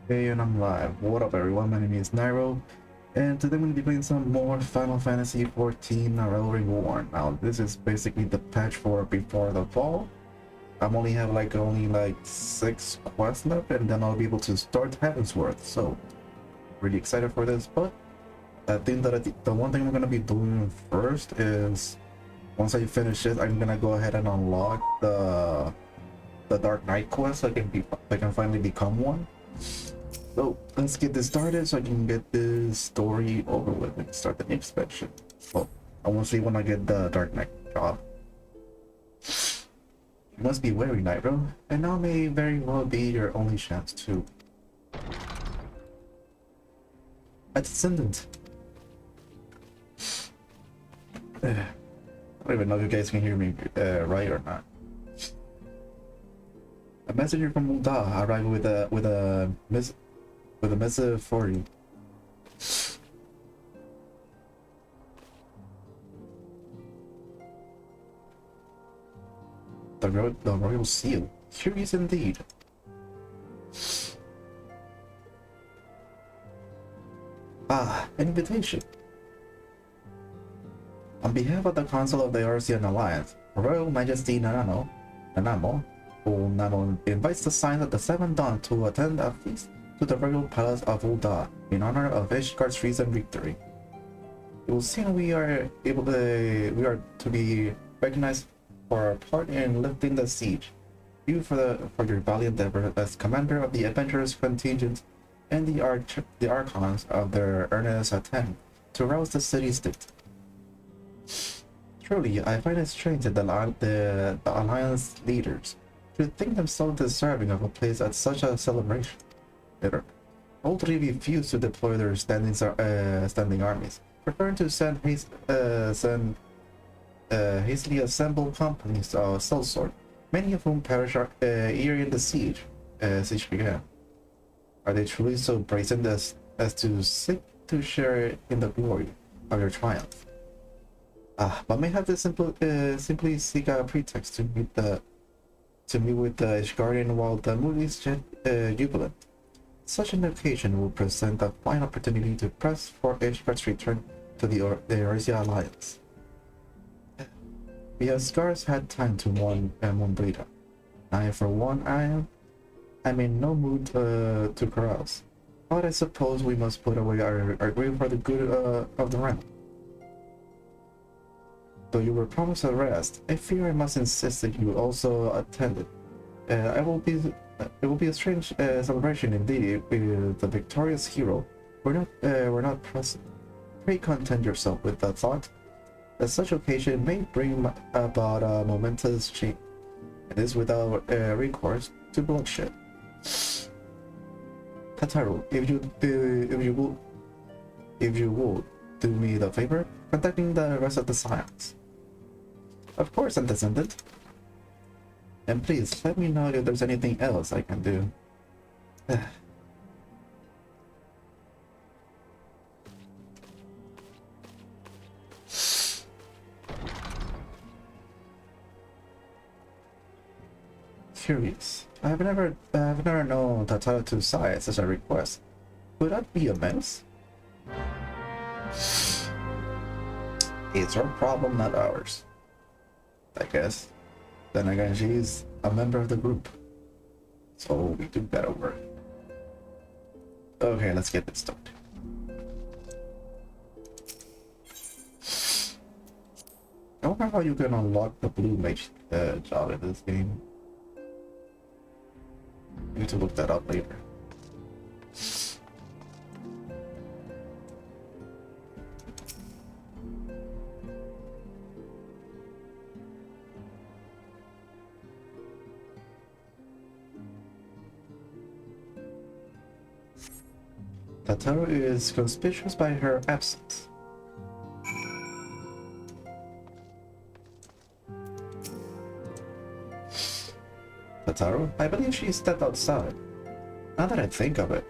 Hey, and I'm live. What up, everyone? My name is Nightrow, and today I'm going to be playing some more Final Fantasy XIV Reborn. Now, this is basically the patch for before the fall. I'm only have only 6 quests left, and then I'll be able to start Heavensworth. So, really excited for this. But I think that the one thing I'm going to be doing first is once I finish it, I'm gonna go ahead and unlock the Dark Knight quest. So I can finally become one. So let's get this started so I can get this story over with and start the next section. Well, I want to see when I get the Dark Knight job. You must be wary, Nightrow, and now may very well be your only chance too. A descendant. I don't even know if you guys can hear me right or not. A messenger from Ul'dah arrived with a missive for you. The royal seal. Curious indeed. Ah, an invitation. On behalf of the Council of the Arcean Alliance, Her Royal Majesty Nanamo invites the Signs of the Seventh Dawn to attend a feast to the Royal Palace of Ul'dah in honor of Ishgar's recent victory. It will seem we are to be recognized for our part in lifting the siege. You for your valiant effort as commander of the adventurers contingent and the archons of their earnest attempt to rouse the city-state. Truly, I find it strange that the Alliance leaders should think themselves deserving of a place at such a celebration. They boldly refuse to deploy their standing armies, preferring to send hastily assembled companies of sellsword, many of whom perished during the siege began. Are they truly so brazen as to seek to share in the glory of your triumph? But may have to simply seek a pretext to meet with the Ishgardian while the mood is jubilant. Such an occasion will present a fine opportunity to press for Ishgar's return to the Eurasia Alliance. We have scarce had time to mourn Brita. I, for one, I'm in no mood to carouse. But I suppose we must put away our grief for the good of the realm. Though you were promised a rest, I fear I must insist that you also attend it. It will be a strange celebration indeed if the victorious hero were not present. Pray content yourself with the thought that such occasion may bring about a momentous change. It is without recourse to bloodshed. Tataru, if you would do me the favor, contacting the rest of the Scions. Of course, I'm descendant. And please, let me know if there's anything else I can do. Curious. I've never known Tataru to sigh at such a request. Would that be amiss? It's her problem, not ours, I guess. Then again, she's a member of the group, so we do better work. Okay, let's get this started. I wonder how you can unlock the blue mage job in this game. I need to look that up later. Tataru is conspicuous by her absence. Tataru? I believe she stepped outside. Now that I think of it,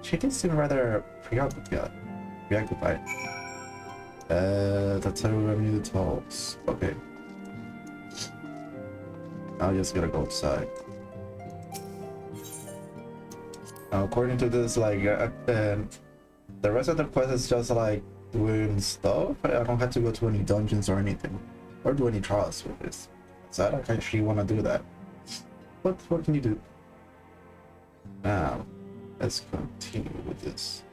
she did seem rather preoccupied. Tataru reviewed the talks. Okay. Now I just gotta go outside. According to this, like, the rest of the quest is just like doing stuff. I don't have to go to any dungeons or anything, or do any trials with this. So I don't actually want to do that. What can you do? Now, let's continue with this.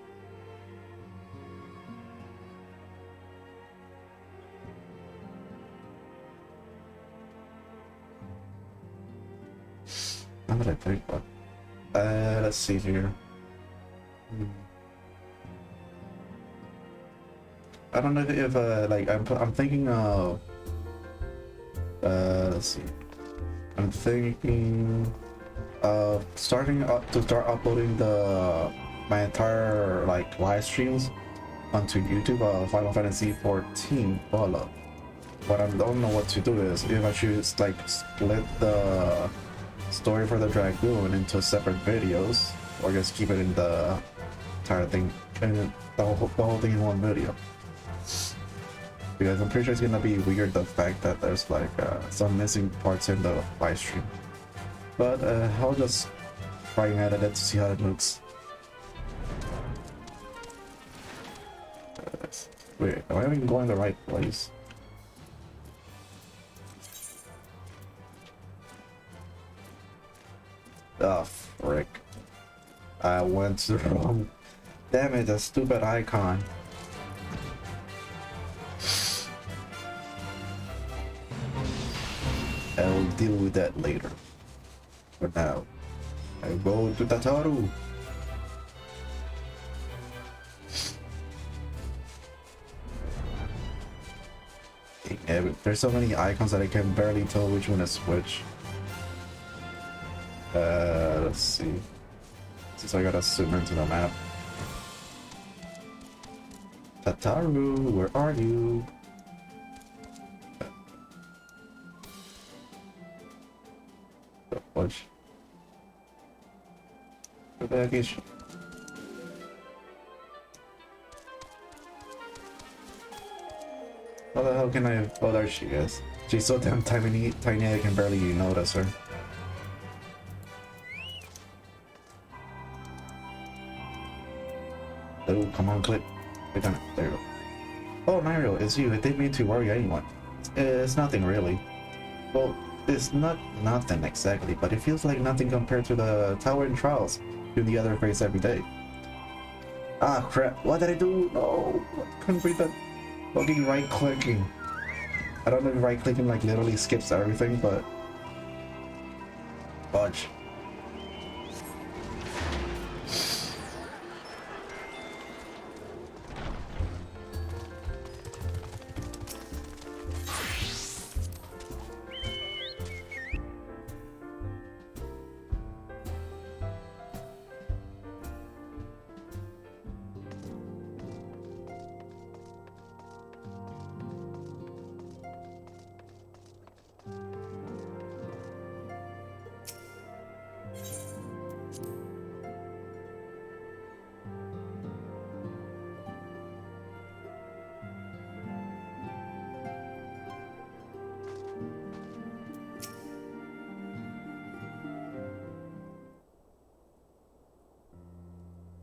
How did I think about? Let's see here. I don't know if like I'm thinking of let's see. I'm thinking of start uploading my entire like live streams onto YouTube, Final Fantasy 14 follow. What I don't know what to do is if I should like split the story for the Dragoon into separate videos, or just keep it in the entire thing, and the whole thing in one video. Because I'm pretty sure it's gonna be weird, the fact that there's like some missing parts in the live stream. But I'll just try and edit it to see how it looks. Wait, am I even going the right place? Oh, frick. I went to the wrong... Damn it, the stupid icon. I'll deal with that later. For now, I go to Tataru. Yeah, there's so many icons that I can barely tell which one is which. Let's see. Since I gotta zoom into the map. Tataru, where are you? What? Where the heck is she? How the hell can I... Oh, there she is. She's so damn tiny I can barely notice her. Oh, come on, clip. Click on it. There you go. Oh, Nightrow, it's you. It didn't mean to worry anyone. It's nothing, really. Well, it's not nothing exactly, but it feels like nothing compared to the tower and trials doing the other phase every day. Ah, crap. What did I do? No, I couldn't read that. Fucking right-clicking. I don't know if right-clicking like literally skips everything, but... Fudge.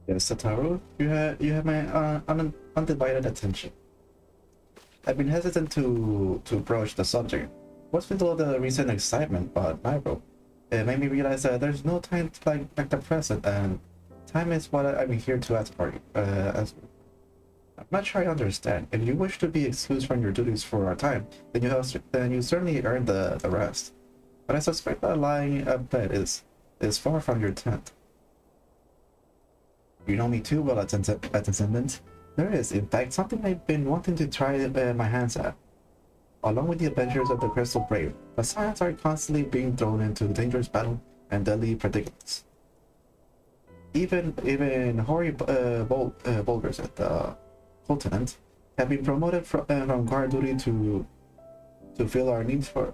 Yes, Satoru, you have my undivided attention. I've been hesitant to approach the subject. What's with all the recent excitement about Nightrow? It made me realize that there's no time to like the present, and time is what I'm here to ask for. I'm not sure I understand. If you wish to be excused from your duties for a time, then you certainly earn the rest. But I suspect that lying at bed is far from your intent. You know me too well at Descendant. There is, in fact, something I've been wanting to try my hands at. Along with the adventures of the Crystal Brave, the Scions are constantly being thrown into dangerous battle and deadly predicaments. Even hoary bulgars at the Lieutenant have been promoted from guard duty to fill our needs for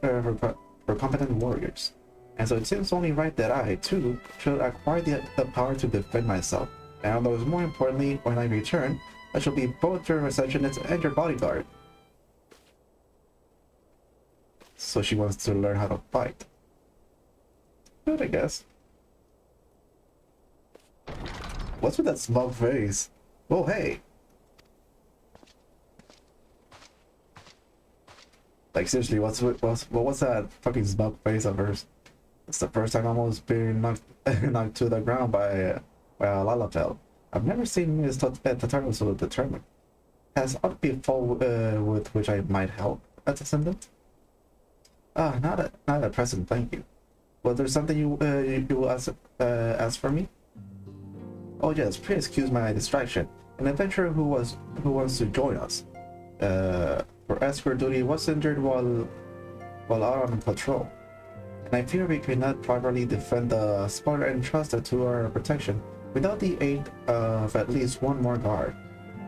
competent warriors. And so it seems only right that I, too, should acquire the power to defend myself. And although more importantly, when I return, I shall be both your receptionist and your bodyguard. So she wants to learn how to fight. Good, I guess. What's with that smug face? Oh, hey. Like, seriously, what's that fucking smug face of hers? It's the first time I'm almost being knocked, knocked to the ground by a Lalafell. I've never seen Miss Tataro so determined. Has other people with which I might help, attendant? Ah, not at present, thank you. Was there something you will ask for me? Oh yes, please excuse my distraction. An adventurer who wants to join us. For escort duty was injured while out on patrol. And I fear we cannot properly defend the spot entrusted to our protection without the aid of at least one more guard.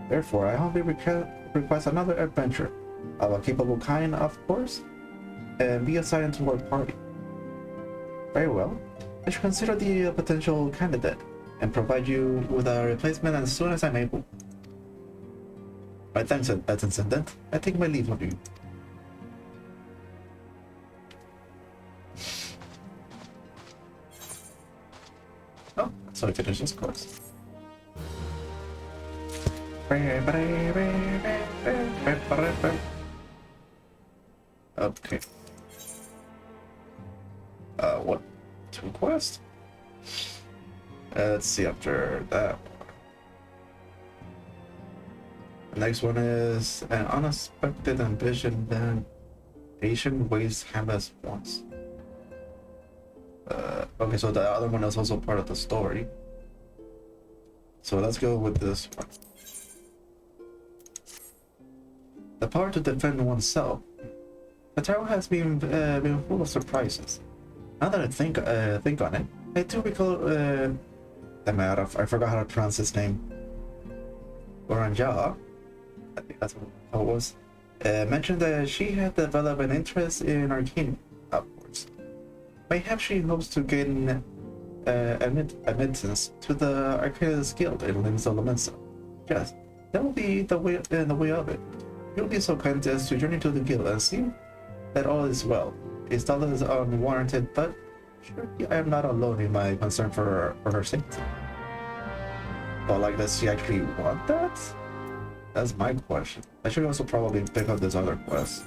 Therefore, I humbly request another adventure of a capable kind, of course, and be assigned to our party. Very well. I shall consider the potential candidate and provide you with a replacement as soon as I'm able. My thanks, Attendant. I take my leave of you. Oh, so I finished this course. Okay. What? 2 quests? Let's see after that. The next one is an unexpected ambition that Asian waste Hamas wants. Okay, so the other one is also part of the story. So let's go with this one. The power to defend oneself. The tarot has been full of surprises. Now that I think on it, I do recall. I forgot how to pronounce his name. Oranja, I think that's how it was. Mentioned that she had developed an interest in arcane upwards. Perhaps she hopes to gain admittance to the Arcades Guild in Linsolomensa. Yes, that will be the way of it. You'll be so kind as to journey to the guild and see that all is well. His thought is unwarranted, but surely I am not alone in my concern for her safety. But like, does she actually want that? That's my question. I should also probably pick up this other quest.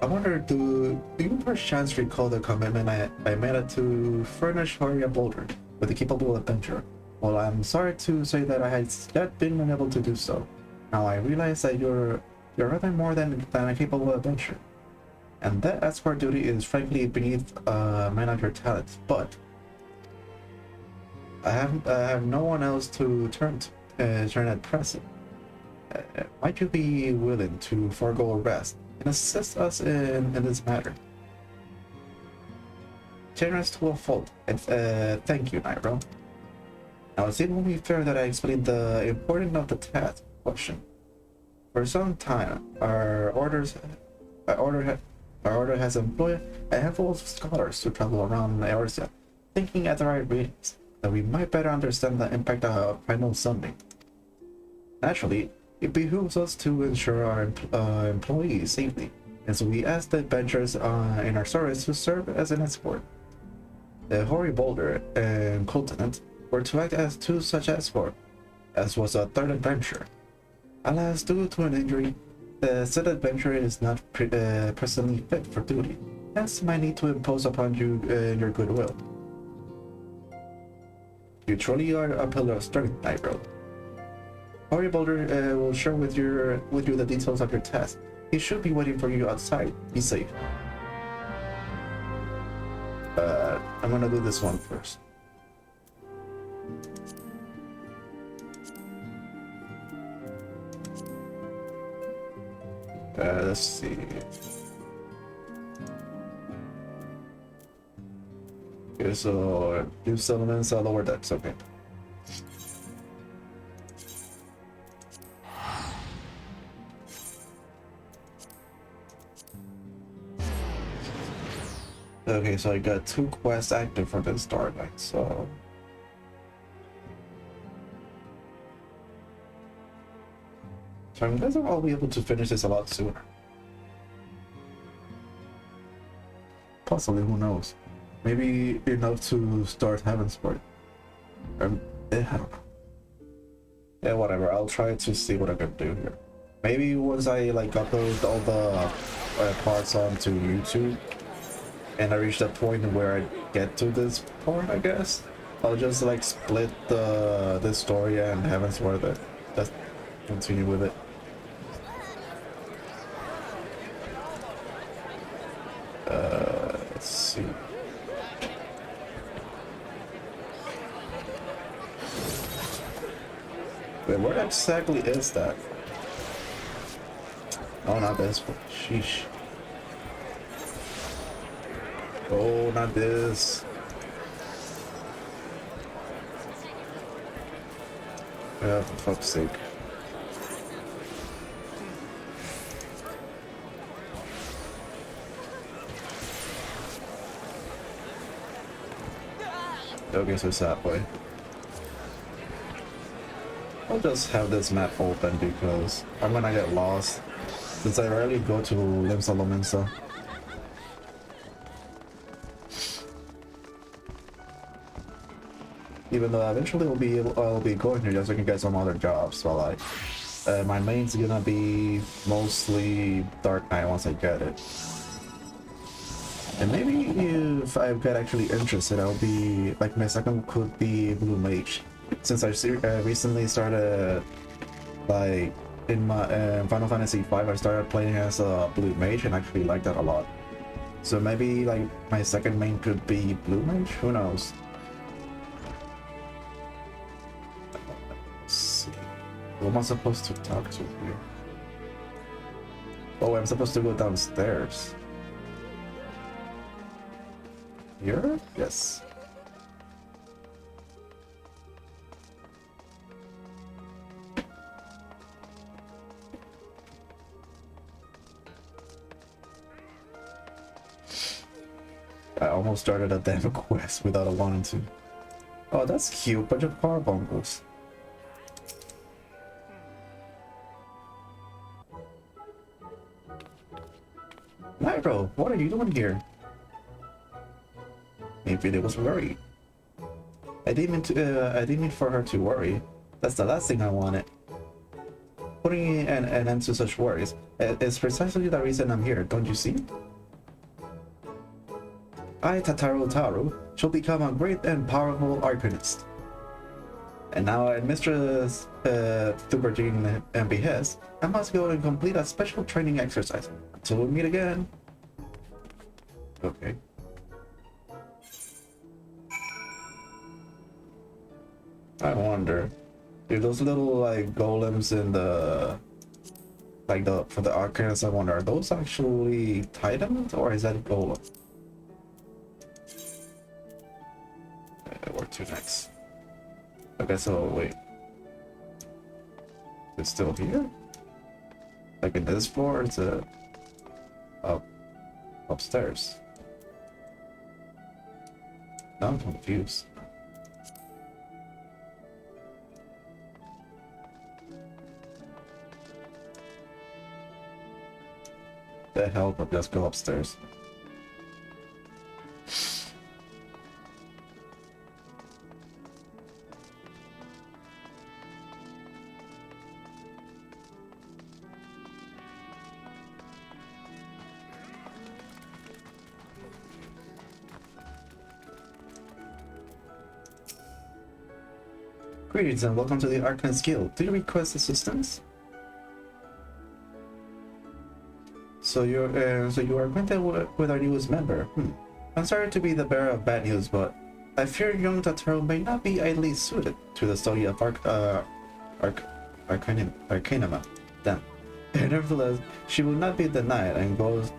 I wonder, do you perchance recall the commitment I made to furnish Horia Boulder with a capable adventurer? Well, I'm sorry to say that I had yet been unable to do so. Now I realize that you're rather more than a capable adventurer, and that escort duty is frankly beneath a man of your talents. But I have no one else to turn at present. Might you be willing to forego a rest and assist us in this matter? Generous to a fault, and thank you, Nightrow. Now, it only fair that I explain the importance of the task question. For some time, our order has employed a handful of scholars to travel around Eorzea, thinking at the right readings, that we might better understand the impact of final summoning. Naturally, it behooves us to ensure our employees' safety, and so we asked the adventurers in our service to serve as an escort. The Hoary Boulder and Continent were to act as 2 such escort, as was a 3rd adventurer. Alas, due to an injury, the said adventurer is not presently fit for duty, hence my need to impose upon you your goodwill. You truly are a pillar of strength, Nightrow. Hoary Boulder will share with you the details of your task. He should be waiting for you outside. Be safe. I'm gonna do this one first. Let's see. Okay, so new settlements are lower decks. Okay. Okay, so I got 2 quests active for this Starlight, so I'm guessing I'll be able to finish this a lot sooner. Possibly, who knows? Maybe enough to start Heavensport. I don't know. Yeah, whatever. I'll try to see what I can do here. Maybe once I like upload all the parts onto YouTube, and I reach that point where I get to this part, I guess I'll just like split the story and Heaven's Worth it. Just continue with it. Let's see. Wait, where exactly is that? Oh, not this one. Sheesh. Oh, not this. Yeah, for fuck's sake. Okay, so it's that way. I'll just have this map open because I'm gonna get lost since I rarely go to Limsa Lominsa. Even though eventually I'll be going here just so I can get some other jobs. So like, my main's gonna be mostly Dark Knight once I get it. And maybe if I get actually interested, I'll be like my second could be Blue Mage. Since I recently started, like in my Final Fantasy V, I started playing as a Blue Mage and actually like that a lot. So maybe like my second main could be Blue Mage. Who knows? Let's see. Who am I supposed to talk to here? Oh, I'm supposed to go downstairs. Here? Yes. I almost started a damn quest without wanting to. Oh, that's cute. Bunch of car bungles. Nightrow, what are you doing here? Maybe it was worried. I didn't mean for her to worry. That's the last thing I wanted. Putting an end to such worries is precisely the reason I'm here, don't you see? I, Taru, shall become a great and powerful arcanist. And now at Mistress Thubergene and behest, I must go and complete a special training exercise. Until we meet again. Okay. I wonder if those little like golems in the for the arcanists, I wonder, are those actually titans or is that golem? Where to next? Okay, so wait. It's still here? Like in this floor, it's upstairs. Now I'm confused. The hell, but just go upstairs. Greetings and welcome to the Arcanist Guild. Do you request assistance? So you are acquainted with our newest member. I'm sorry to be the bearer of bad news, but I fear young Tataro may not be ideally suited to the study of Arcanima. Then, nevertheless, she will not be denied and goes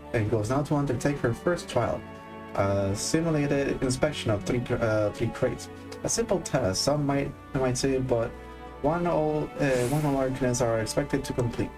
now to undertake her first trial, a simulated inspection of three crates. A simple task, some might say, but one all Arcanists are expected to complete.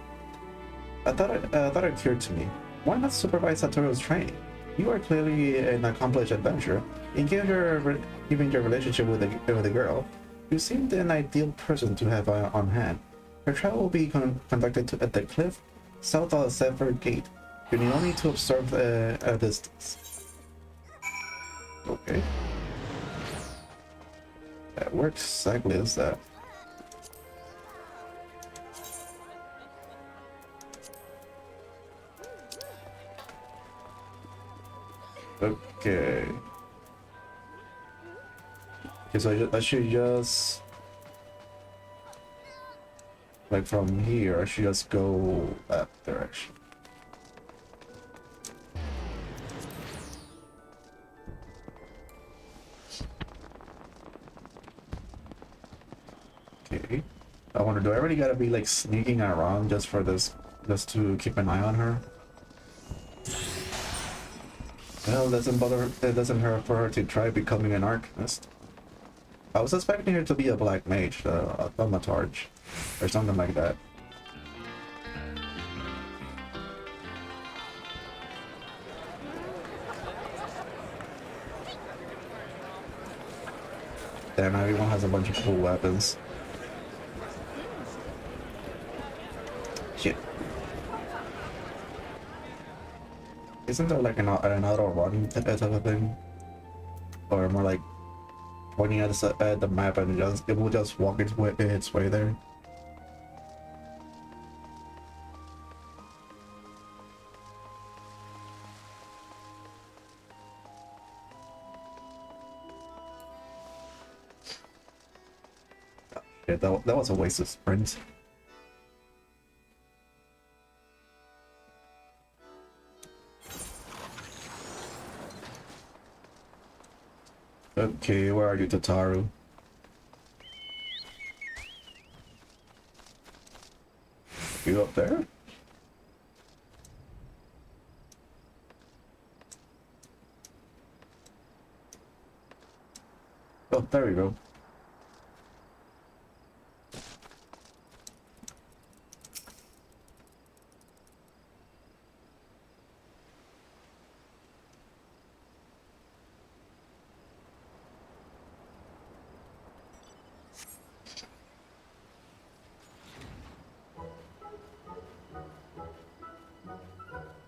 A thought occurred to me. Why not supervise Satoru's training? You are clearly an accomplished adventurer, and given your relationship with the girl, you seem an ideal person to have on hand. Her trial will be conducted at the cliff south of the Severed Gate. You need only to observe at a distance. Okay. Where exactly is that? Okay. Okay, so I should just... Like from here, I should just go that direction. Okay. I wonder, do I really gotta be like sneaking around just for this, just to keep an eye on her? Well, it doesn't hurt for her to try becoming an arcanist. I was expecting her to be a black mage, a thaumaturge, or something like that. Damn, everyone has a bunch of cool weapons. Shit. Isn't there like an auto run type of thing? Or more like pointing at the map and it will just walk its way there? Yeah, that was a waste of sprint. Okay, where are you, Tataru? You up there? Oh, there we go.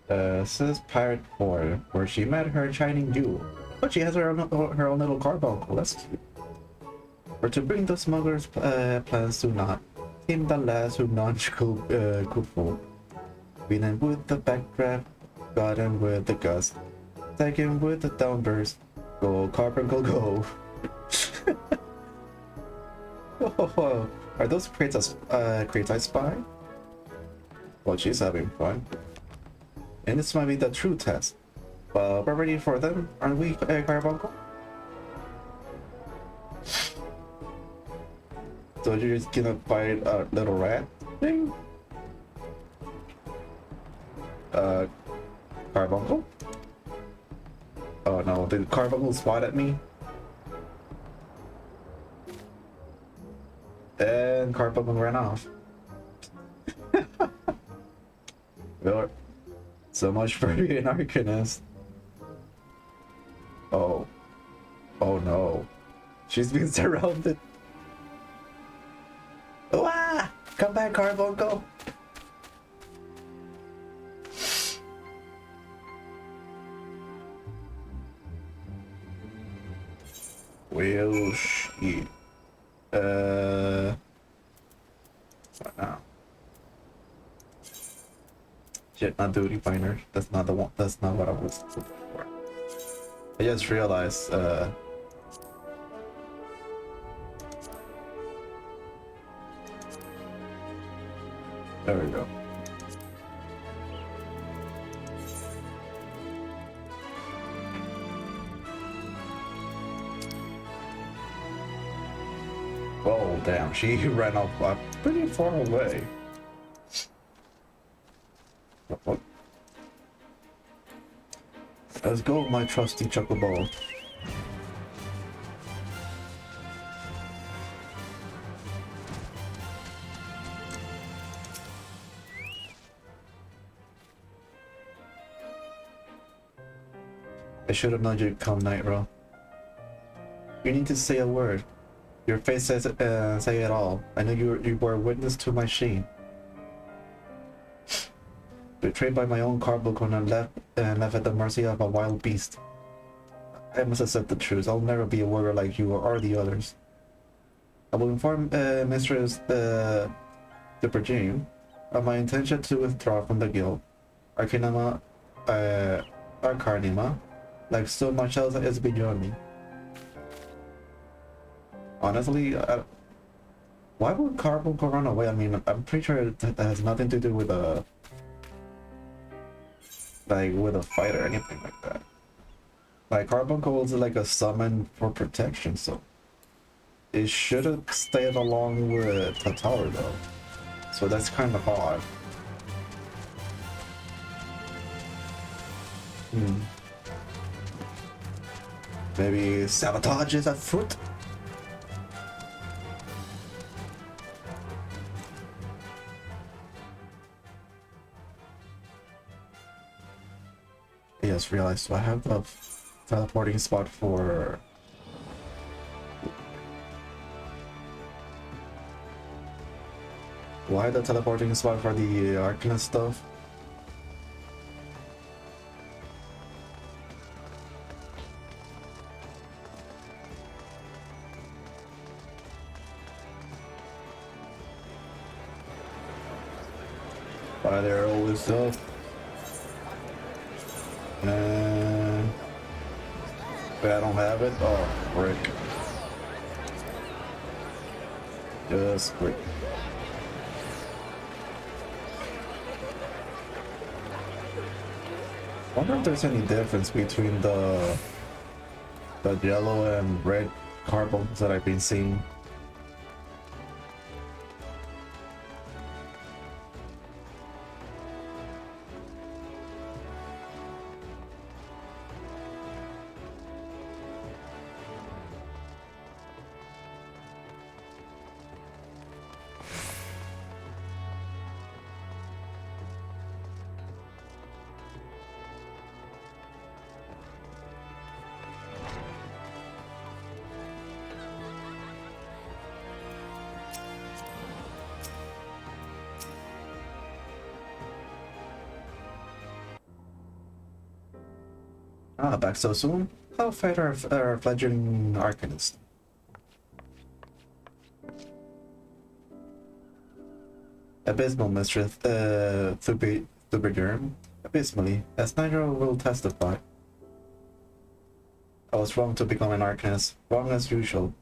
This is Pirate Boy, where she met her shining jewel. But she has her own little carbuncle, that's cute. For to bring the smugglers' plans to naught, came the lass who launched Kufu. Beaten with the backdraft, gotten with the gust, taken with the downburst. Go, carbuncle, go. Oh, are those crates I spy? Well, she's having fun. And this might be the true test. But we're ready for them, aren't we, Carbuncle? So you're just gonna fight a little rat thing? Carbuncle? Oh no, did Carbuncle spot at me? And Carbuncle ran off. Well, so much for being an arcanist. Oh. Oh no. She's being surrounded. Oh, ah! Come back, Carbuncle! Well, shit. What now? Shit, not duty finder. That's not the one. That's not what I was looking for. I just realized, there we go. Oh, damn, she ran off pretty far away. What? Let's go, my trusty Chocobo. I should have known you'd come, Nightrow. You need to say a word. Your face says say it all. I know you were a witness to my shame. Betrayed by my own carbuncle and left at the mercy of a wild beast. I must accept the truth. I'll never be a warrior like you or the others. I will inform Mistress the Virgin of my intention to withdraw from the guild. Arcanima, Arcanima, like so much else, is beyond me. Honestly, why would Carbuncle run away? I mean, I'm pretty sure that has nothing to do with a fight or anything like that. Like Carbuncle is like a summon for protection, so it should have stayed along with the tower though. So that's kind of odd. Maybe sabotage is afoot? I just realized, so I have the teleporting spot for... Why the teleporting spot for the Arcanist stuff? Why they're always stuff? And... But I don't have it? Oh, frick. Just frick. I wonder if there's any difference between the yellow and red carbons that I've been seeing. Ah, back so soon? How fight our fledgling Arcanist? Abysmal, Mistress Thubergerm. Abysmally, as Nightrow will testify. I was wrong to become an Arcanist, wrong as usual.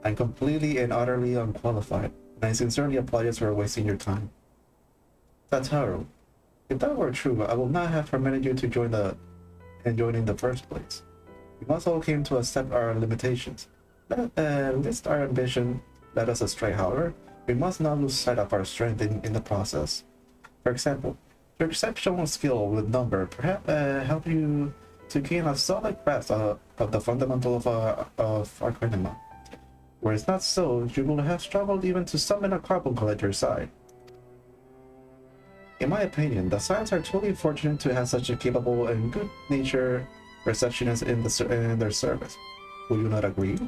I'm completely and utterly unqualified, and I sincerely apologize for wasting your time. That's horrible. If that were true, I would not have permitted you to join in the first place. We must all come to accept our limitations. Lest our ambition led us astray, however, we must not lose sight of our strength in the process. For example, your exceptional skill with number perhaps help you to gain a solid grasp of the fundamental of Arcanima. Were it not so, you would have struggled even to summon a carbuncle at your side. In my opinion, the Scions are truly fortunate to have such a capable and good-natured receptionist in their service. Would you not agree?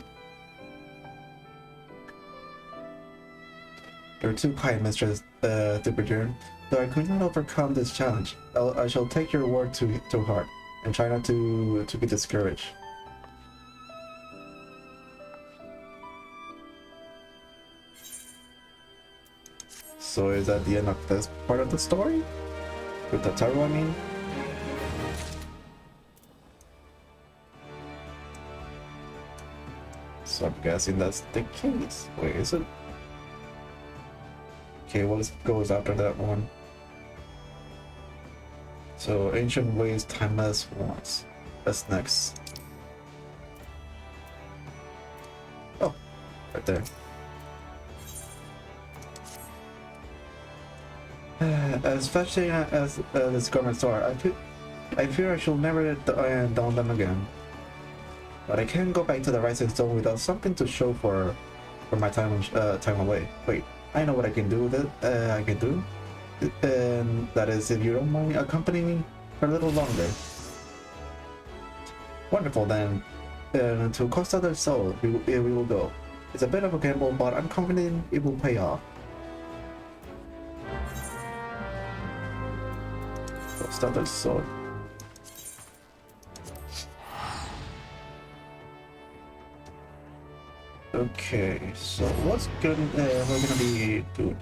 You're too kind, Mistress Thubergerm. Though I could not overcome this challenge, I shall take your word to heart and try not to be discouraged. So is that the end of this part of the story? With the tarot, I mean? So I'm guessing that's the case. Wait, is it? Okay, what goes after that one? So ancient ways, timeless wants. That's next. Oh, right there. As fetching as this garments are, I fear I shall never don them again. But I can't go back to the Rising Stone without something to show for my time away. Wait, I know what I can do with it. I can do. And that is, if you don't mind accompanying me for a little longer. Wonderful then. To Costa del Sol, we will go. It's a bit of a gamble, but I'm confident it will pay off. Costa del Sol. Okay, so what's good? We're gonna be doing.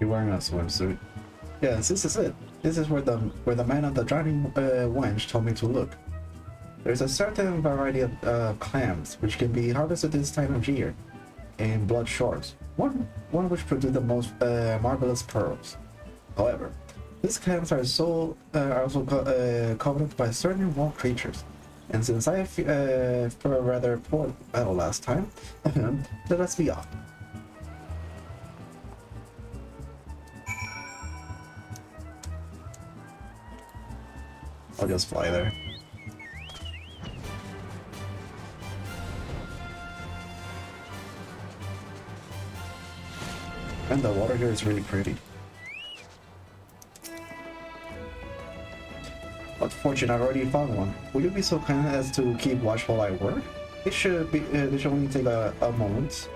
You're wearing a swimsuit. Yes, this is it. This is where the man of the drowning wench told me to look. There's a certain variety of clams which can be harvested this time of year in blood shores. One which produce the most marvelous pearls. However, these clams are also coveted by certain wild creatures. And since I for a rather poor battle last time, let us be off. I'll just fly there. And the water here is really pretty. What fortune, I've already found one. Will you be so kind as to keep watch while I work? It should be. This should only take a moment.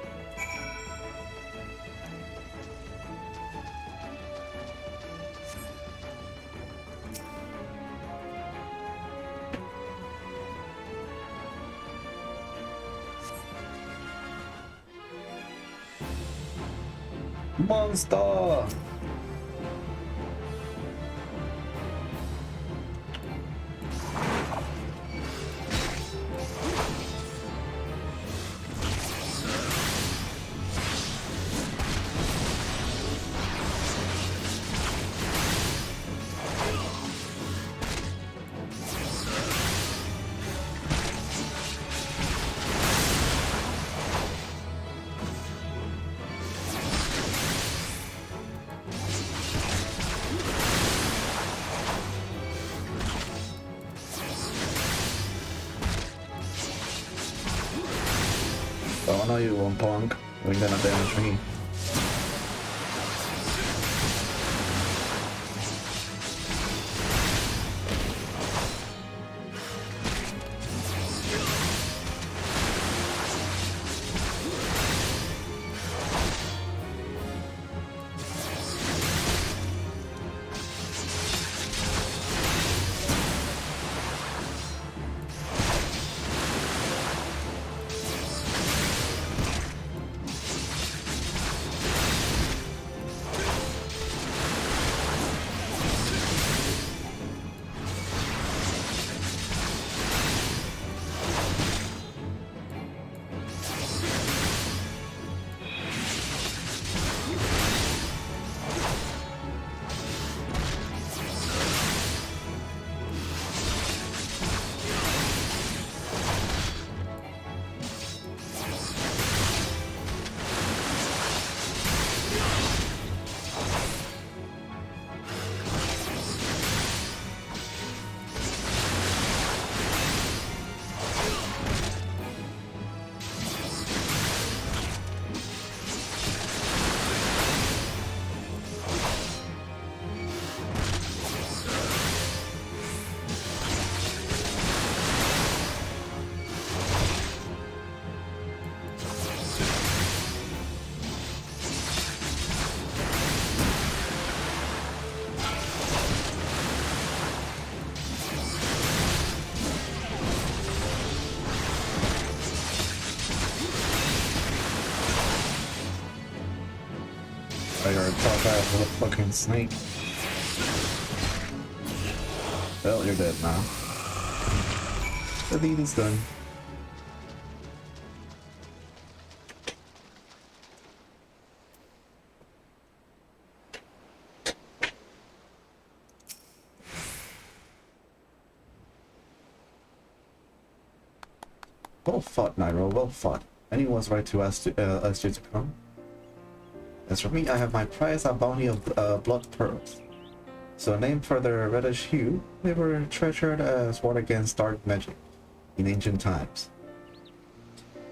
Monster! Oh no, you won't, punk. You're gonna damage me. You're a tough ass little fucking snake. Well, you're dead now. The deed is done. Well fought, Nightrow, well fought. Anyone was right to ask you to come. As for me, I have my prize, a bounty of blood pearls. So named for their reddish hue, they were treasured as ward against dark magic in ancient times.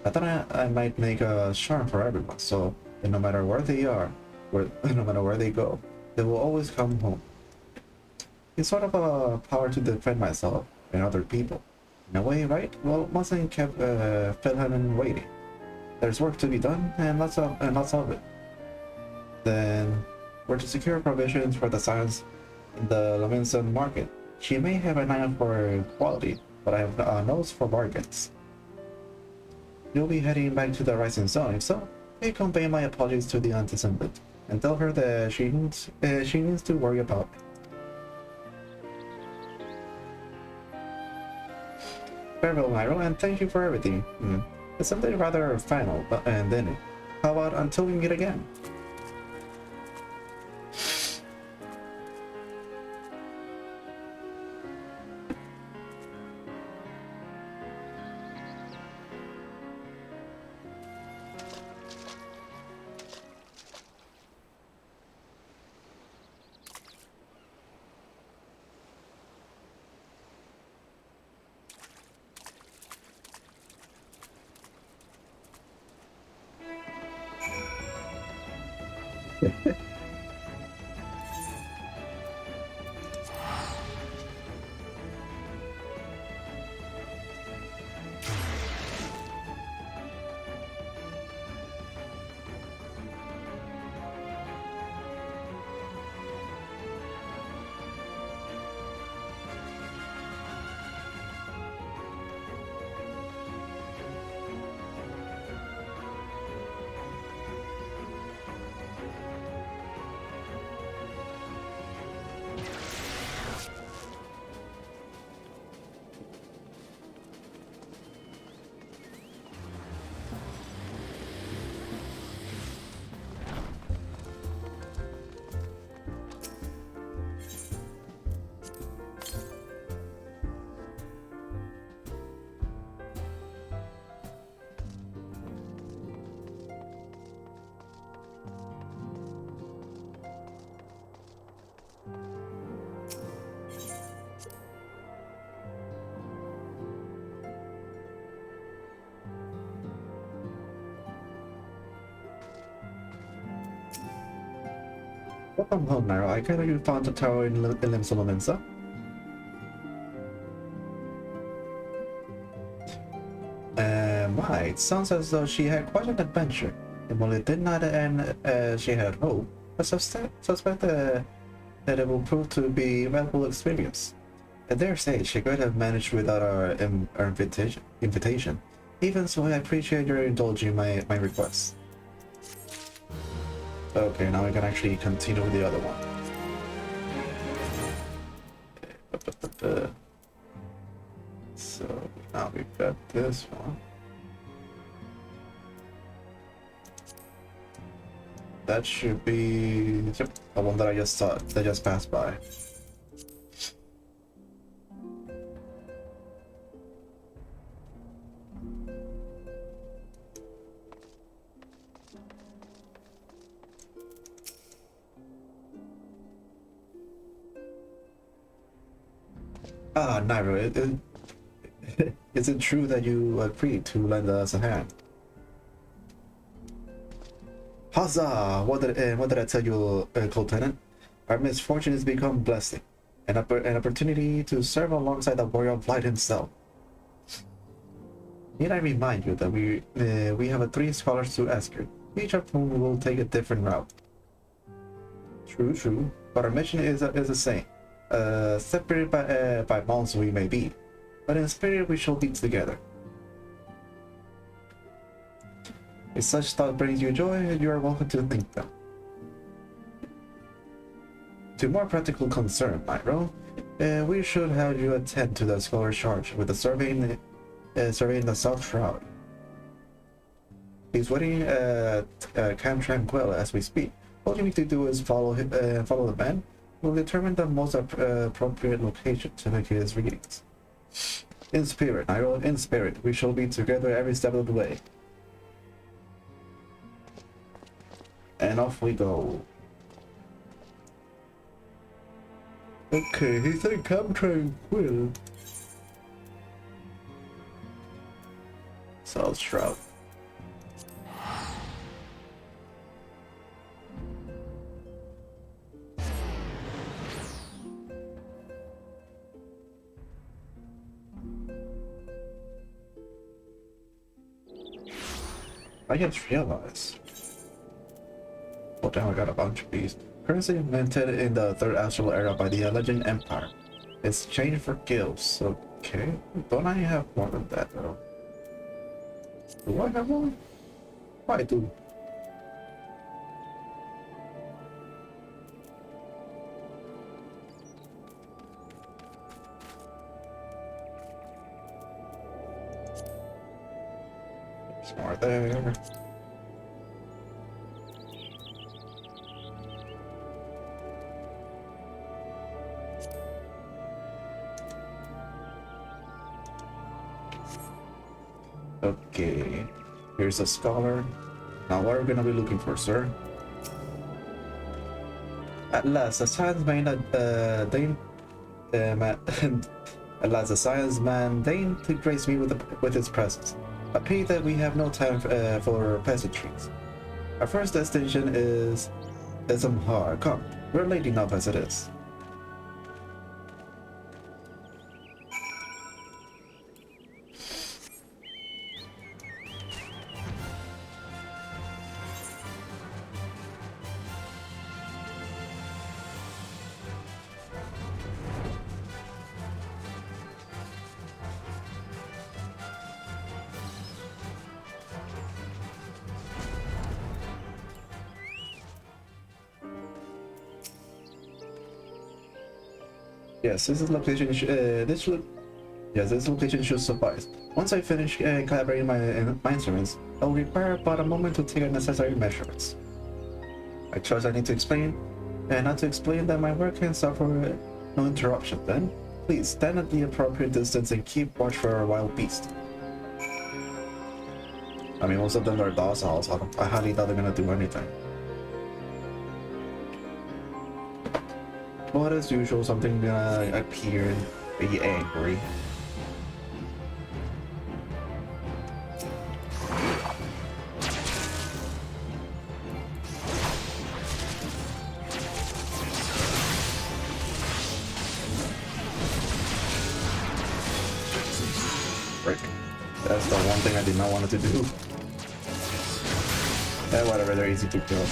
I thought I might make a charm for everyone, so no matter where they are, no matter where they go, they will always come home. It's sort of a power to defend myself and other people. In a way, right? Well, mustn't kept Philhaven waiting. There's work to be done, and lots of it. Then, we're to secure provisions for the science in the Lominson market. She may have an eye for quality, but I have a nose for bargains. You'll be heading back to the Rising Zone, if so, may convey my apologies to the antecedent, and tell her that she needs to worry about me. Farewell, Nightrow, and thank you for everything. It's something rather final, and then, how about until we meet again? Welcome home, Nightrow. I gather you found the tower in Limsolomensa. It sounds as though she had quite an adventure. And while it did not end as she had hoped, I suspect that it will prove to be a valuable experience. I dare say she could have managed without our invitation. Even so, I appreciate your indulging my request. Okay, now we can actually continue with the other one. So now we've got this one. That should be the one that I just saw, that just passed by. Ah, Nightrow, is it true that you agreed to lend us a hand? Huzzah! What did I tell you, Lieutenant? Our misfortune has become blessing, an opportunity to serve alongside the warrior of light himself. Need I remind you that we have 3 scholars to escort, each of whom will take a different route. True, but our mission is the same. Separated by months we may be, but in spirit we shall be together. If such thought brings you joy, you are welcome to think them. To more practical concern, Nightrow, we should have you attend to the scholar charge with the surveying the South Shroud. He's waiting at Camp Tranquil as we speak. All you need to do is follow the man. We'll determine the most appropriate location to make his readings. In spirit, Nightrow, in spirit, we shall be together every step of the way. And off we go. Okay, he said Camp Tranquil. South Shroud. I just realized. Oh damn, I got a bunch of these. Currency invented in the Third Astral Era by the Legend Empire. It's changed for gills. Okay. Don't I have more than that though? Do I have one? I do. There's more there. Okay, here's a scholar. Now what are we gonna be looking for, sir? At last, a science man at last, a science man deigned to grace me with his presence. A pity that we have no time for pleasantries. Our first destination is Zamhar. Come, we're late enough as it is. Yes, this location. This location should suffice. Once I finish calibrating my instruments, I will require about a moment to take necessary measurements. I trust I need to explain, and not to explain that my work can suffer no interruption. Then, please stand at the appropriate distance and keep watch for a wild beast. I mean, most of them are docile, so I highly doubt they're gonna do anything. But as usual, something gonna appear and be angry. Frick. That's the one thing I did not want it to do. Yeah, whatever, they're easy to kill.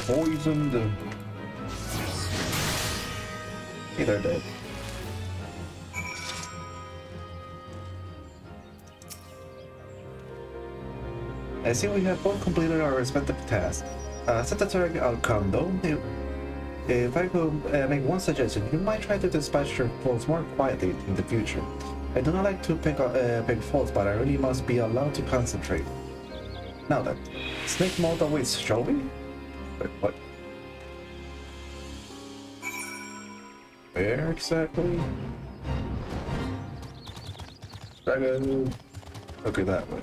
Poisoned. Hey, they're dead. I see we have both completed our respective tasks. Set the target outcome though. If I could make one suggestion, you might try to dispatch your foes more quietly in the future. I do not like to pick faults, but I really must be allowed to concentrate. Now then, snake mode awaits, shall we? Wait, what? Where exactly? Dragon. Okay, that way.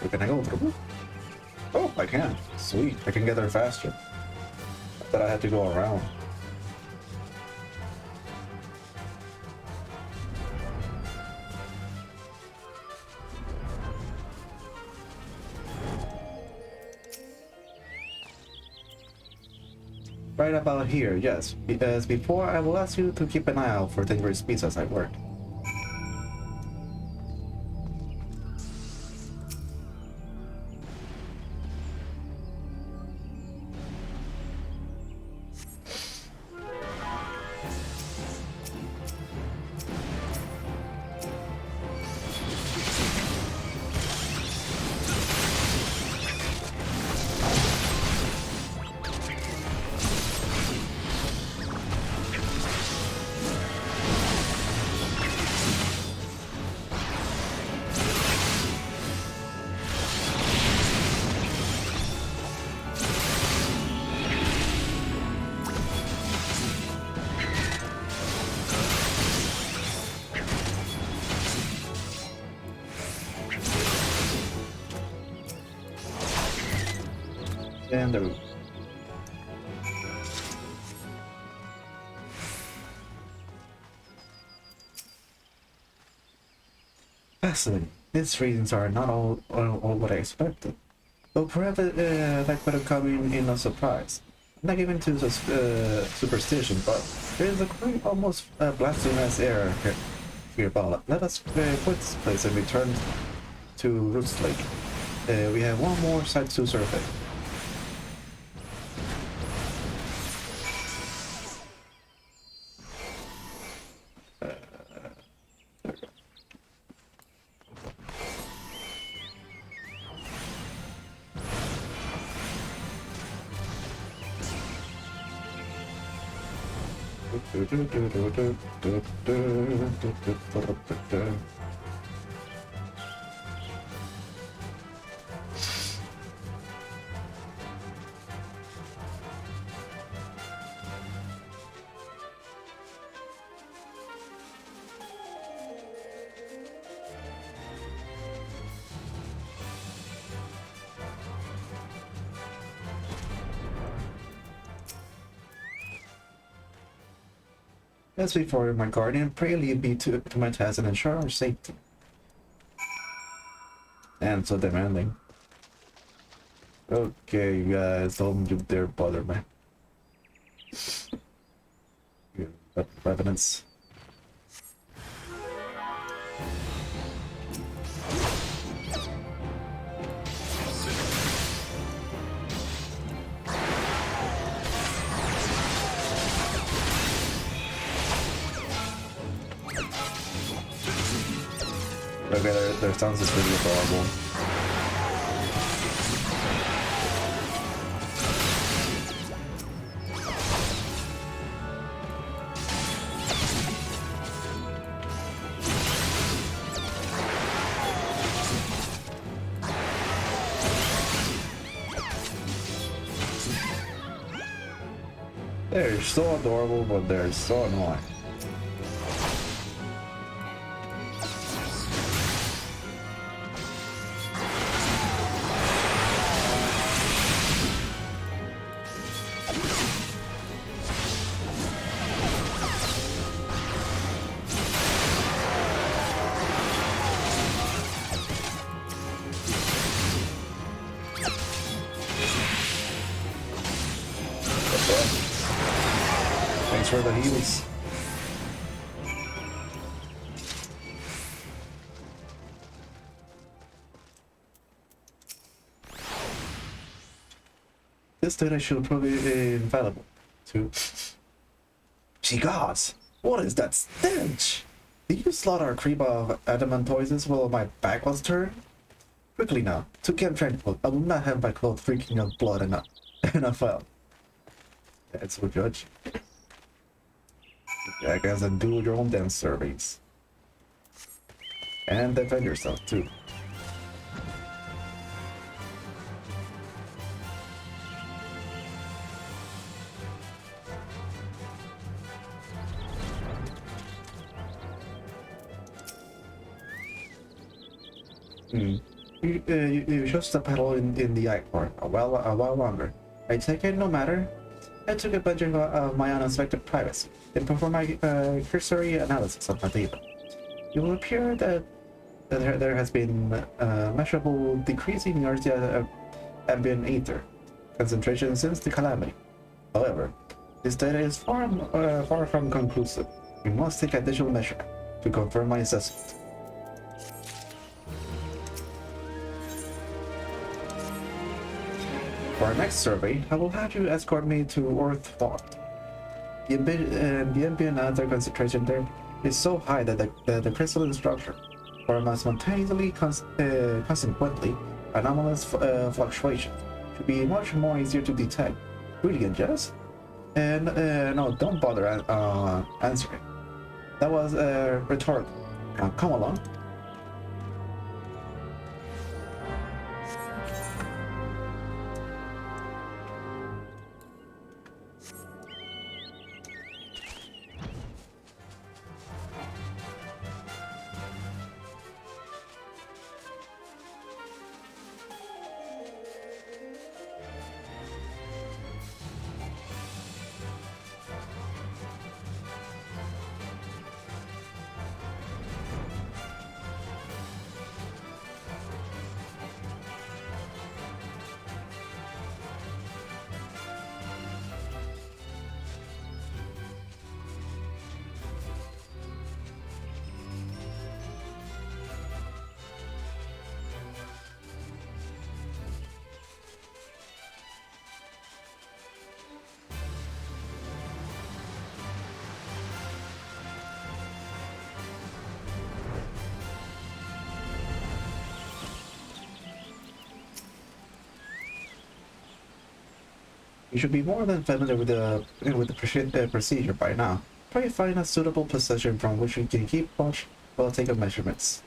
Can I go through? Oh, I can. Sweet. I can get there faster. I thought I had to go around. Right about here, yes. As before, I will ask you to keep an eye out for dangerous beasts as I work. And there we go. Fascinating. These readings are not all what I expected. Though perhaps that could have come in a surprise. I'm not given to superstition, but there is a quite almost blasphemous air here about. Let us quit this place and return to Roots Lake. We have one more site to survey. As before, my guardian, pray lead me to my task and ensure our safety. And so demanding. Okay, you guys, don't you dare bother me. You got evidence. Okay, their sounds is really adorable. They're so adorable, but they're so annoying. Thanks for the heals. This data should probably be infallible, too. Gee gods, what is that stench? Did you slaughter a creep of adamantoises while my back was turned? Quickly now, to camp tranquil. I will not have my clothes freaking out blood and a file. That's what judge. I guess and do your own damn surveys. And defend yourself too. You should the pedal in the acorn a while longer. I take it no matter. I took advantage of my uninspected privacy and perform my cursory analysis of my data. It will appear that there has been a measurable decrease in the ambient ether concentration since the calamity. However, this data is far from conclusive. We must take additional measure to confirm my assessment. For our next survey, I will have you escort me to Earth Vault. The ambient ether concentration there is so high that the crystalline structure forms spontaneously, consequently, anomalous fluctuations should be much more easier to detect. Brilliant, yes? And no, don't bother answering. That was rhetorical. Now come along. You should be more than familiar with the procedure by now. Try find a suitable position from which you can keep watch while taking measurements.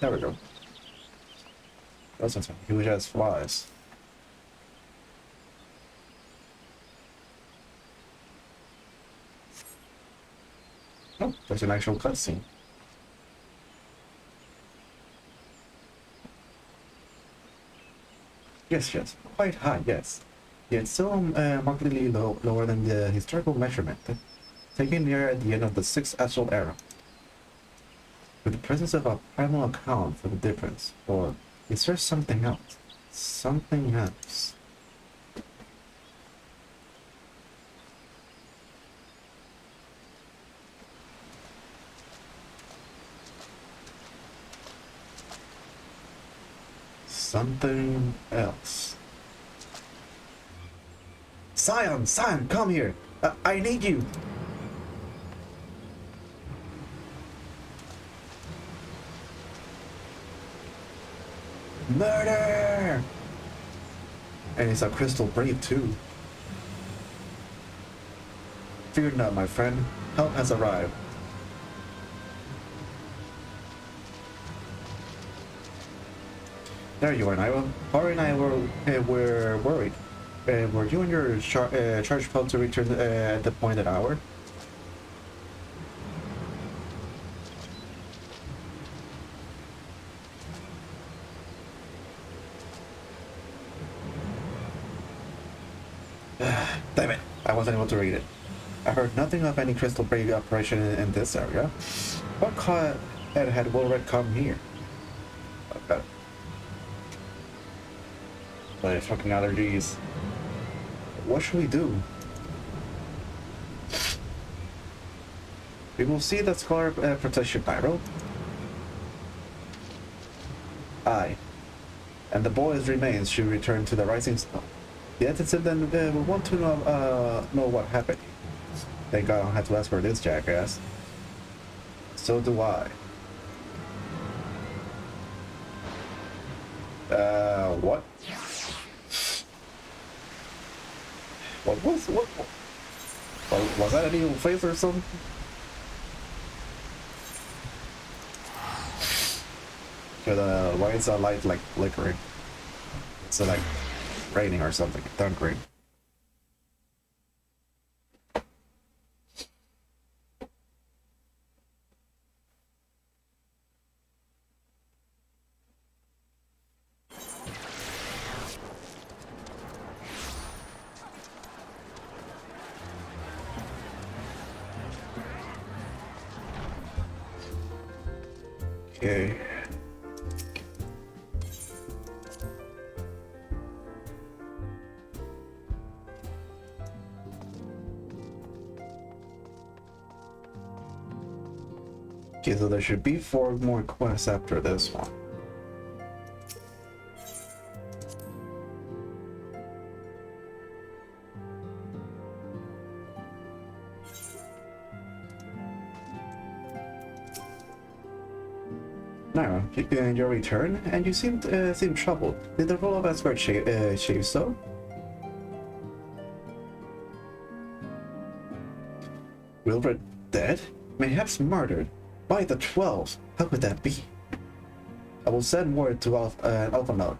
There we go. That's something huge as flies. Oh, there's an actual cutscene. Yes, quite high, yes. Yet still markedly lower than the historical measurement, taken near at the end of the 6th Astral Era. With the presence of a primal account for the difference, or is there something else? Something else. Something else. Scion, come here! I need you! Murder! And it's a crystal brave too. Fear not, my friend. Help has arrived. There you are, Nightrow. Hari and I were worried. Were you and your charge pod to return at the appointed hour? Damn it, I wasn't able to read it. I heard nothing of any crystal brave operation in this area. What cause had Wilred come here? Okay. My fucking allergies. What should we do? We will see that Scholar protection, Nightrow. Aye. And the boy's remains should return to the Rising Star. The attendant will want to know what happened. Thank God I don't have to ask for this jackass. So do I. What? What was that an evil face or something? Why is that light like flickering? It's like raining or something, thundering. Okay. Okay, so there should be 4 more quests after this one. Nightrow, your return, and you seem troubled. Did the role of escort shave so? Wilred dead? Mayhaps murdered? By the 12? How could that be? I will send word to Alpha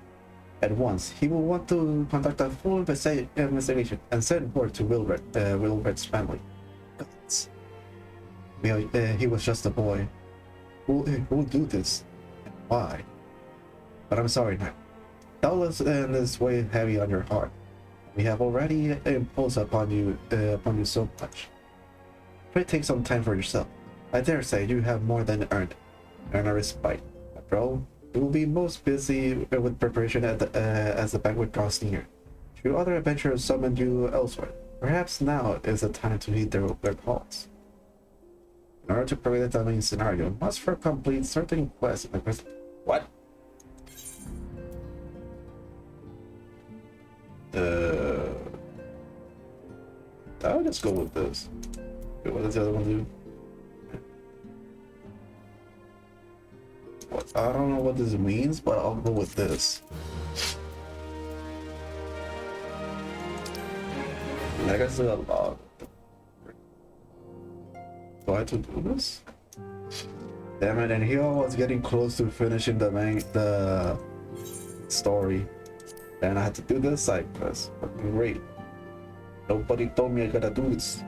at once. He will want to conduct a full investigation and send word to Wilred's family. Gods. He was just a boy. Who will do this? And why? But I'm sorry now. Doubtless this way heavy on your heart. We have already imposed upon you so much. Pray take some time for yourself. I dare say you have more than earned a respite. After all, we will be most busy with preparation as the banquet draws near. Should other adventurers summon you elsewhere, perhaps now is the time to heed their calls. In order to prevent the following scenario, must first complete certain quests in the quest. What? I'll just go with this. What does the other one do? I don't know what this means, but I'll go with this. Legacy log. Do I have to do this? Damn it, and here I was getting close to finishing the story. And I had to do this side quest. Great. Nobody told me I gotta do this.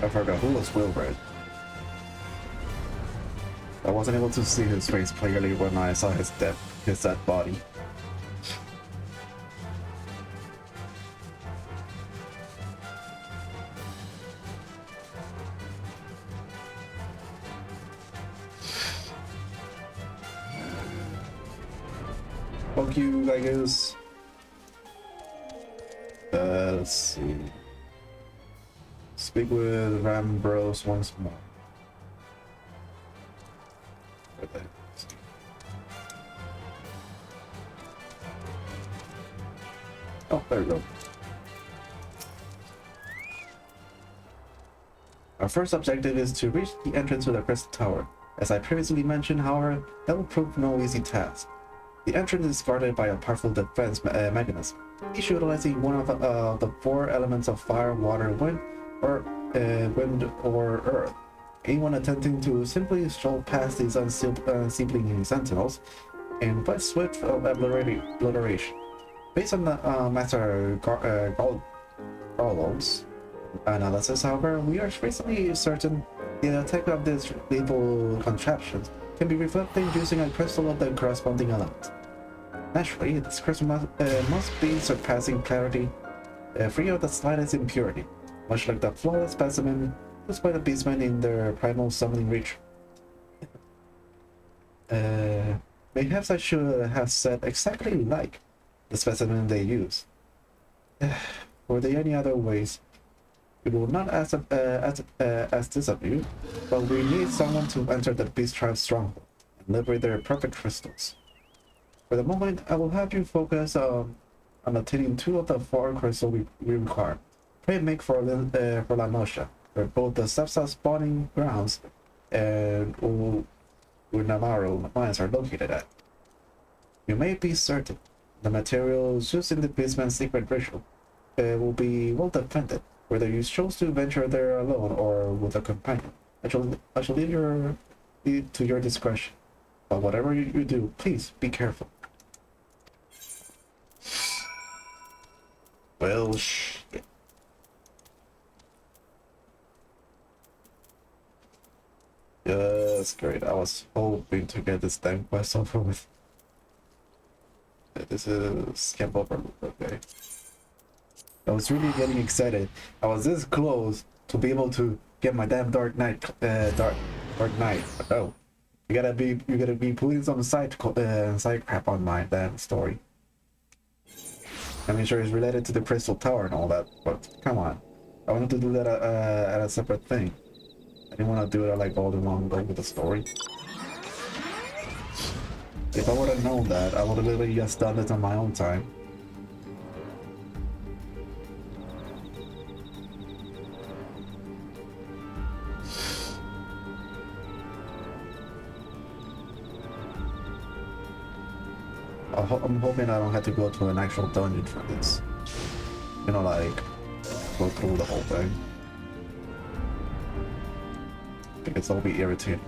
I forgot who was Wilbert. I wasn't able to see his face clearly when I saw his dead body. Fuck you, I guess. Let's see. Speak with Rambros once more. Oh, there we go. Our first objective is to reach the entrance to the Crystal Tower. As I previously mentioned, however, that will prove no easy task. The entrance is guarded by a powerful defense mechanism, each utilizing one of the four elements of fire, water, wind, or earth. Anyone attempting to simply stroll past these unseemly sentinels and by swift obliteration. Based on the Master Garlon's analysis, however, we are reasonably certain the attack of this lethal contraption can be reflected using a crystal of the corresponding element. Naturally, this crystal must be surpassing clarity, free of the slightest impurity, much like the flawless specimen used by the beastmen in their primal summoning ritual. Perhaps I should have said exactly like the specimen they use. Were there any other ways? We will not ask this of you, but we need someone to enter the Beast Tribe's stronghold and liberate their perfect crystals. For the moment, I will have you focus on obtaining 2 of the 4 crystals we require. Pray make for La Nosha, where both the Sepsa spawning grounds and Unamaru mines are located at. You may be certain the materials used in the Beastman's secret ritual will be well defended, whether you chose to venture there alone or with a companion. I shall leave to your discretion. But whatever you do, please be careful. Well, shit. Yes, great. I was hoping to get this damn quest over with. This is camp over. Okay. I was really getting excited. I was this close to be able to get my damn Dark Knight. Dark Knight. Oh, you gotta be putting some side crap on my damn story. I mean, sure, it's related to the Crystal Tower and all that, but come on. I wanted to do that at a separate thing. I didn't want to do it like all in one go with the story. If I would have known that, I would have literally just done it on my own time. I'm hoping I don't have to go to an actual dungeon for this. You know, like, go through the whole thing. Because that'll be irritating.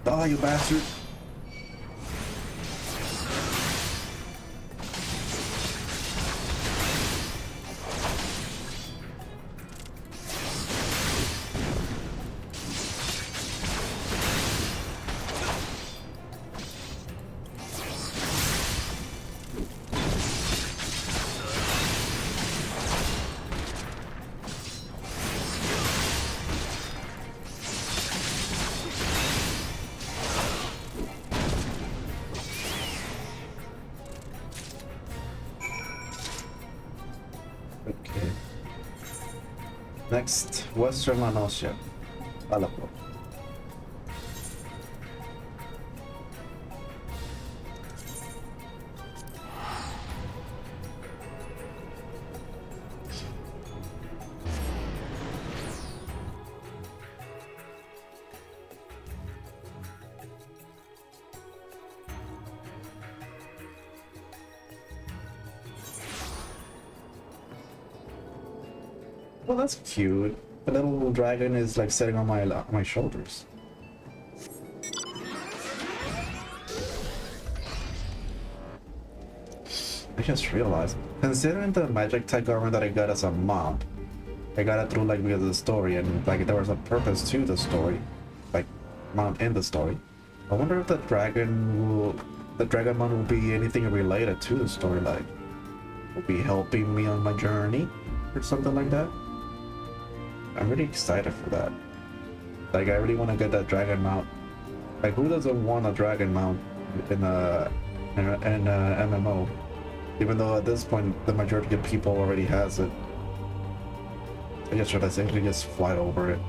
Die, you bastard! Next, Western Lanossia. Aleppo. Well, that's cute. The little dragon is like sitting on my shoulders. I just realized, considering the magic tech armor that I got as a mount, I got it through like because of the story, and like there was a purpose to the story, like mount in the story. I wonder if the dragon mount will be anything related to the story, like will be helping me on my journey or something like that. I'm really excited for that. Like I really want to get that dragon mount. Like who doesn't want a dragon mount in a MMO? Even though at this point the majority of people already has it. I guess should I simply just fly over it?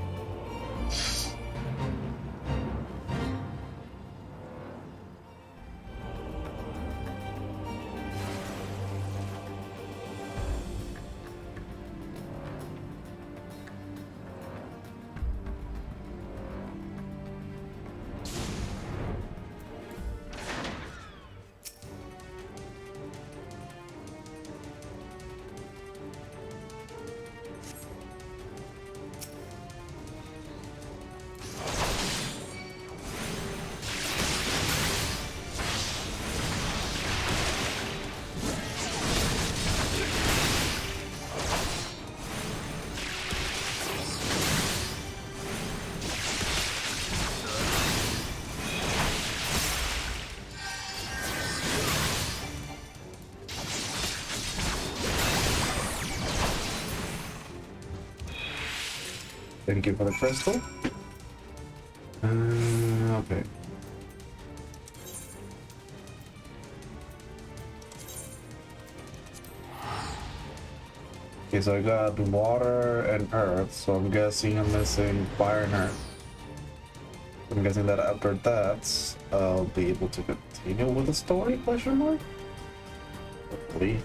Thank you for the crystal. Okay. Okay, so I got water and earth, so I'm guessing I'm missing fire and earth. I'm guessing that after that, I'll be able to continue with the story, question mark? Hopefully.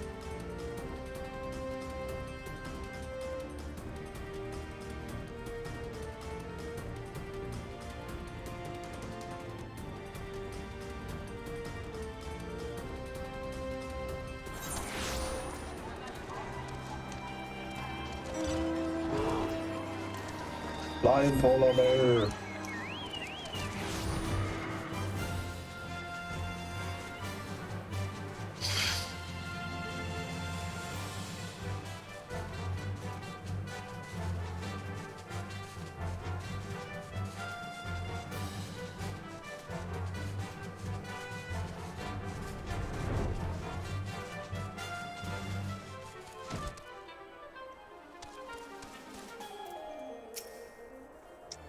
Flying polar bear.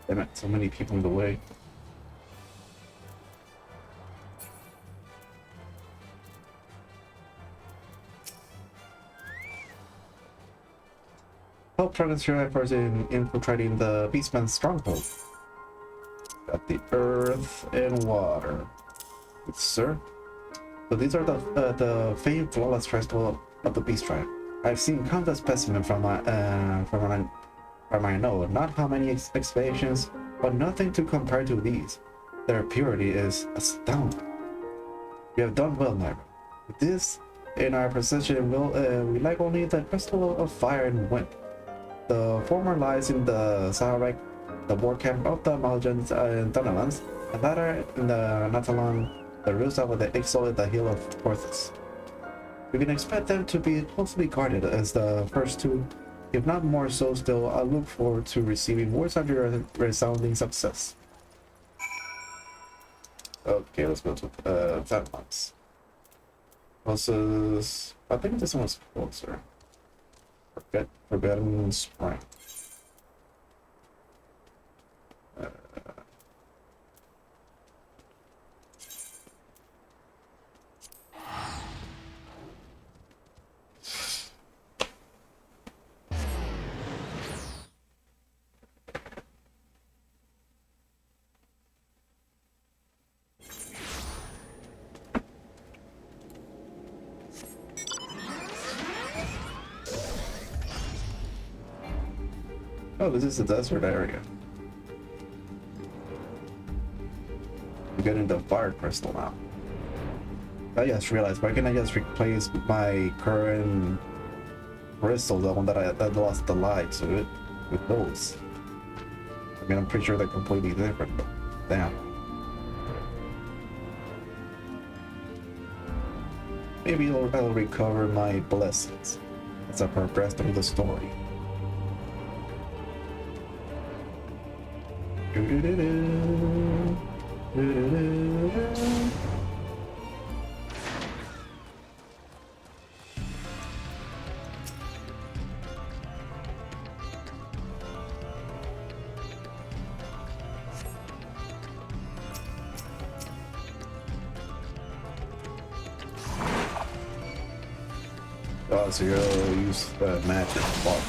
Damn it, so many people in the way. Help progress your efforts in infiltrating the Beastman's stronghold. Got the earth and water. Good, sir. So these are the famed flawless crystal of the beast tribe. I've seen countless specimens from my node. Not how many excavations, but nothing to compare to these. Their purity is astounding. You have done well, Nightrow. With this in our possession, we lack only the crystal of fire and wind. The former lies in the Saharek, the war camp of the Malajans and Thunderlands, and latter in the Natalon, the roots of the Ixol at the hill of Porthos. We can expect them to be closely guarded as the first two, if not more so still. I look forward to receiving words of your resounding success. Okay, let's go to Fatlands. Versus, I think this one's closer. Forbidden Spring. Oh, this is the desert area. We're getting the fire crystal now. I just realized, why can't I just replace my current crystal, the one that lost the light to it, with those? I mean, I'm pretty sure they're completely different, but damn. Maybe I'll recover my blessings as I progress through the story. Oh, so you'll use magic block.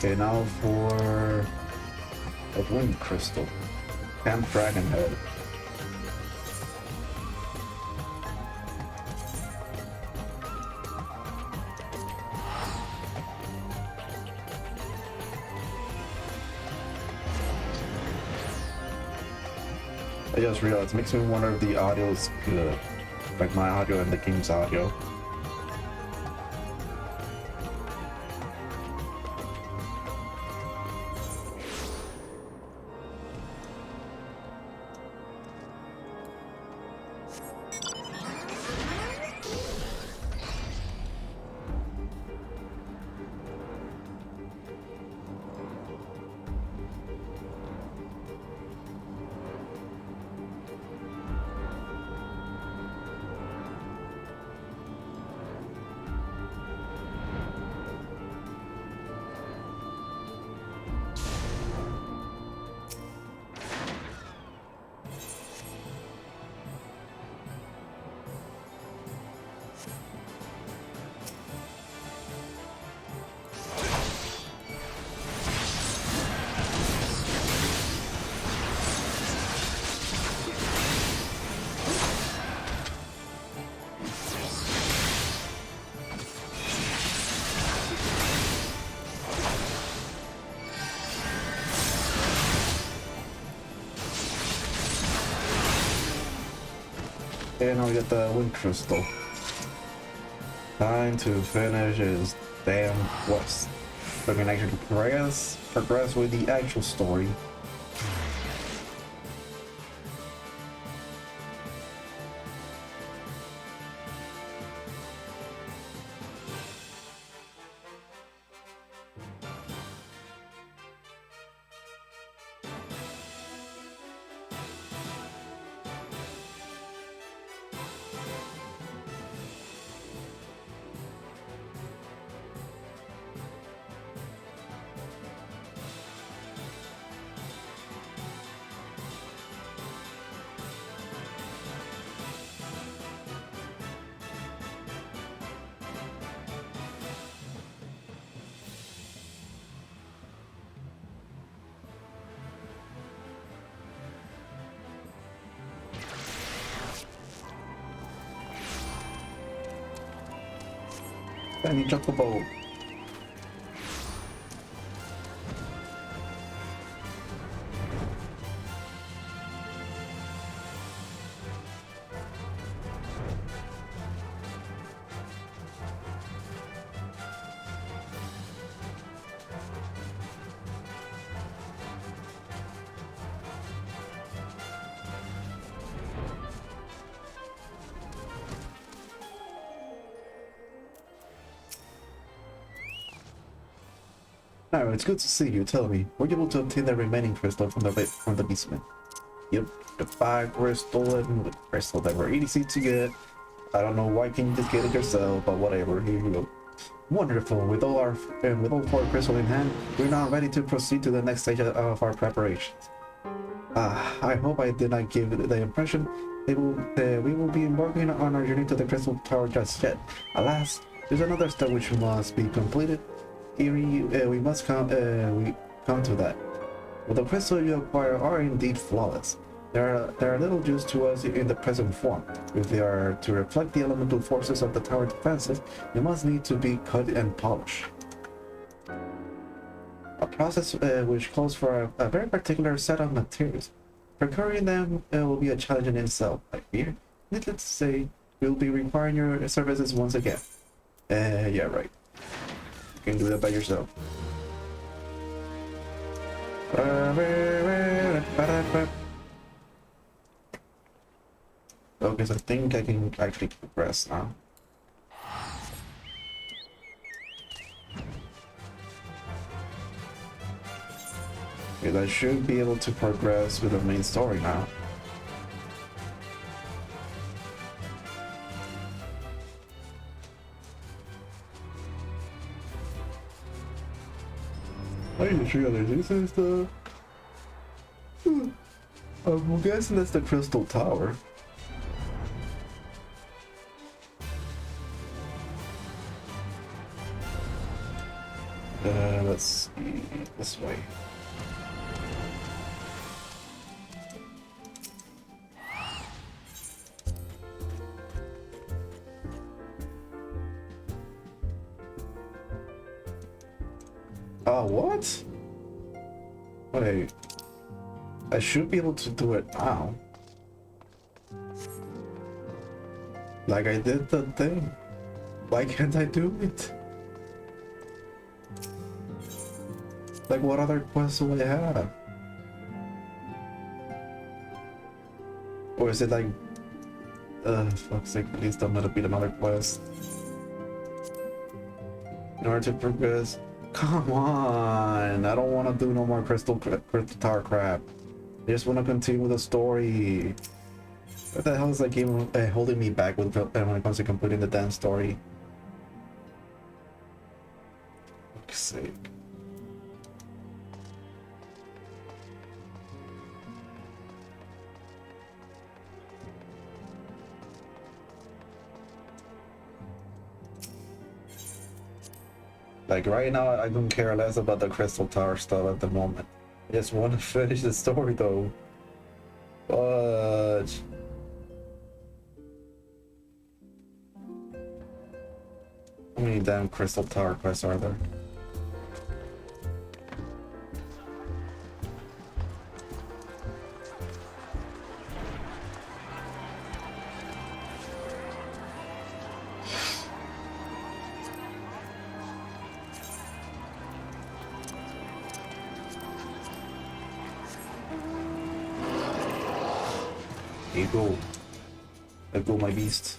Okay, now for a wind crystal. Camp Dragon Head. I just realized it makes me wonder if the audio is good. Like my audio and the game's audio. And I'll get the wind crystal. Time to finish his damn quest. So I can actually progress with the actual story. Tiny chocobo. Nightrow, it's good to see you. Tell me, were you able to obtain the remaining crystal from the basement? Yep, the 5 crystal and crystal that were easy to get. I don't know why can't you just get it yourself, but whatever. Here you go. Wonderful. With all 4 crystals in hand, we're now ready to proceed to the next stage of our preparations. I hope I did not give the impression we will be embarking on our journey to the Crystal Tower just yet. Alas, there's another step which must be completed. Here we come to that. Well, the crystals you acquire are indeed flawless. They are little use to us in the present form. If they are to reflect the elemental forces of the tower defenses, they must need to be cut and polished. A process which calls for a very particular set of materials. Procuring them will be a challenge in itself, I fear. Needless to say, we'll be requiring your services once again. Yeah, right. You can do that by yourself. Okay, so I think I can actually progress now. Because I should be able to progress with the main story now. I need to show you this is the... I'm guessing that's the Crystal Tower. Let's see, this way. What? Wait. I should be able to do it now. Like I did the thing. Why can't I do it? Like what other quests do I have? Or is it like... fuck's sake, please don't let it be another quest. In order to progress... Come on! I don't want to do no more Crystal Tower crap. I just want to continue with the story. What the hell is that game holding me back with when it comes to completing the damn story? For fuck's sake. Like right now, I don't care less about the Crystal Tower stuff at the moment. I just want to finish the story though. But how many damn Crystal Tower quests are there? There you go. There go my beast.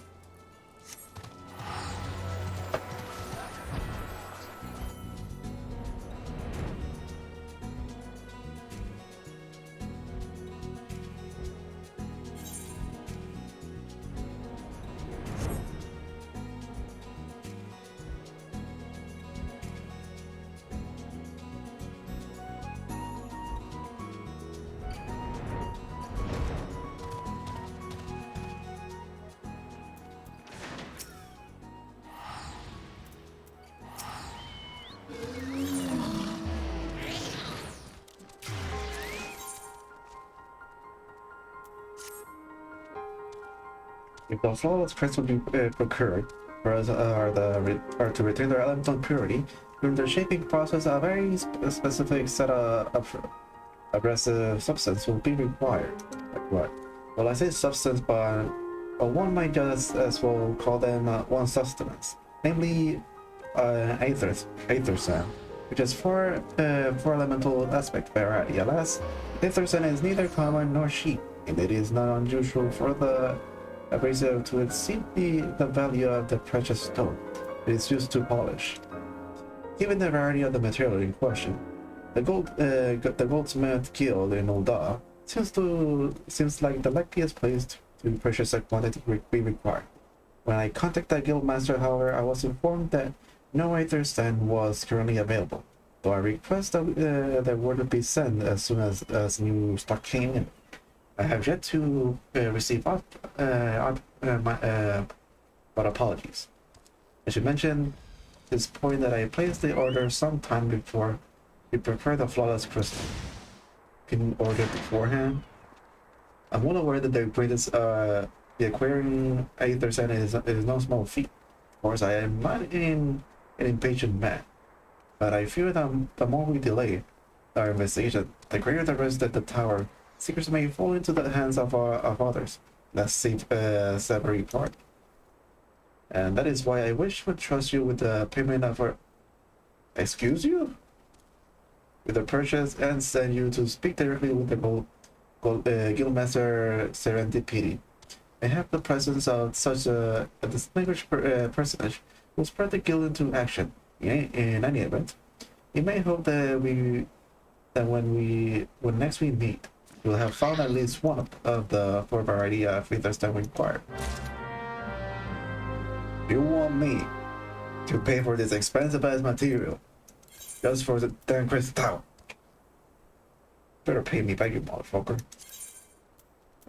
If the flawless crystals be procured, whereas are to retain their elemental purity, during the shaping process, a very specific set of aggressive substance will be required. Like what? Well, I say substance, but one might just as well call them one sustenance, namely aether sand, which is four elemental aspect variety. Alas, aether sand is neither common nor cheap, and it is not unusual for the abrasive to exceed the value of the precious stone it is used to polish. Given the variety of the material in question, the goldsmith guild in Ulda seems like the luckiest place to purchase a quantity be required. When I contacted the guild master, however, I was informed that no aether sand was currently available. So I request that that order be sent as soon as new stock came in. I have yet to receive but apologies. I should mention this point that I placed the order sometime before we prepare the flawless crystal. Can order beforehand. I'm well aware that the acquiring 8% is no small feat. Of course, I am not an impatient man, but I fear that the more we delay our investigation, the greater the risk that the tower secrets may fall into the hands of others. Let's separate part. And that is why I wish to trust you with the payment of our... Excuse you? With the purchase and send you to speak directly with the Guildmaster Serendipity. I have the presence of such a distinguished personage who spread the guild into action. In any event, you may hope that when next we meet, you'll have found at least one of the 4 variety of feathers that we require. You want me to pay for this expensive ass material just for the damn crystal? Better pay me back, you motherfucker.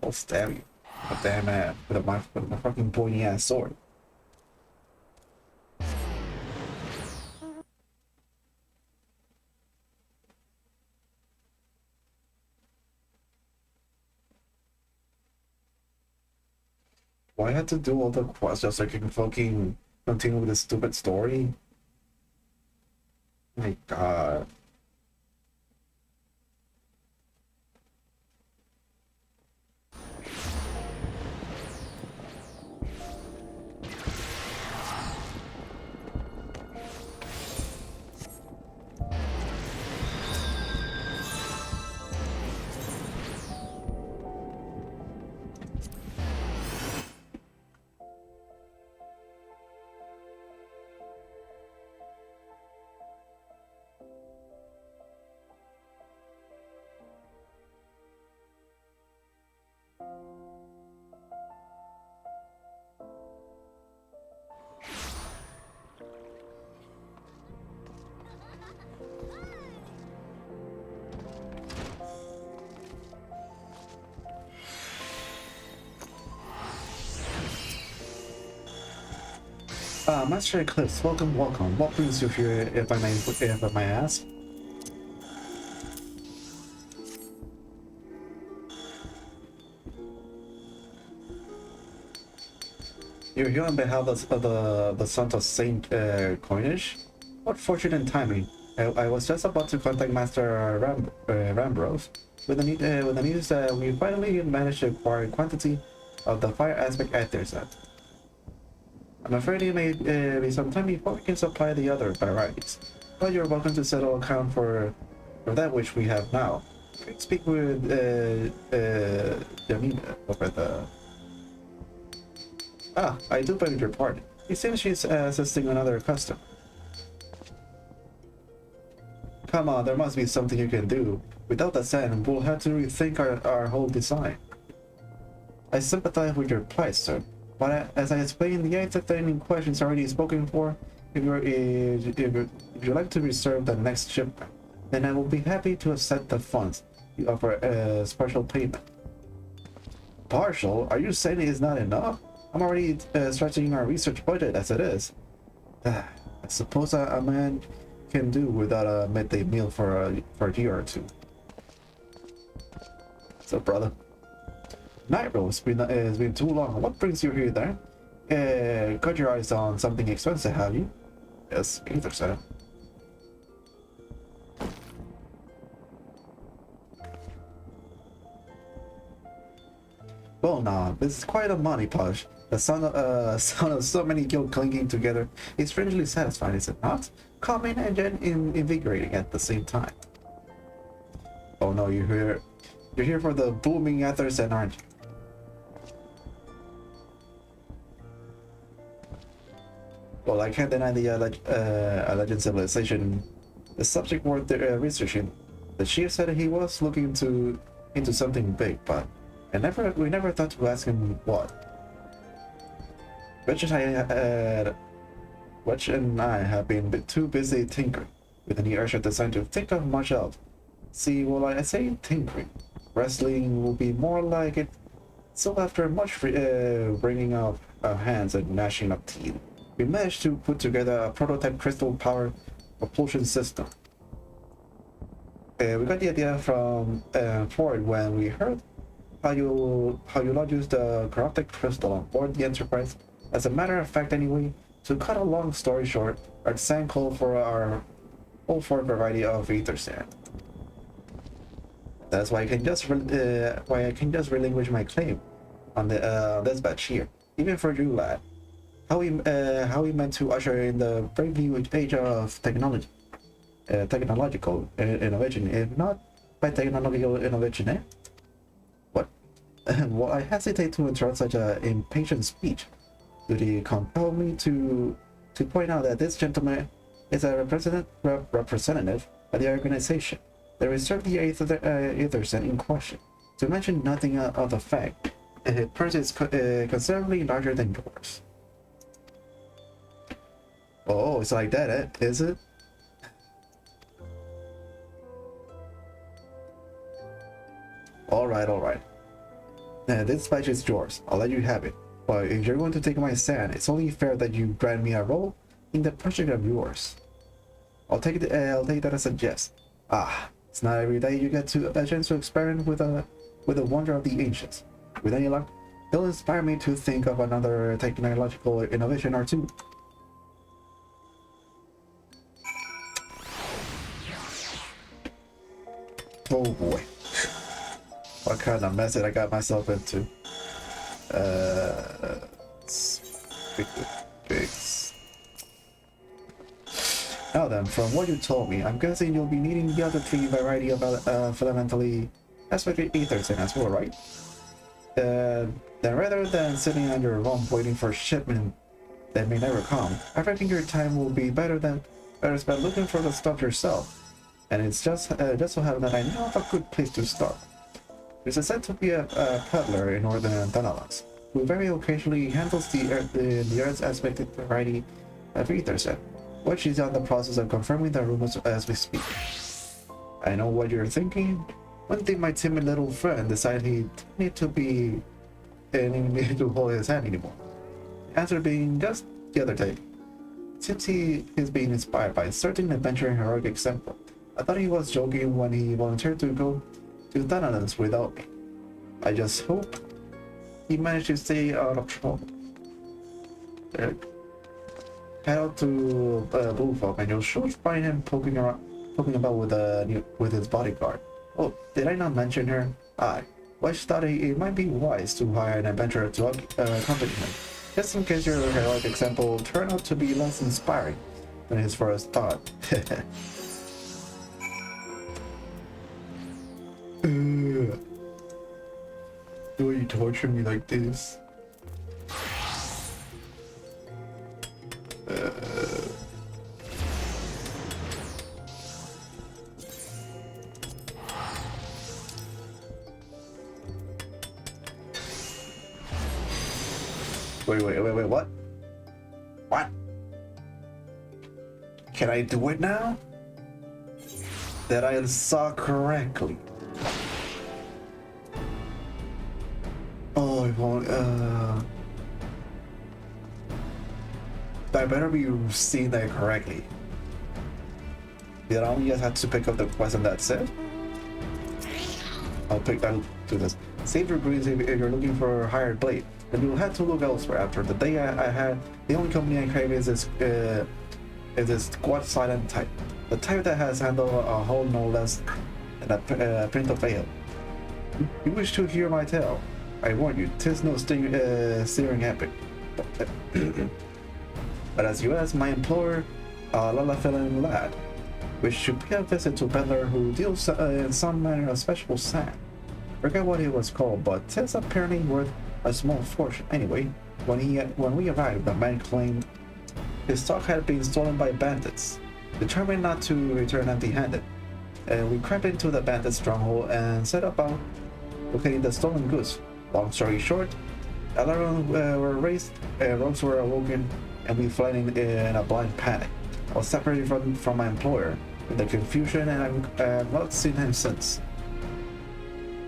I'll stab you. A damn ass with my fucking pointy ass sword. Why I had to do all the quests just so I can fucking continue with this stupid story? My god. Master Eclipse, welcome. What brings you here, if I may ask? You're here on behalf of the Santos Saint coinage? What fortunate timing. I was just about to contact Master Rambros with the news that we finally managed to acquire a quantity of the fire aspect ether set. I'm afraid it may be some time before we can supply the other varieties, but you're welcome to settle account for that which we have now. Please speak with Yamina over the... Ah, I do beg your pardon. It seems she's assisting another customer. Come on, there must be something you can do. Without the sand, we'll have to rethink our whole design. I sympathize with your plight, sir. But as I explained, the XIV in question is already spoken for. If you'd like to reserve the next shipment, then I will be happy to accept the funds you offer as partial payment. Partial? Are you saying it is not enough? I'm already stretching our research budget as it is. I suppose a man can do without a midday meal for a year or two. So, brother. Nightrow, it's been too long. What brings you here there? Got your eyes on something expensive, have you? Yes, either so. Well, now, this is quite a money push. The sound of so many guild clinking together is strangely satisfying, is it not? Calming and invigorating at the same time. Oh no, you're here for the booming ethers, and aren't you? Well, I can't deny the alleged civilization. The subject worth researching. The chief said he was looking into something big, but we never thought to ask him what. Rich and I have been too busy tinkering. with an inertia designed to think of much of. See, well, I say tinkering. Wrestling will be more like it. So after much wringing of hands and gnashing of teeth, we managed to put together a prototype crystal-powered propulsion system. We got the idea from Ford when we heard how you lot used the corrupted crystal on board the Enterprise. As a matter of fact, anyway, to cut a long story short, our sand called for our whole Ford variety of ether sand. That's why I can just relinquish my claim on the this batch here, even for you, lad. How we meant to usher in the brave new age of technological innovation, if not by technological innovation, eh? What? Well, I hesitate to interrupt such an impatient speech. Duty compel me to point out that this gentleman is a representative of the organization that reserved the Aethersen in question, to mention nothing of the fact that his purse is considerably larger than yours. Oh, it's like that, is it? Alright. This badge is yours. I'll let you have it. But if you're going to take my sand, it's only fair that you grant me a role in the project of yours. I'll take that as a jest. It's not every day you get a chance to experiment with the wonder of the ancients. With any luck, it'll inspire me to think of another technological innovation or two. Oh boy. What kind of mess did I got myself into? Fix. Now then, from what you told me, I'm guessing you'll be needing the other three variety of fundamentally aspected ethers in as well, right? Then rather than sitting on your rump waiting for shipment that may never come, I reckon your time will be better spent looking for the stuff yourself. And it's just so happens that I know of a good place to start. There's said to be a peddler in northern Thanalos, who very occasionally handles the Earth's aspected variety of etherset, which is on the process of confirming the rumors as we speak. I know what you're thinking. When did my timid little friend decide he didn't need to hold his hand anymore? The answer being just the other day. Since he is being inspired by a certain adventuring heroic example, I thought he was joking when he volunteered to go to Thanalos without me. I just hope he managed to stay out of trouble. Head out to Bullfog and you'll sure find him poking about with his bodyguard. Oh, did I not mention her? Wesh thought it might be wise to hire an adventurer to accompany him, just in case your heroic example turned out to be less inspiring than his first thought. Do you torture me like this? Wait, what? What? Can I do it now? That I saw correctly. Oh, it won't, I better be seeing that correctly. Did I only just have to pick up the quest and that's it? I'll do this. Save your greens if you're looking for a hired blade, and you'll have to look elsewhere. After the day I had, the only company I crave is this squat silent type. The type that has handled a whole no less than a print of ale. You wish to hear my tale? I warn you, 'tis no steering epic. But as you ask my employer, Lalafellin lad, which should pay a visit to a peddler who deals in some manner of special sand. Forget what it was called, but 'tis apparently worth a small fortune. Anyway, when we arrived, the man claimed his stock had been stolen by bandits. Determined not to return empty-handed, we crept into the bandit stronghold and set about locating the stolen goods. Long story short, alarms were raised, ropes were awoken, and we fled in a blind panic. I was separated from my employer, in the confusion, and I've not seen him since.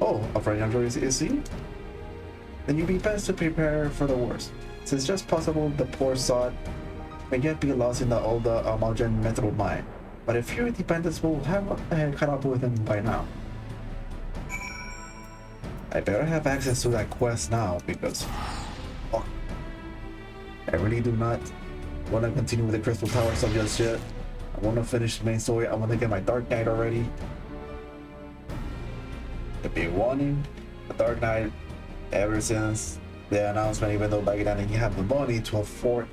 Oh, a friend under is he? Then you'd be best to prepare for the worst. Since just possible the poor sod may yet be lost in the old Amaljan mental mind. But if your dependents will have caught up with him by now. I better have access to that quest now because I really do not want to continue with the Crystal Tower stuff just yet. I want to finish the main story. I want to get my Dark Knight already. I've been wanting a Dark Knight ever since the announcement, even though back then I didn't have the money to afford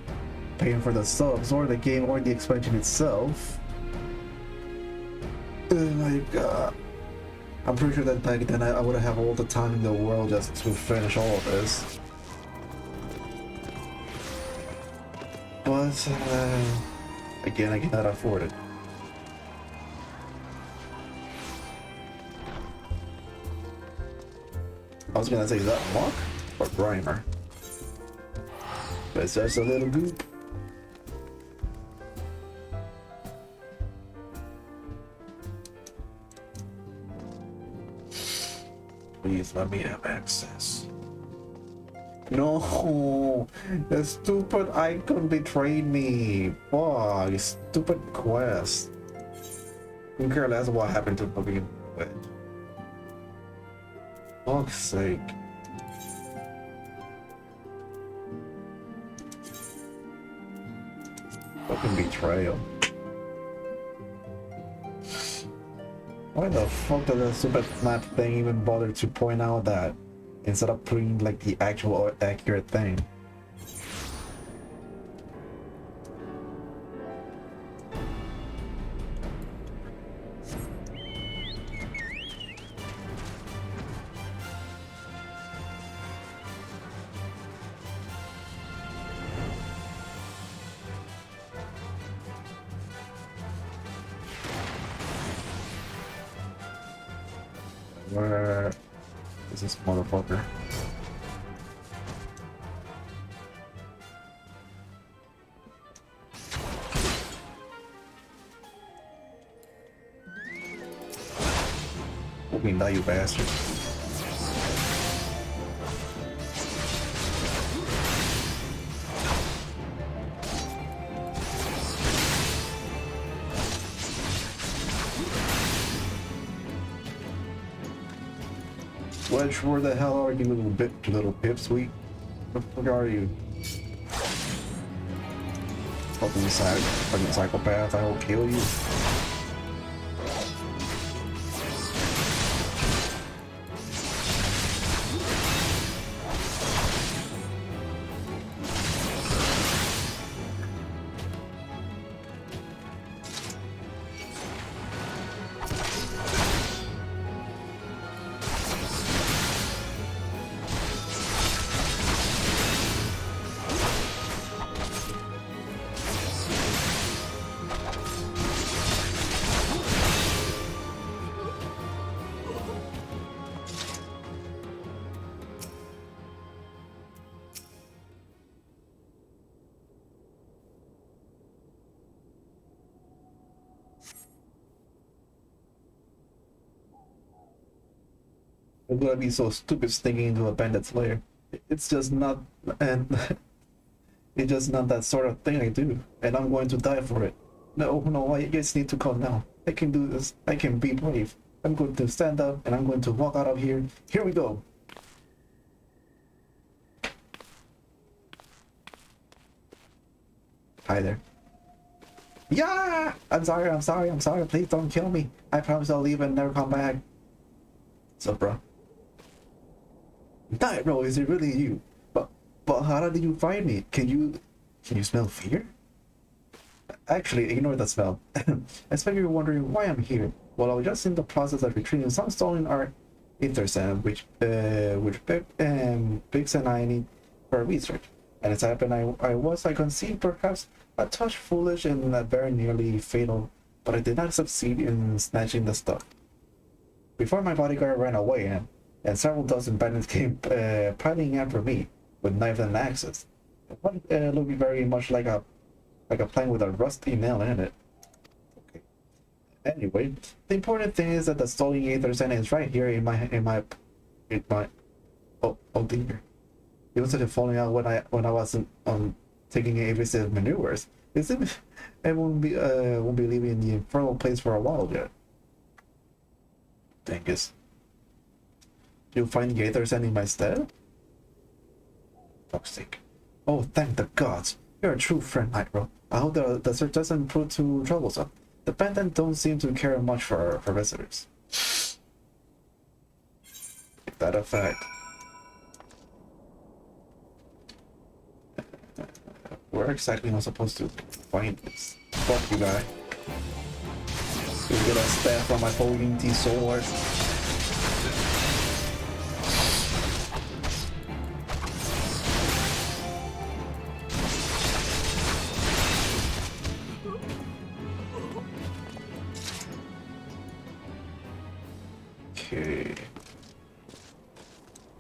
paying for the subs or the game or the expansion itself. Oh my god. I'm pretty sure that back then I would have all the time in the world just to finish all of this. But again, I cannot afford it. I was gonna say, is that Mark or Grimer? But it's just a little goop. Please let me have access. No, the stupid icon betrayed me. Fuck, stupid quest. I don't care less what happened to fucking Wedge. Fuck's sake. Fucking betrayal. Why the fuck did the stupid map thing even bother to point out that instead of putting like the actual accurate thing? Where is this motherfucker? Fucking die, you bastard. Wedge, where the hell are you, little pipsqueak? Where the fuck are you? Fucking psychopath, I will kill you. I'm gonna be so stupid sneaking into a bandit's lair. It's just not, and it's just not that sort of thing I do, and I'm going to die for it. No, I just need to calm down. I can do this. I can be brave. I'm going to stand up, and I'm going to walk out of here. Here we go. Hi there. Yeah! I'm sorry. Please don't kill me. I promise I'll leave and never come back. What's up, bro? Nightrow, is it really you? But how did you find me? Can you smell fear? Actually, ignore the smell. I expect you're wondering why I'm here. Well, I was just in the process of retrieving some stolen art Intersand, which Biggs and I need for research. And it's happened I conceived perhaps a touch foolish and very nearly fatal, but I did not succeed in snatching the stuff. Before my bodyguard ran away, and several dozen bandits came piling after me with knives and axes. What looked very much like a plank with a rusty nail in it. Okay. Anyway, the important thing is that the stolen Aether Sand is right here in my oh dear. It was such a falling out when I wasn't taking evasive maneuvers. It seems I won't be leaving the infernal place for a while yet. Dingus. You'll find the Aether Sand in my stead? Fuck's sake. Oh, thank the gods. You're a true friend, Nightrow. I hope the search doesn't prove too troublesome. The bandits don't seem to care much for visitors. That effect. Where exactly am I supposed to find this? Fuck you, guy. You get a stab from my holding the sword. Okay.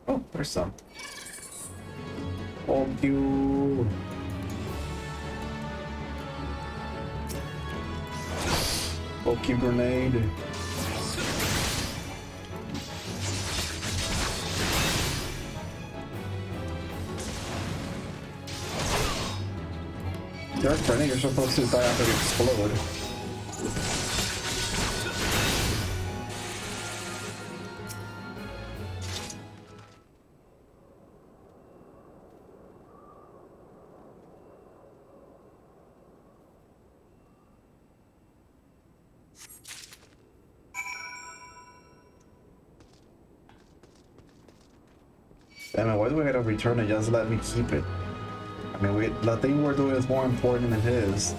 Oh, there's some. Oh, you. Pokey grenade. Dark grenade, you're supposed to die after you explode. Damn it, why do I gotta return it? Just let me keep it. I mean, the thing we're doing is more important than his.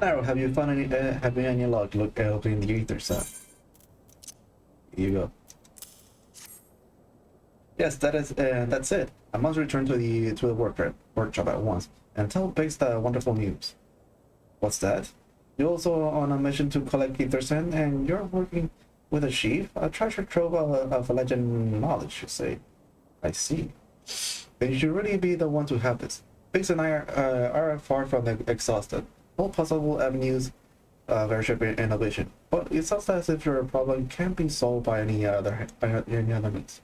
Nightrow, have you found any luck opening the Aether Sand? Here you go. Yes, that's it. I must return to the workshop at once and tell Biggs the wonderful news. What's that? You're also on a mission to collect Aether Sand, and you're working with a chief, a treasure trove of legend knowledge, you say. I see. Then you should really be the one to have this. Biggs and I are far from exhausted. All possible avenues of airship innovation, but it sounds as if your problem can't be solved by any other means.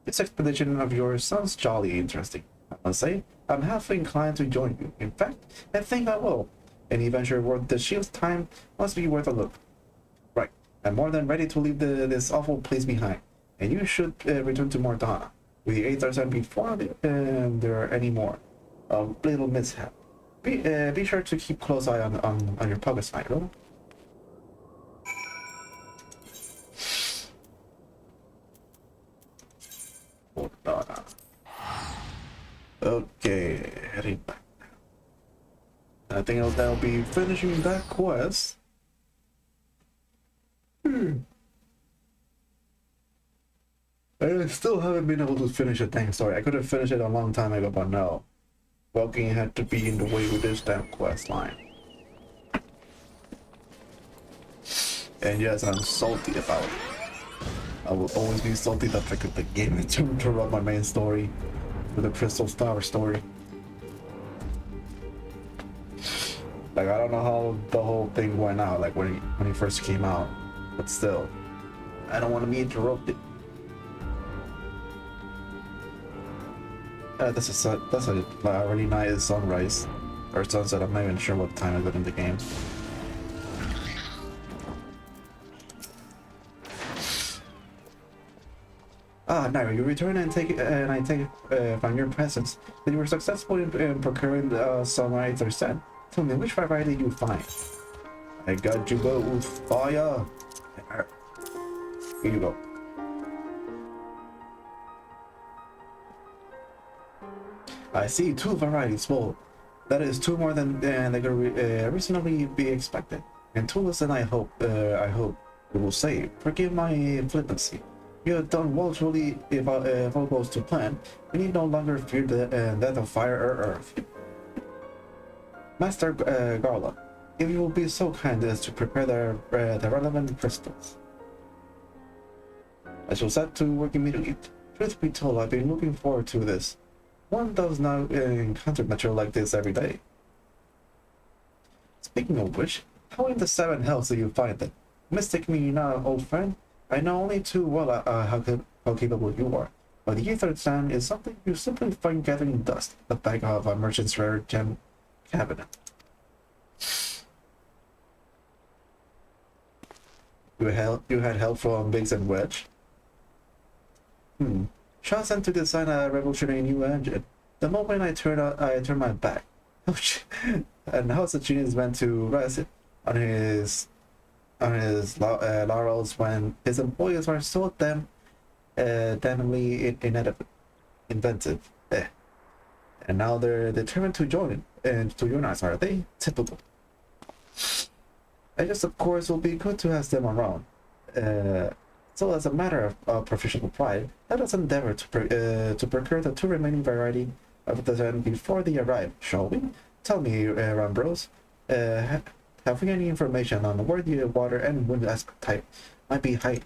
This expedition of yours sounds jolly interesting. I must say, I'm half inclined to join you. In fact, I think I will. Any venture worth the shield's time must be worth a look. Right, I'm more than ready to leave this awful place behind, and you should return to Mordana. With the Aether Sand before there are any more little mishap. Be sure to keep close eye on your progress, Nightrow. Okay, heading back. I think that'll be finishing that quest. I still haven't been able to finish a dang story. I could have finished it a long time ago, but no. Walking had to be in the way with this damn quest line. And yes, I'm salty about it. I will always be salty that I could the game to interrupt my main story with the Crystal Flower story. Like, I don't know how the whole thing went out, like when he first came out, but still, I don't want to be interrupted. That's a really nice sunrise or sunset. I'm not even sure what time is it in the game. Ah, Nightrow, you return and I take from your presence that you were successful in procuring some Aether Sand. Tell me, which variety you find? I got you both. Fire. Here you go. I see 2 varieties. Well, that is 2 more than they could reasonably be expected. And 2 less than I hope you will say. Forgive my flippancy. You have done well truly if all goes to plan. We need no longer fear the death of fire or earth. Master Garla, if you will be so kind as to prepare the relevant crystals. I shall set to work immediately. Truth be told, I've been looking forward to this. One does not encounter material like this every day. Speaking of which, how in the seven hells do you find them? Mistake me not, old friend. I know only too well how capable you are. But the ether sand is something you simply find gathering dust, the back of a merchant's rare gem cabinet. You had help from Biggs and Wedge? Shaw sent to design a revolutionary new engine. The moment I turned my back. Ouch. And how's the genius meant to rest on his laurels when his employees are so damnably inventive? And now they're determined to join us, are they? Typical. I guess of course it will be good to have them around. So as a matter of professional pride, let us endeavor to procure the two remaining variety of the design before they arrive, shall we? Tell me, Rambrose, have we any information on where the water and wind aspect type might be hiding?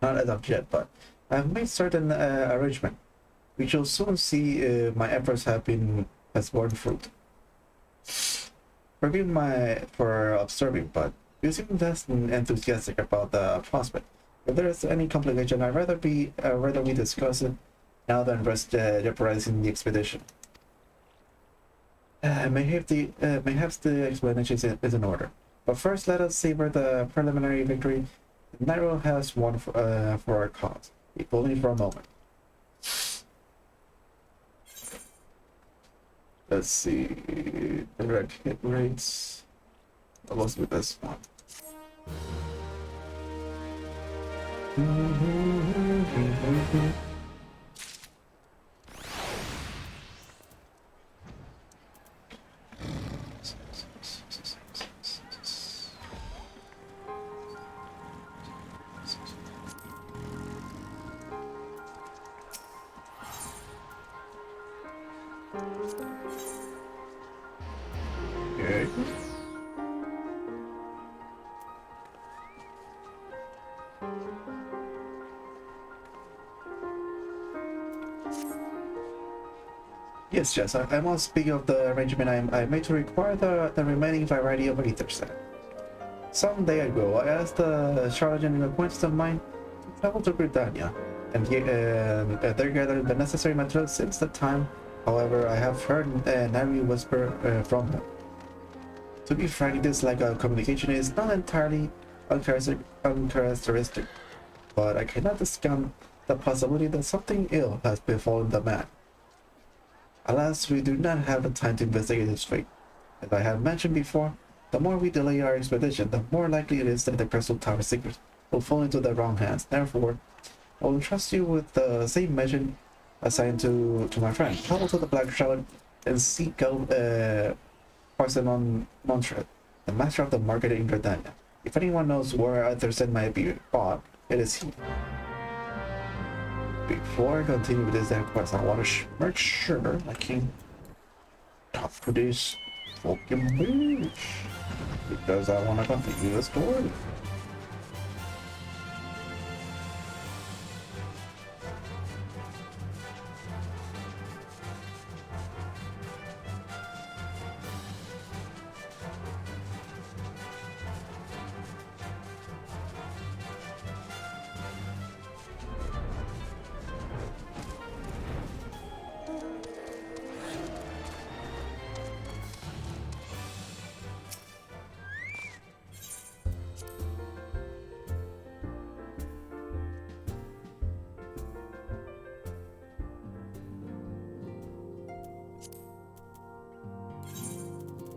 Not as of yet, but I've made certain arrangement. We shall soon see if my efforts has borne fruit. Forgive for observing, but you seem less enthusiastic about the prospect. If there is any complication, I'd rather we discuss it now than risk jeopardizing the expedition. Perhaps the explanation is in order. But first, let us savor the preliminary victory Nightrow has won for our cause, if only for a moment. Let's see. Direct hit rates. Let's do this one. Okay. Yes, I must speak of the arrangement I made to require the remaining variety of ether sand. Some day ago, I asked a charlatan acquaintance of mine to travel to Britannia, and there gathered the necessary materials since that time. However, I have heard nary whisper from him. To be frank, this lack of communication is not entirely uncharacteristic, but I cannot discount the possibility that something ill has befallen the man. Alas, we do not have the time to investigate his fate. As I have mentioned before, the more we delay our expedition, the more likely it is that the Crystal Tower secret will fall into the wrong hands. Therefore, I will entrust you with the same mission assigned to my friend. Travel to the Black Charlotte and seek out Parsimon Montret, the master of the market in Britannia. If anyone knows where Ethersen might be bought, it is he. Before I continue with this quest, I want to make sure I can talk to this fucking bitch, because I want to continue the story.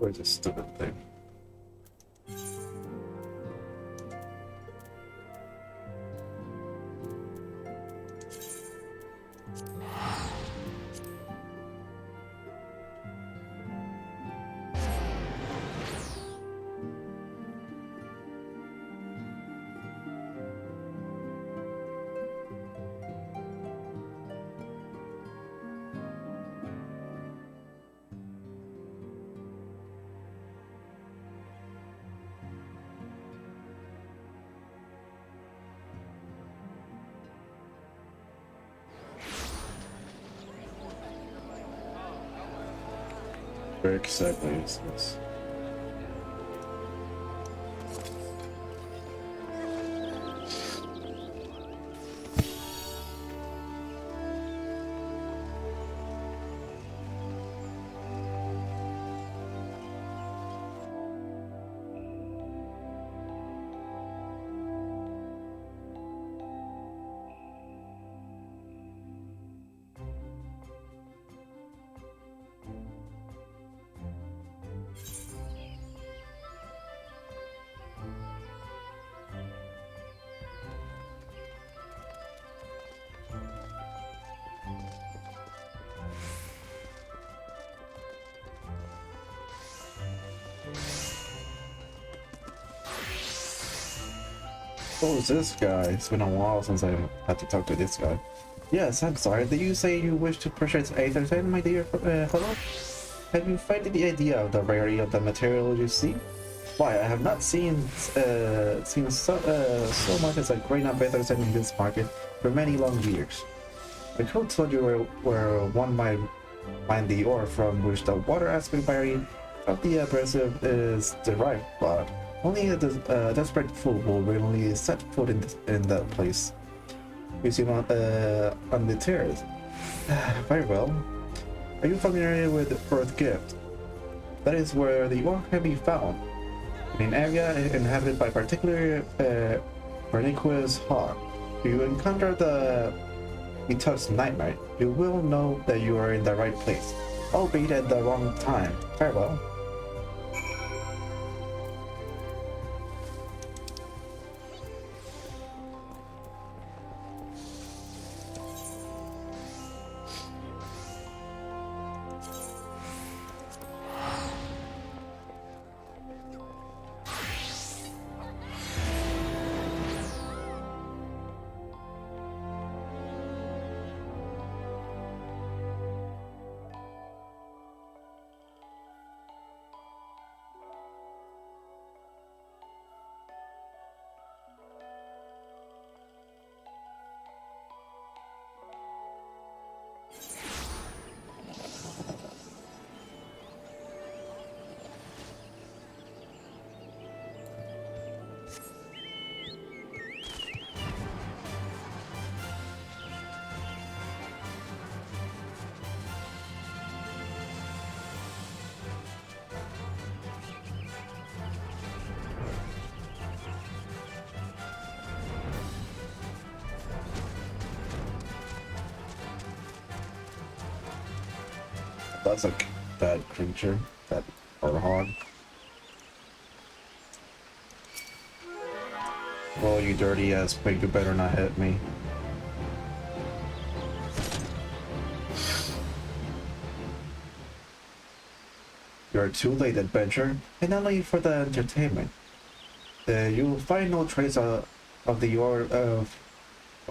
Where's this stupid thing? Exactly. Yes. Who's this guy? It's been a while since I had to talk to this guy. Yes, I'm sorry. Did you say you wish to purchase XIV, my dear? Hello? Have you found the idea of the rarity of the material you see? Why, I have not seen so much as a grain of XIV in this market for many long years. I could have told you where one might find the ore from which the water aspect variety of the abrasive is derived, but only a desperate fool will really set foot in that place. You seem undeterred. Very well. Are you familiar with Earth Gift? That is where the ore can be found. In an area inhabited by particular pernicious hog. If you encounter the Touched Nightmare, you will know that you are in the right place, albeit at the wrong time. Farewell. That's a bad creature, that hog. Oh, you dirty ass pig, you better not hit me. You're too late, adventure, and only for the entertainment. You will find no trace of the or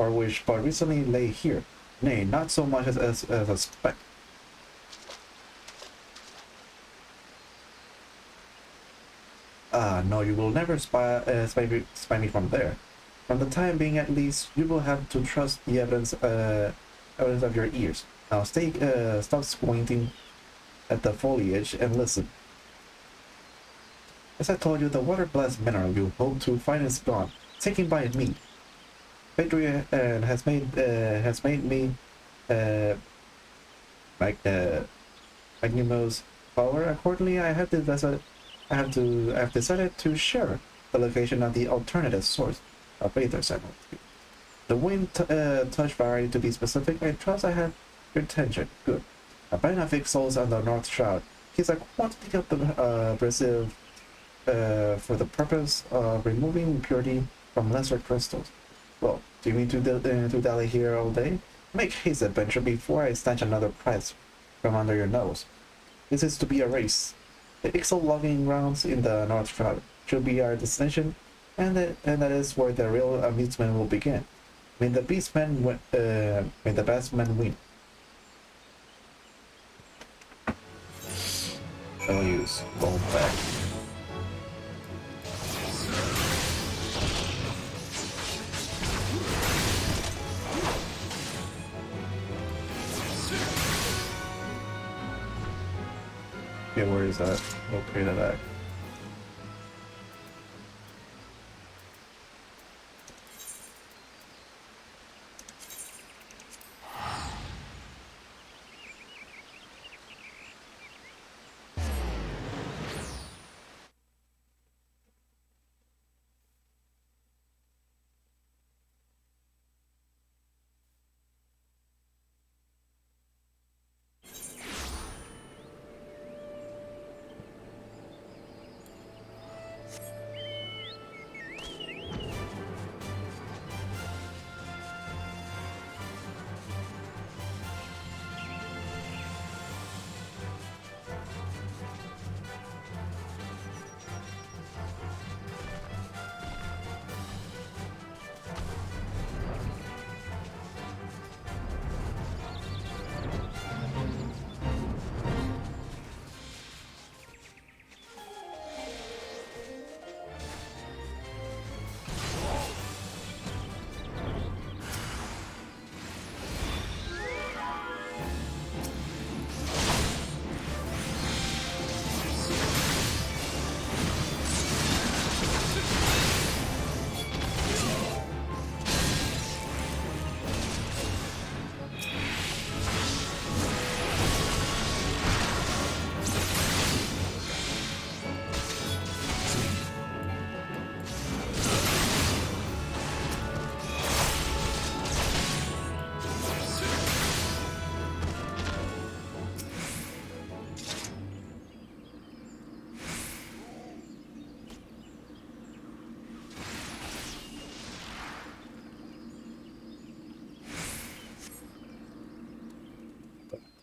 which but recently lay here. Nay, not so much as a speck. Ah, no, you will never spy me from there. From the time being, at least, you will have to trust the evidence of your ears. Now, stop squinting at the foliage and listen. As I told you, the water-blessed mineral you hope to find is gone, taken by me. Victory has made me magnanimous power. Accordingly, I have decided to share the location of the alternative source of Aether Sample. The wind touch variety to be specific. I trust I have your attention. Good. A band of souls on the North Shroud. He's a quantity of the abrasive for the purpose of removing impurity from lesser crystals. Well, do you mean to dally here all day? Make haste, adventure, before I snatch another prize from under your nose. This is to be a race. The XIV logging grounds in the North Shroud should be our destination, and that is where the real amusement will begin. May the best men win. I'll use gold back. Yeah, where is that? We'll create that.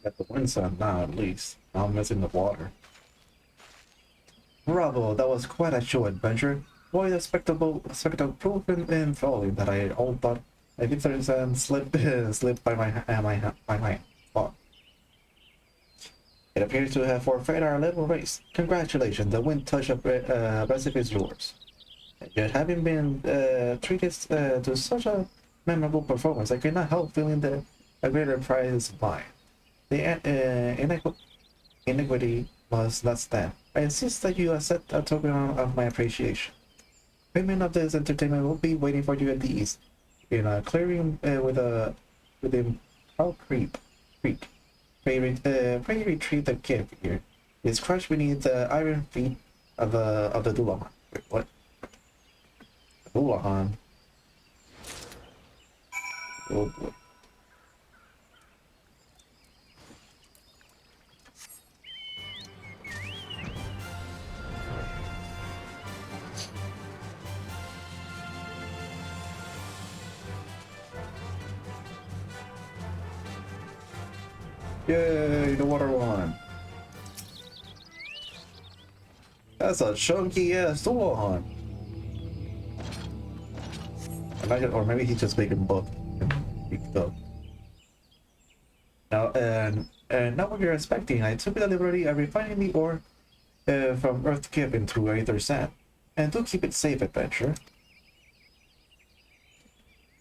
Got the wind sound now, at least. Now I'm missing the water. Bravo, that was quite a show adventure. Boy, the spectacle proven in falling that I all thought I did and slipped by my fault. It appears to have forfeited our little race. Congratulations, the wind touch of Pacific is yours. Yet having been treated to such a memorable performance, I could not help feeling that a greater pride is mine. The iniquity must not stand. I insist that you accept a token of my appreciation. Payment of this entertainment will be waiting for you at the east, in a clearing within Proud Creek. Pray retrieve the camp here. It is crushed beneath the iron feet of the Dullahan. Wait, what? Dullahan? Oh boy. Yay, the water one. That's a chunky ass Dullahan. Imagine, or maybe he's just making buff and beefed up. Now, and not what you're expecting. I took the liberty of refining the ore from Earth Kip into Aether Sand. And do keep it safe, adventure.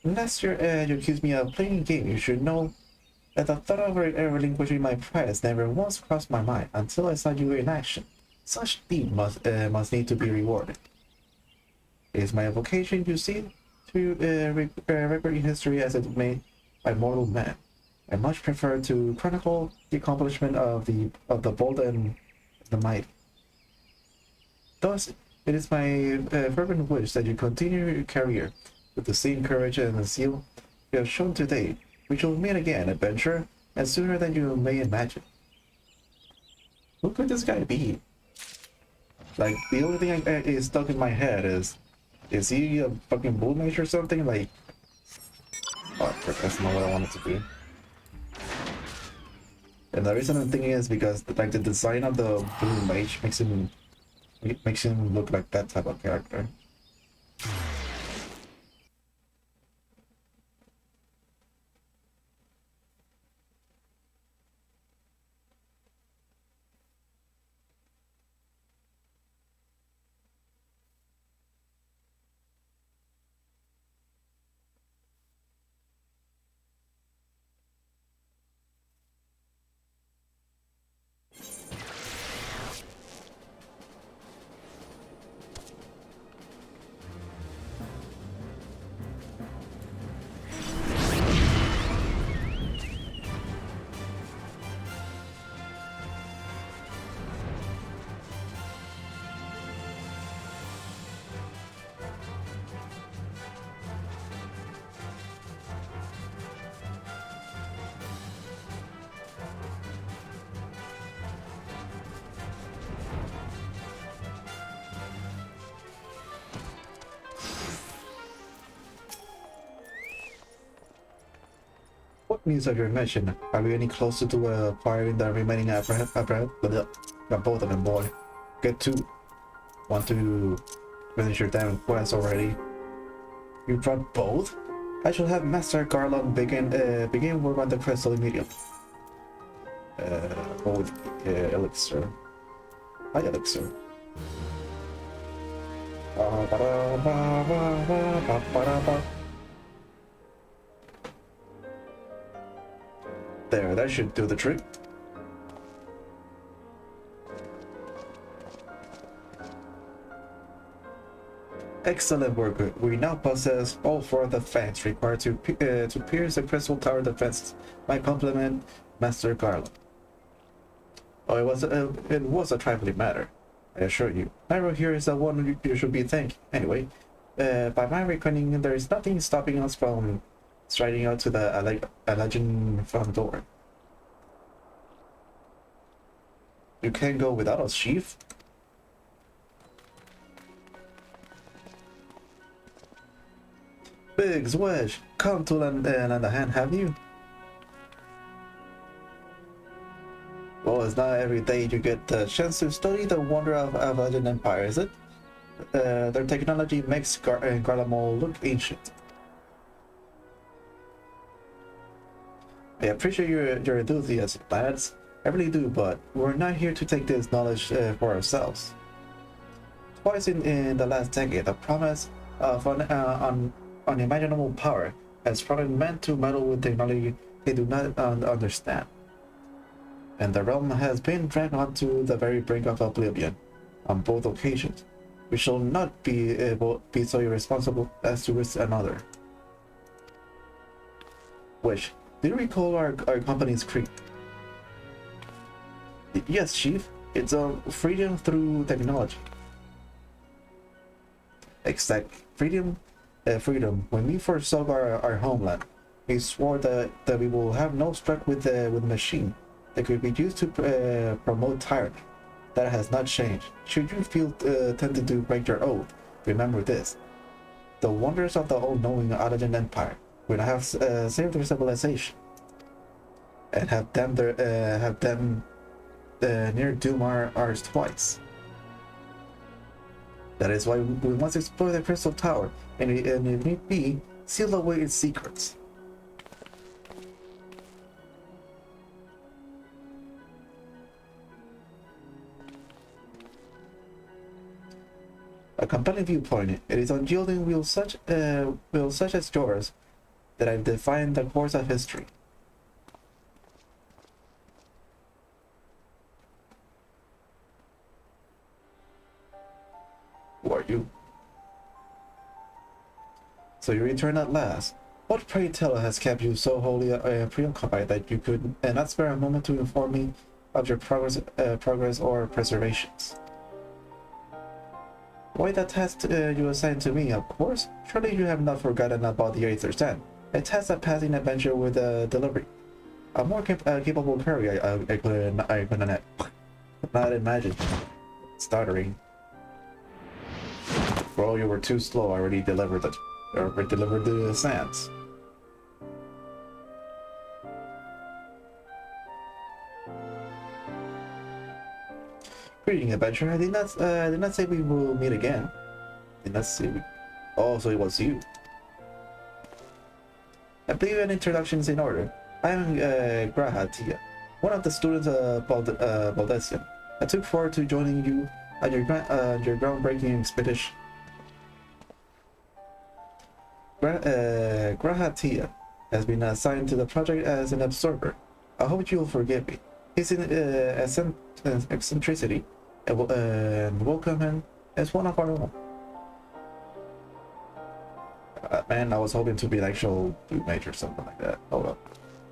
Unless you accuse me of playing a game, you should know that the thought of relinquishing my prize never once crossed my mind until I saw you in action. Such deed must need to be rewarded. It is my vocation, you see, to record history as it made by mortal man. I much prefer to chronicle the accomplishment of the bold and the mighty. Thus, it is my fervent wish that you continue your career with the same courage and zeal you have shown today. We shall meet again, adventurer, and sooner than you may imagine. Who could this guy be? Like, the only thing is stuck in my head is he a fucking bull mage or something? Like, oh, that's not what I wanted to be. And the reason I'm thinking is because, like, the design of the blue mage makes him look like that type of character. news of your mission? Are we any closer to acquiring the remaining apparatus? Got both of them, boy. Get two. Want to finish your damn quest already? You brought both? I shall have Master Garland begin work on the crystal immediately. Hold elixir. Hi, elixir. There, that should do the trick. Excellent work. We now possess all four of the fangs required to pierce the crystal tower defenses. My compliment, Master Garland. Oh, it was a trifling matter, I assure you. Nightrow here is the one you should be thanking. Anyway, by my reckoning, there is nothing stopping us from striding out to the alleged front door. You can't go without us, Chief. Biggs, Wedge, come to lend a hand, have you? Well, it's not every day you get the chance to study the wonder of Legend Empire, is it? Their technology makes Garlemald look ancient. I appreciate your enthusiasm, lads. I really do, but we're not here to take this knowledge for ourselves. Twice in the last decade, the promise of unimaginable power has prompted men to meddle with technology they do not understand. And the realm has been dragged onto the very brink of oblivion on both occasions. We shall not be so irresponsible as to risk another. Which, do you recall our company's creed? Yes, Chief. It's freedom through technology. Exact freedom. Freedom. When we first saw our homeland, we swore that we will have no strife with machine that could be used to promote tyranny. That has not changed. Should you feel tempted to break your oath, remember this: the wonders of the all-knowing Legend Empire will have saved their civilization, and have them near doom ours twice. That is why we must explore the Crystal Tower, and if need be, seal away its secrets. A compelling viewpoint. It is on yielding wheels such as yours that I've defined the course of history. Who are you? So you return at last. What, pray tell, has kept you so wholly preoccupied that you could not spare a moment to inform me of your progress or preservations? Why, that task you assigned to me, of course. Surely you have not forgotten about the Aether's Den, a task of passing adventure with delivery. A more capable courier I could not imagine. Stuttering. Bro, you were too slow. I already delivered the sands. Greeting, adventurer. I did not say we will meet again. Did not say we... Oh, so it was you. I believe an introduction is in order. I am Grahatia, one of the students of Baldessian. I took forward to joining you on your groundbreaking expedition. Grahatia has been assigned to the project as an observer. I hope you will forgive me. His eccentricity and welcome him as one of our own. Man, I was hoping to be an actual blue mage or something like that. Oh well.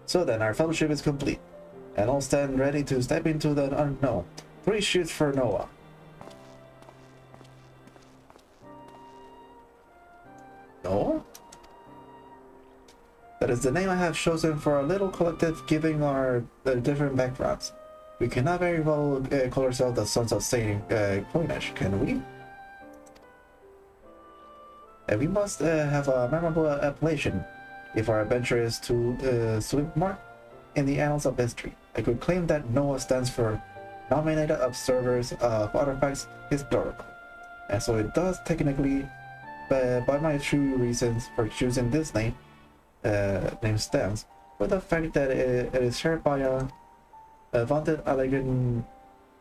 So then, our fellowship is complete, and all stand ready to step into the unknown. 3 shoots for Noah. Noah? That is the name I have chosen for our little collective, given our different backgrounds. We cannot very well call ourselves the Sons of Saint Coinish, can we? And we must have a memorable appellation. If our adventure is to sweep mark in the annals of history, I could claim that NOAA stands for Nominated Observers of Artifacts Historical. And so it does technically, but by my true reasons for choosing this name stems with the fact that it is shared by a vaunted elegant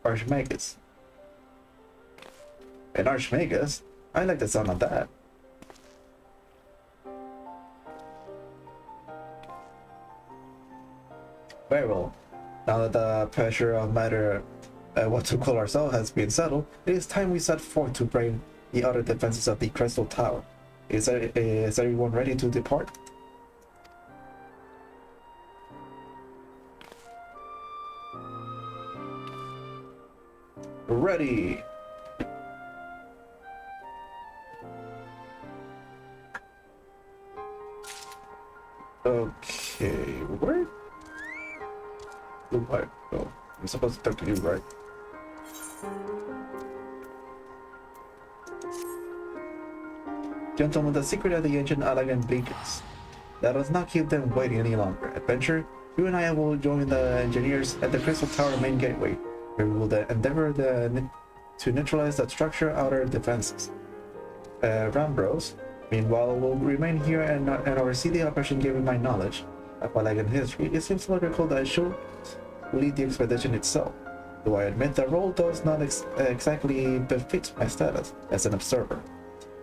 Archmagus. An Archmagus? I like the sound of that. Very well. Now that the pressure of matter, what to call ourselves, has been settled, it is time we set forth to break the other defenses of the Crystal Tower. Is everyone ready to depart? Ready! Okay, where do I go? I'm supposed to talk to you, right? Gentlemen, the secret of the ancient elegant beacons. Let us not keep them waiting any longer. Adventure, you and I will join the engineers at the Crystal Tower main gateway, where we will endeavor to neutralize the structure outer defenses. Rambros, meanwhile, will remain here and oversee the operation given my knowledge of elegant history. It seems logical that I should lead the expedition itself, though I admit the role does not exactly befit my status as an observer.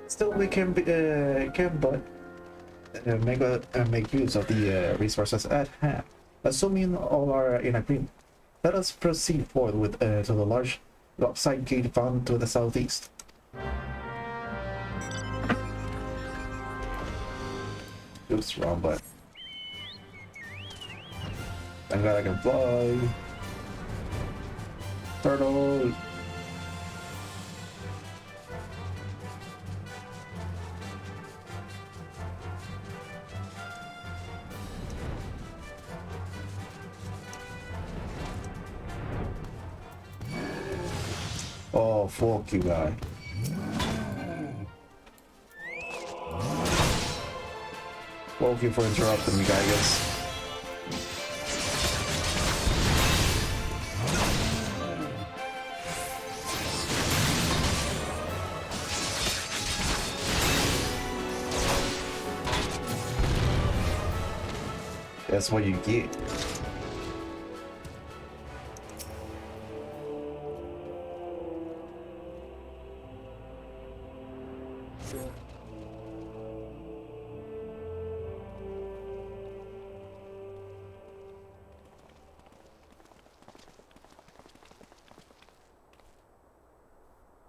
Still, we can but make use of the resources at hand. Assuming all are in agreement, let us proceed forward with to the large lopsided gate found to the southeast. Oops, wrong button. Thank God I can fly. Turtle. Oh, fuck you, guy. Fuck you for interrupting me, guys. That's what you get.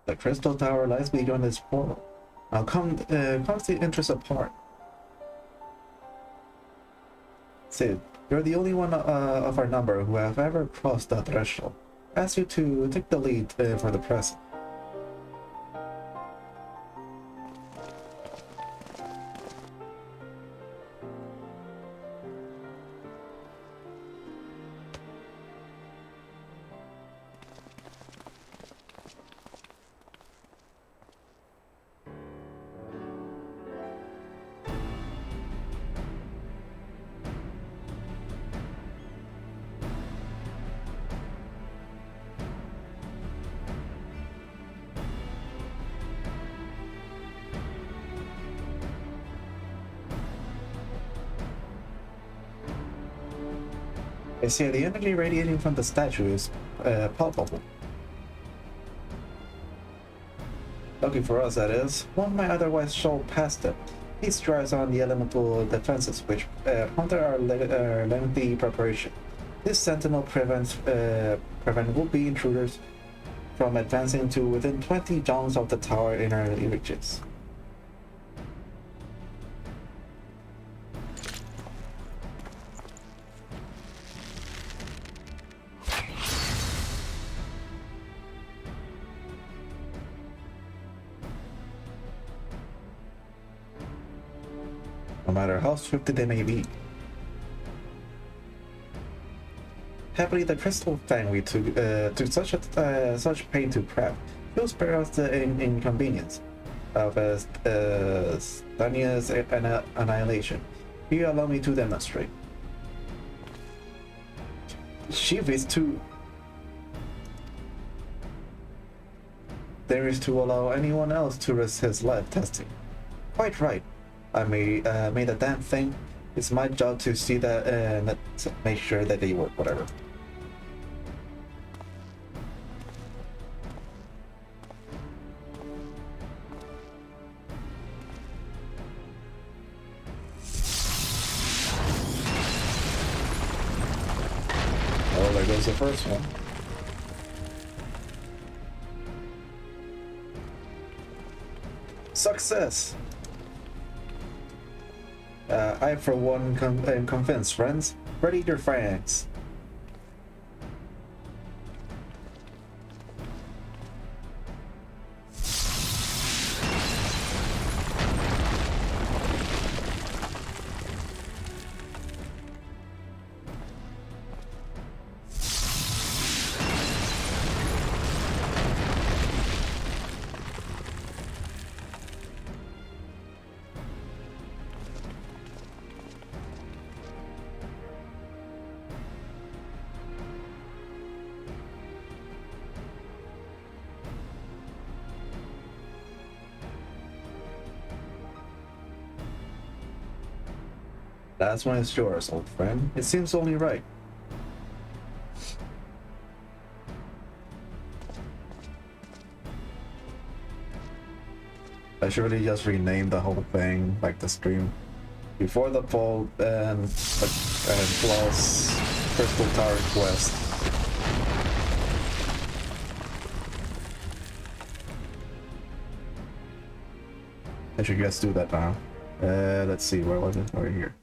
The Crystal Tower lies beyond this portal. Now comes the interest apart. Sid, you're the only one of our number who have ever crossed the threshold. I ask you to take the lead for the present. I see the energy radiating from the statue is palpable. Lucky for us, that is. One might otherwise show past it. He strives on the elemental defenses, which prompted our lengthy preparation. This sentinel prevent would-be intruders from advancing to within 20 jounce of the tower inner reaches. No matter how swift they may be. Happily, the crystal fang we took such pain to craft will spare us the inconvenience of instantaneous annihilation. Here, allow me to demonstrate. Shift is to... There is to allow anyone else to risk his life testing. Quite right. I made a damn thing. It's my job to see that and make sure that they work, whatever. Oh, there goes the first one. Success! I, for one, am convinced, friends. Ready your fangs. Last one is yours, old friend. It seems only right. I should really just rename the whole thing, like the stream. Before the fall and plus Crystal Tower Quest. I should just do that now. Let's see, where was it? Right here.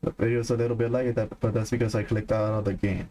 The video's a little bit like that, but that's because I clicked out of the game.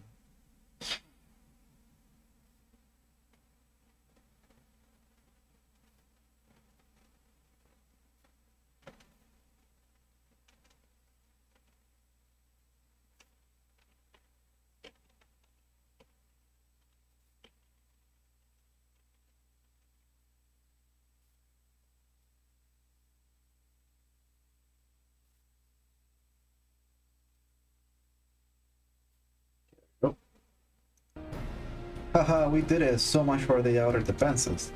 Haha, we did it. So much for the outer defenses.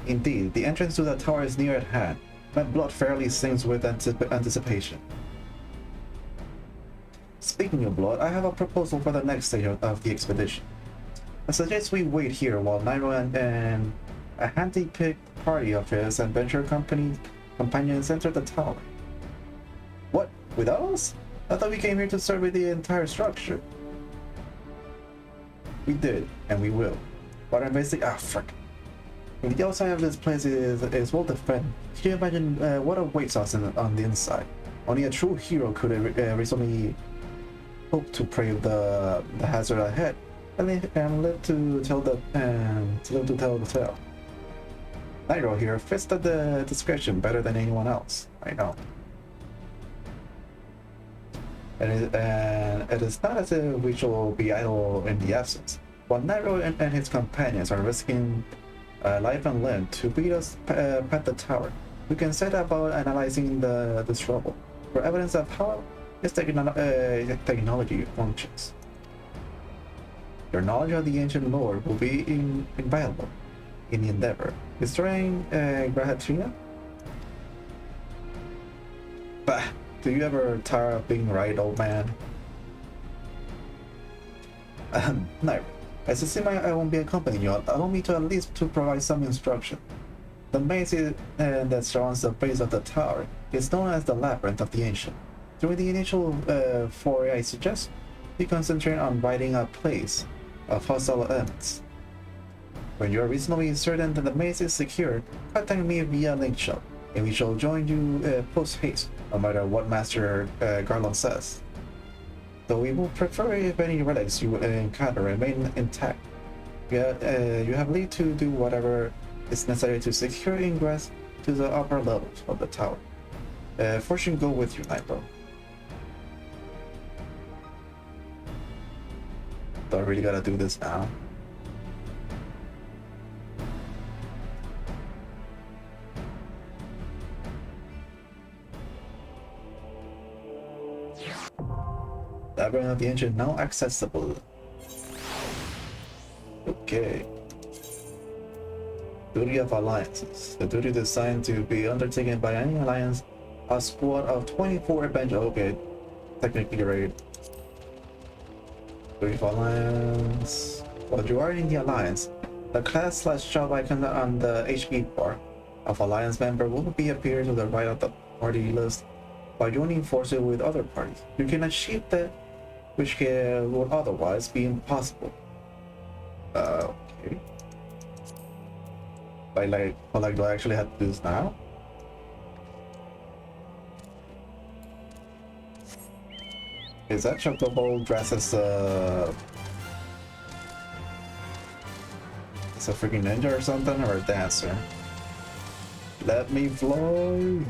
Indeed, the entrance to the tower is near at hand. My blood fairly sings with anticipation. Speaking of blood, I have a proposal for the next stage of the expedition. I suggest we wait here while Nightrow and a handy-picked party of his adventure companions enter the tower. What? Without us? I thought we came here to survey the entire structure. We did, and we will. But I'm basically frick. If the outside of this place is well defended, can you imagine what awaits us on the inside? Only a true hero could reasonably hope to brave the hazard ahead and live to tell the tale. Nightrow here fits the description better than anyone else. I know. And it is not as if we shall be idle in the absence. While Nightrow and his companions are risking life and limb to beat us past the tower, we can set about analyzing this trouble for evidence of how its technology functions. Your knowledge of the ancient lore will be invaluable in the endeavor. Destroying Grahatrina? Bah! Do you ever tire of being right, old man? No. As you see, I won't be accompanying you. Allow me to at least provide some instruction. The maze that surrounds the base of the tower is known as the Labyrinth of the Ancient. During the initial foray, I suggest you concentrate on finding a place of hostile elements. When you are reasonably certain that the maze is secure, contact me via link shop, and we shall join you post-haste, no matter what Master Garland says. Though we will prefer if any relics you encounter remain intact. You have leave to do whatever is necessary to secure ingress to the upper levels of the tower. Fortune go with you, Nightrow. Do I really gotta do this now? Labyrinth of the Ancient now accessible. Okay. Duty of Alliances. The duty designed to be undertaken by any alliance. A squad of 24 adventurers. Okay, technically right. Duty of Alliance. While you are in the Alliance, the class/job icon on the HP bar of Alliance member will appear to the right of the party list by joining forces with other parties. You can achieve that, which would otherwise be impossible. Okay. Do I actually have to do this now? Is that Chocobo dressed as a freaking ninja or something, or a dancer? Let me fly!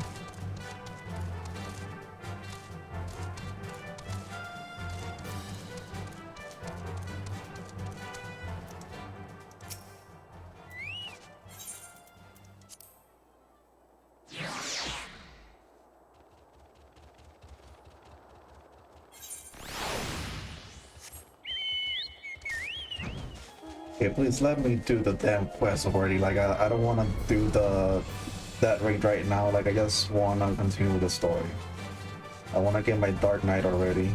Okay, please let me do the damn quest already. Like, I don't want to do that raid right now. Like, I just want to continue with the story. I want to get my Dark Knight already.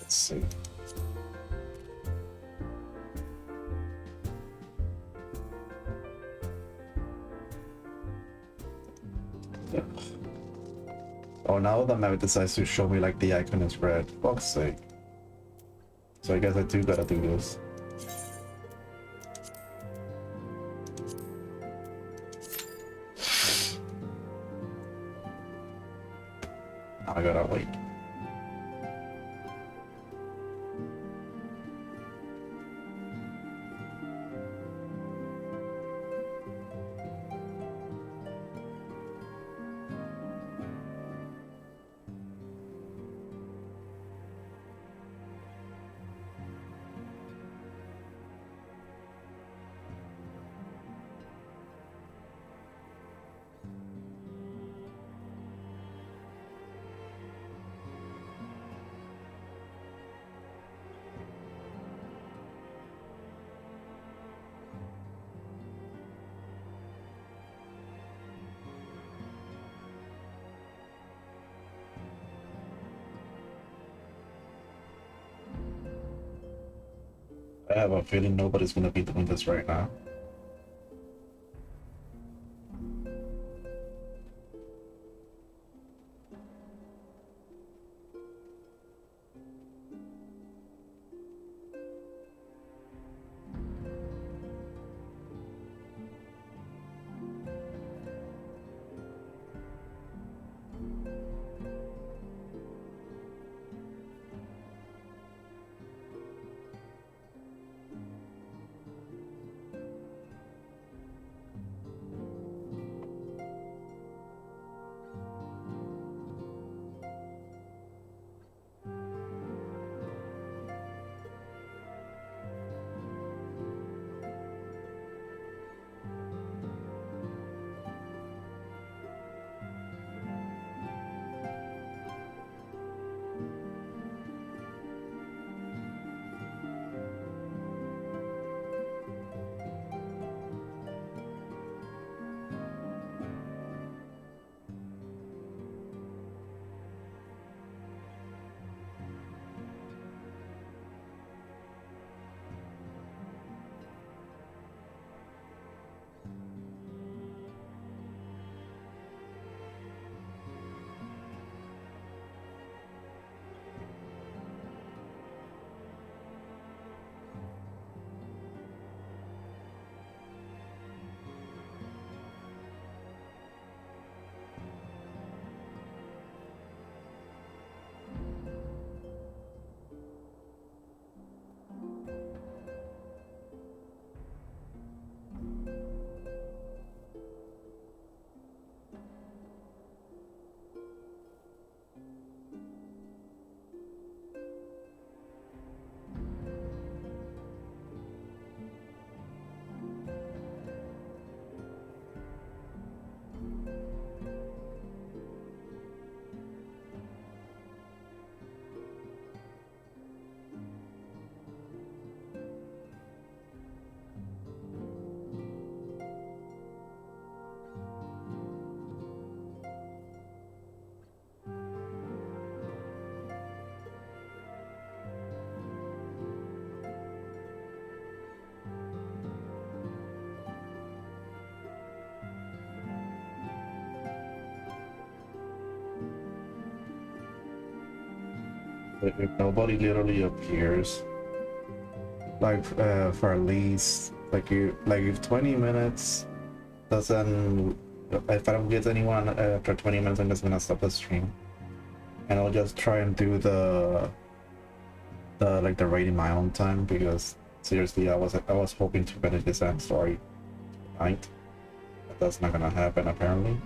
Let's see. Yeah. Oh, now the map decides to show me like the icon is red. Fuck's sake. So I guess I do gotta do this. Now I gotta wait. I have a feeling nobody's gonna be doing this right now. if nobody literally appears, like for at least like if 20 minutes doesn't, if I don't get anyone after 20 minutes, I'm just gonna stop the stream and I'll just try and do the raid in my own time, because seriously, I was hoping to finish this end story tonight, but that's not gonna happen apparently.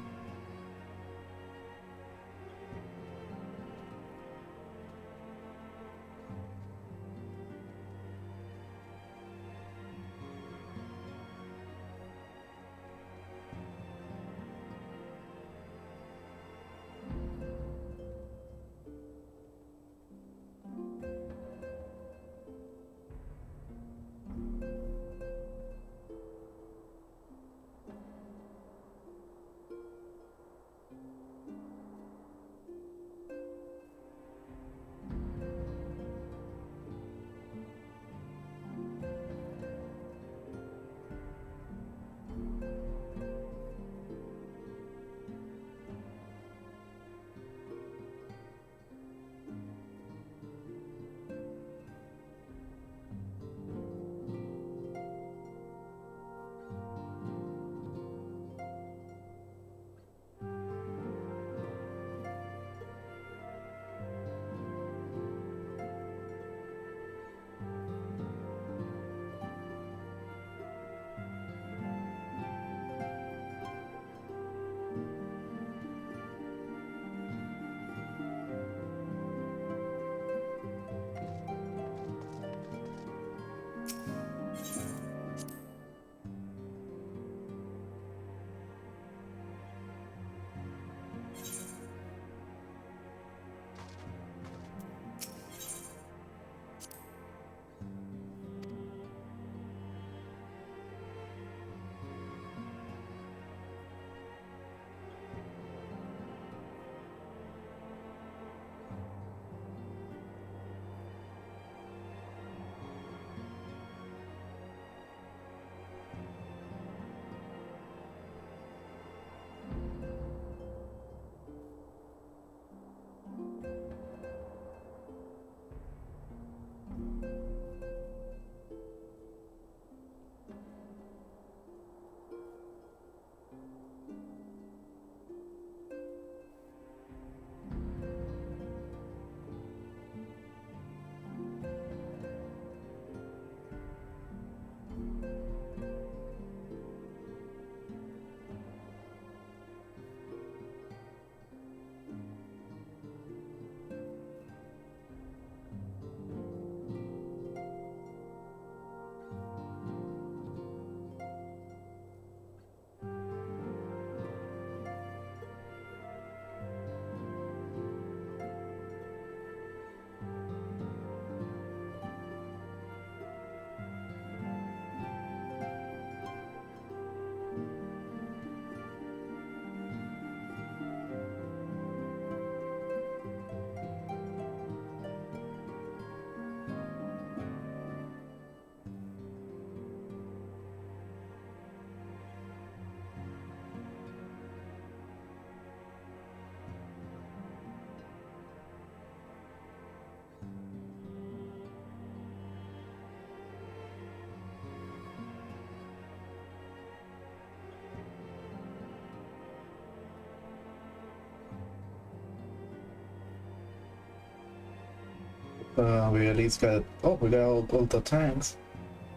We at least got, oh, we got all the tanks.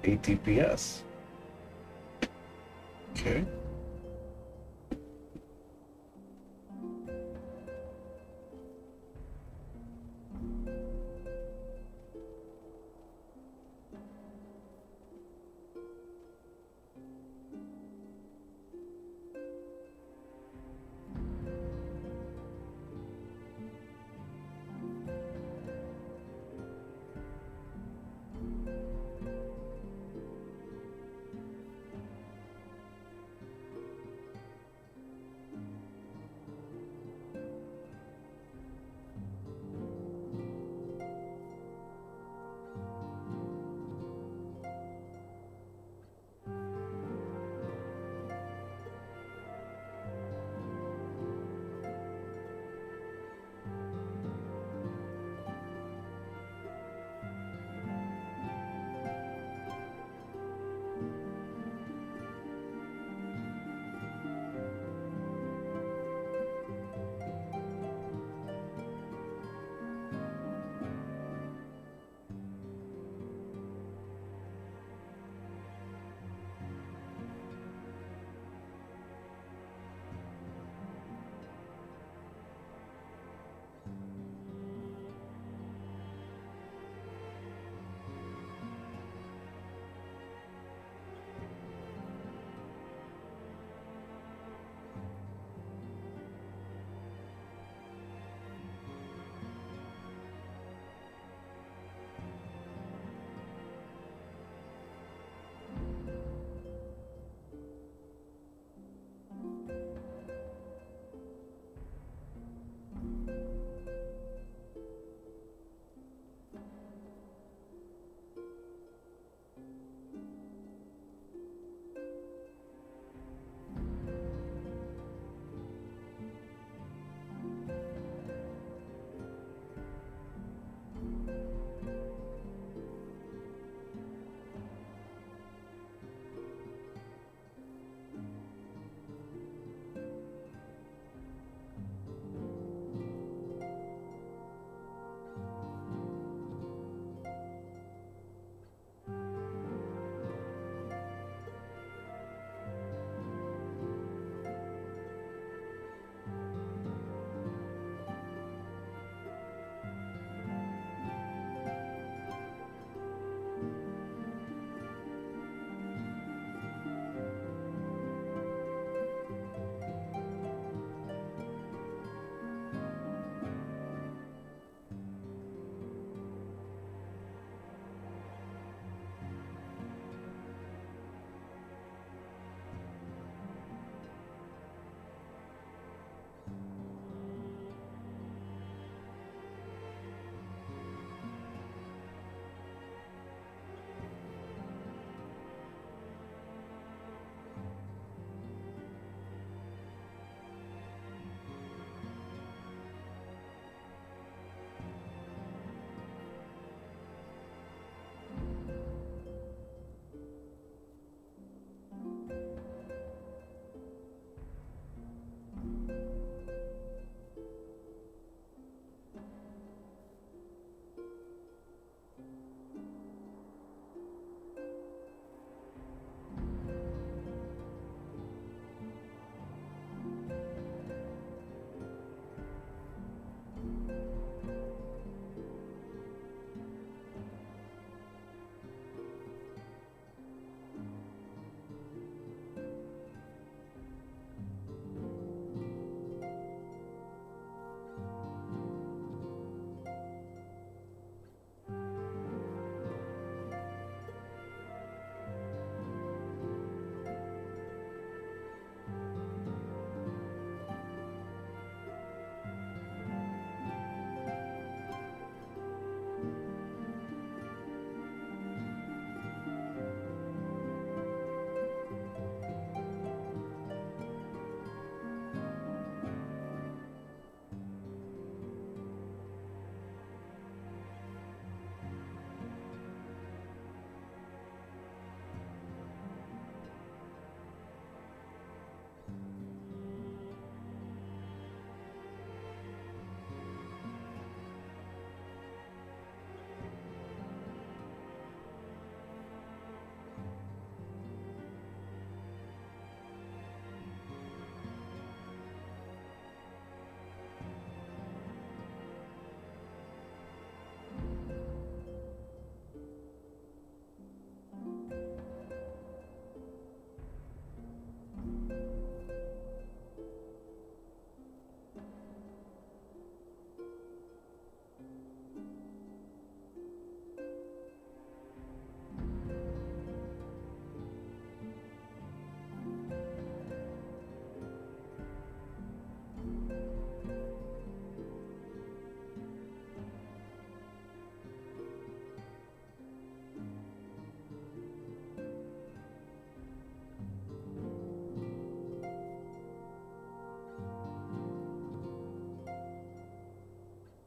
8 DPS. Okay.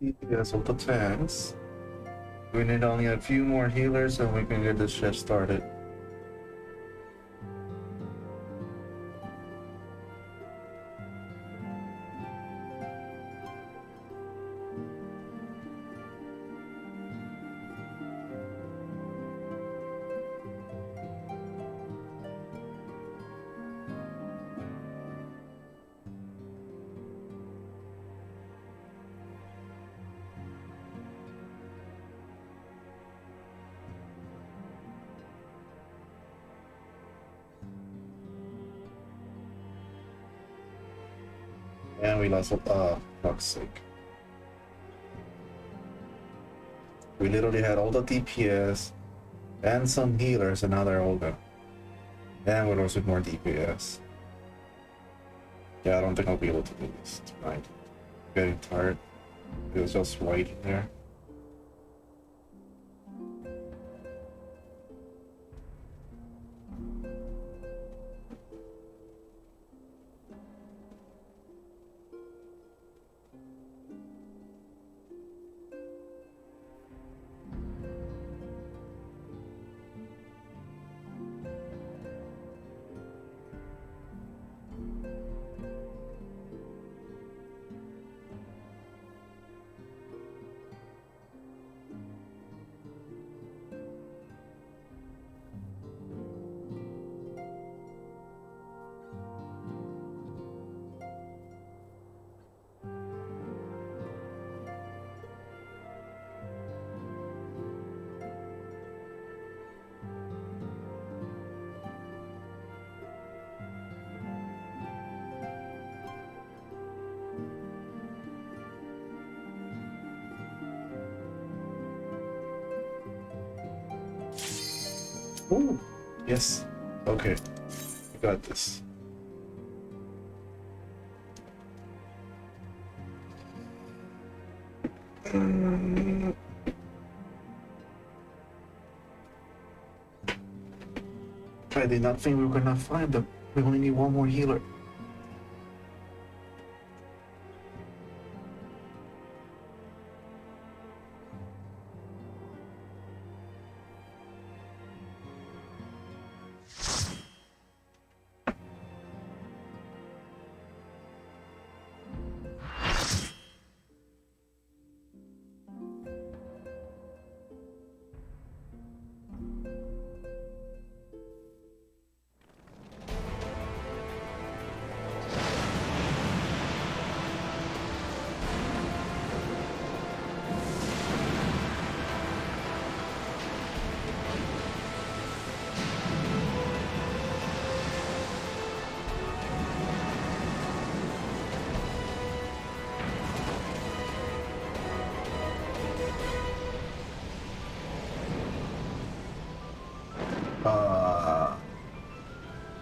DPS of the tanks. We need only a few more healers and we can get this shit started. And we lost, fuck's sake. We literally had all the DPS and some healers, and now they're all gone. And we lost with more DPS. Yeah, I don't think I'll be able to do this tonight. I'm getting tired. It was just waiting there. Ooh, yes. Okay, we got this. I did not think we were gonna find them. We only need one more healer.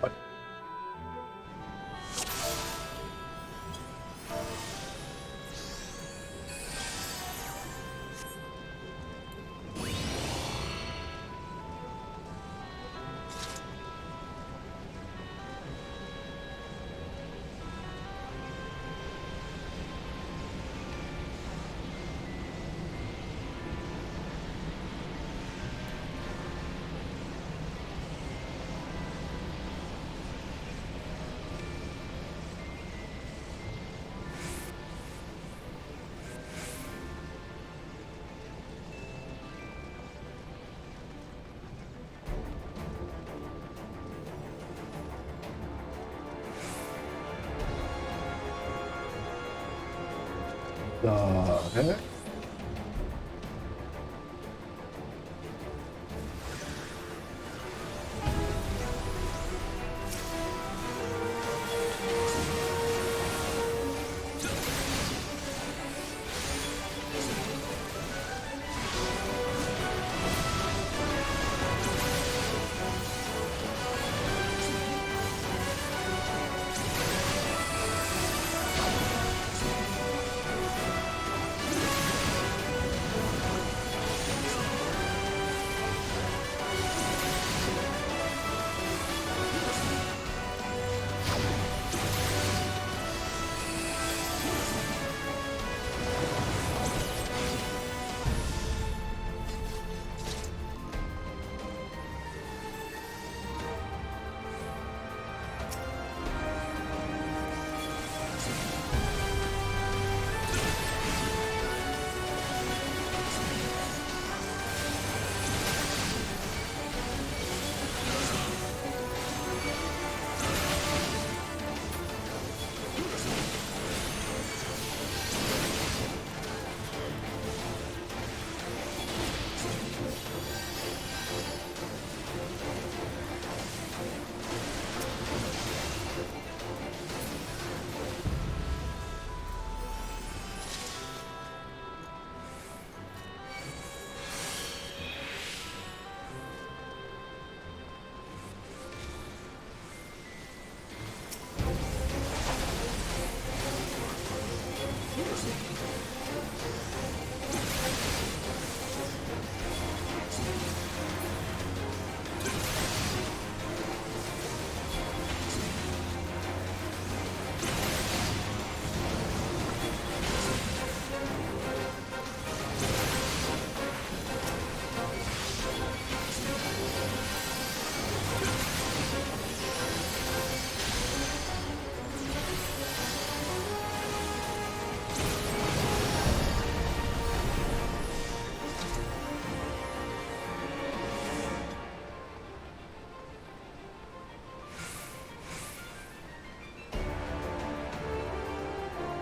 What? The heck?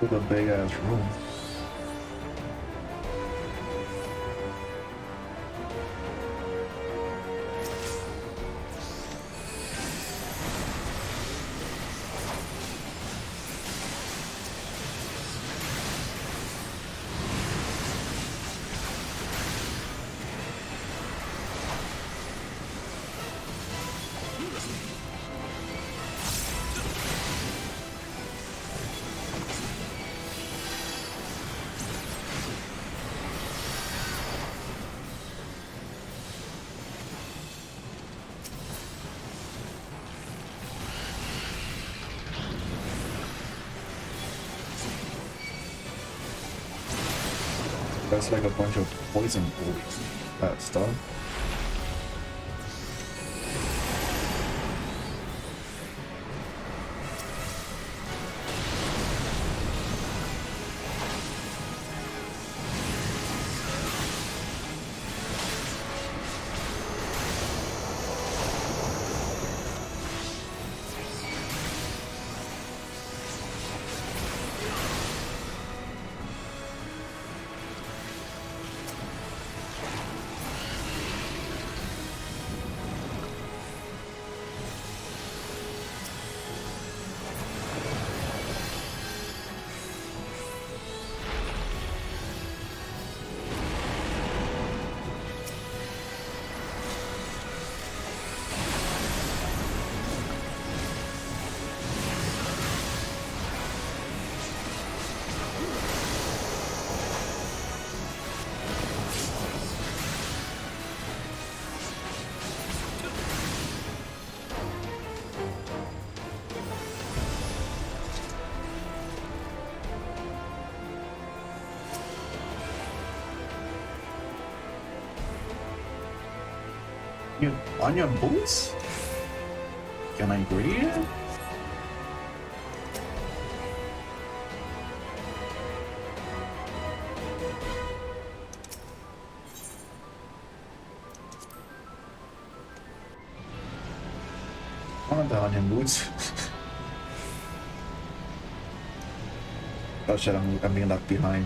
with a big ass room. That's like a bunch of poison stuff. You on your boots? Can I breathe? I want the onion boots. Oh shit, I'm being left behind.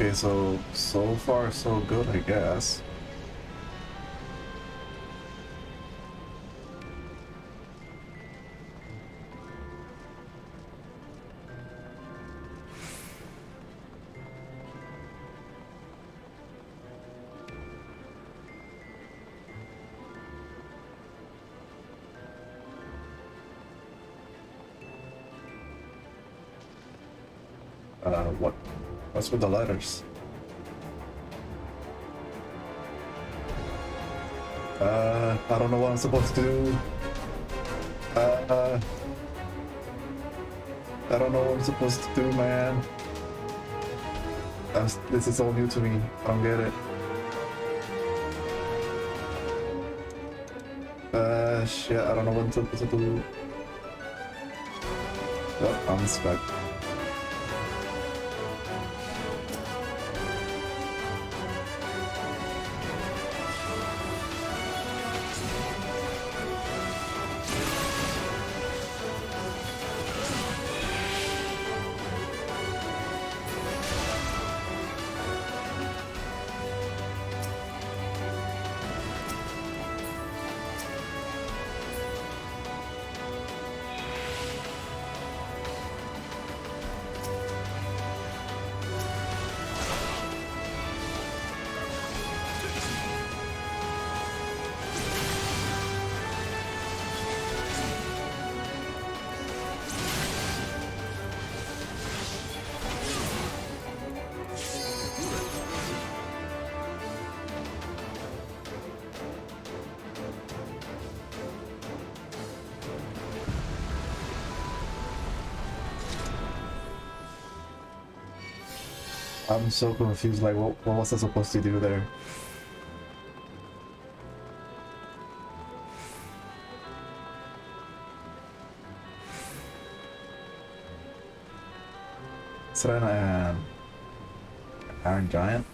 Okay, so far so good, I guess. What's with the letters? I don't know what I'm supposed to do. I don't know what I'm supposed to do, man. This is all new to me. I don't get it. Shit, I don't know what I'm supposed to do. Oh, I'm stuck. I'm so confused, like what was I supposed to do there? Is that an Iron Giant?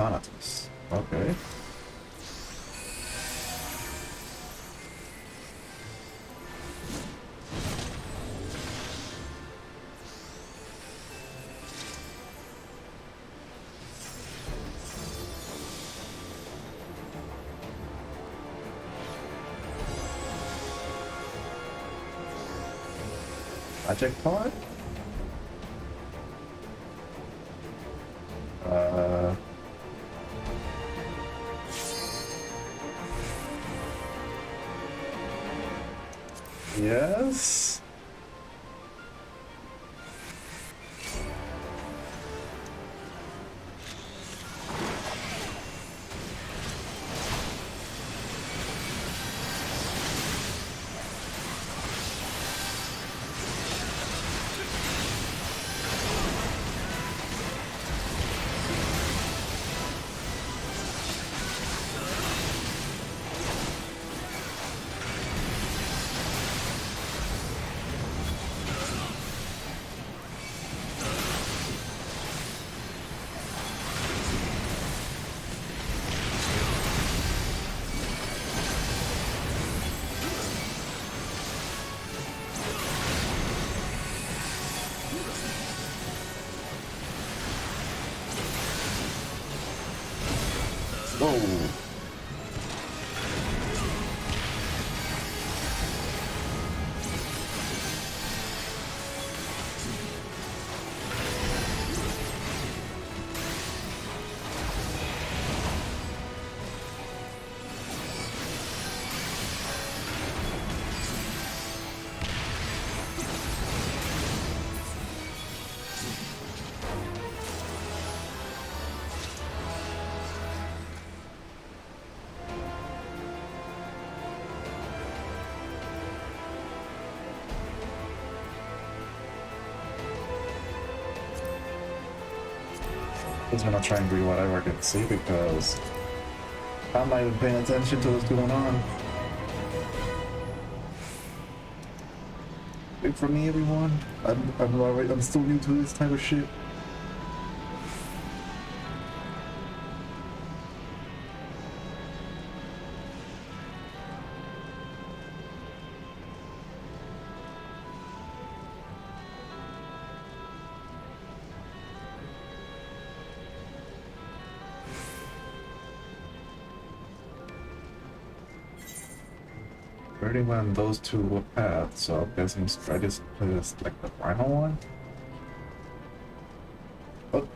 Thanatos. Okay. Magic pod? Yes. Whoa. I'm just gonna try and read whatever I can see because I'm not even paying attention to what's going on. Wait for me, everyone. I'm still new to this type of shit. Already went on those two paths, so I'm guessing I just play this like the final one. Oh.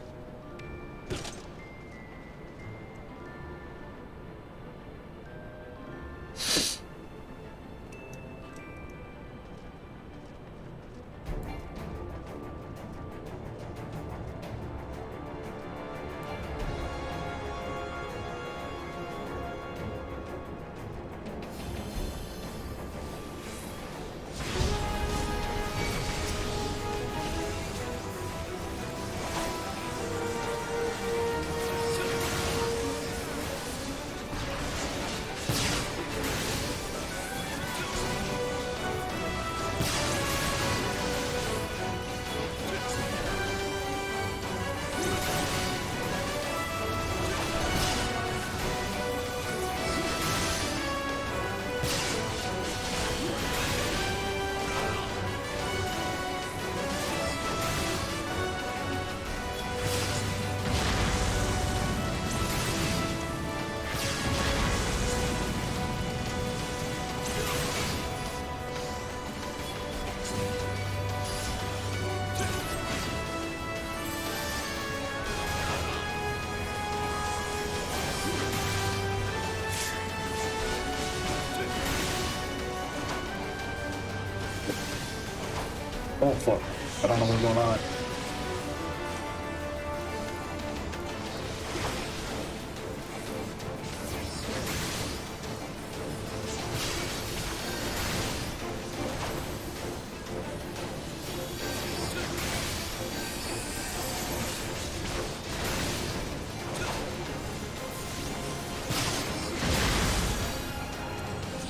Oh fuck, I don't know what's going on.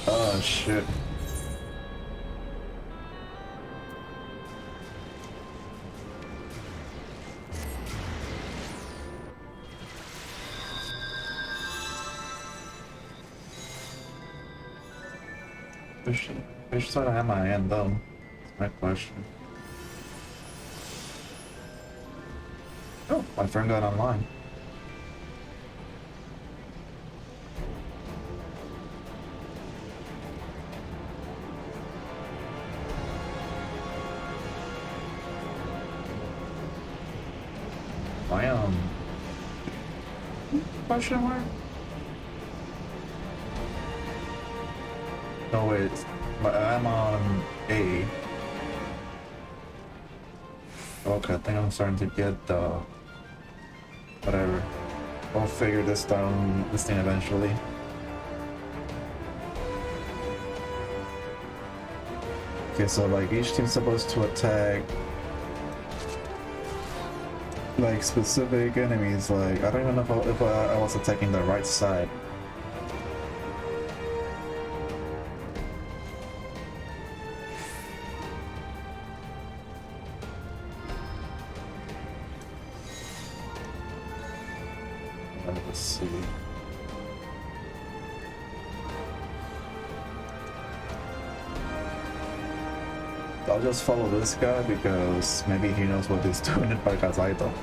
Oh shit. Which side am I in though? That's my question. Oh, my friend got online. I question mark? No wait, I'm on A. Okay, I think I'm starting to get the whatever. I'll figure this thing eventually. Okay, so like each team's supposed to attack like specific enemies. Like I don't even know if I was attacking the right side. Let's see. I'll just follow this guy because maybe he knows what he's doing because I don't.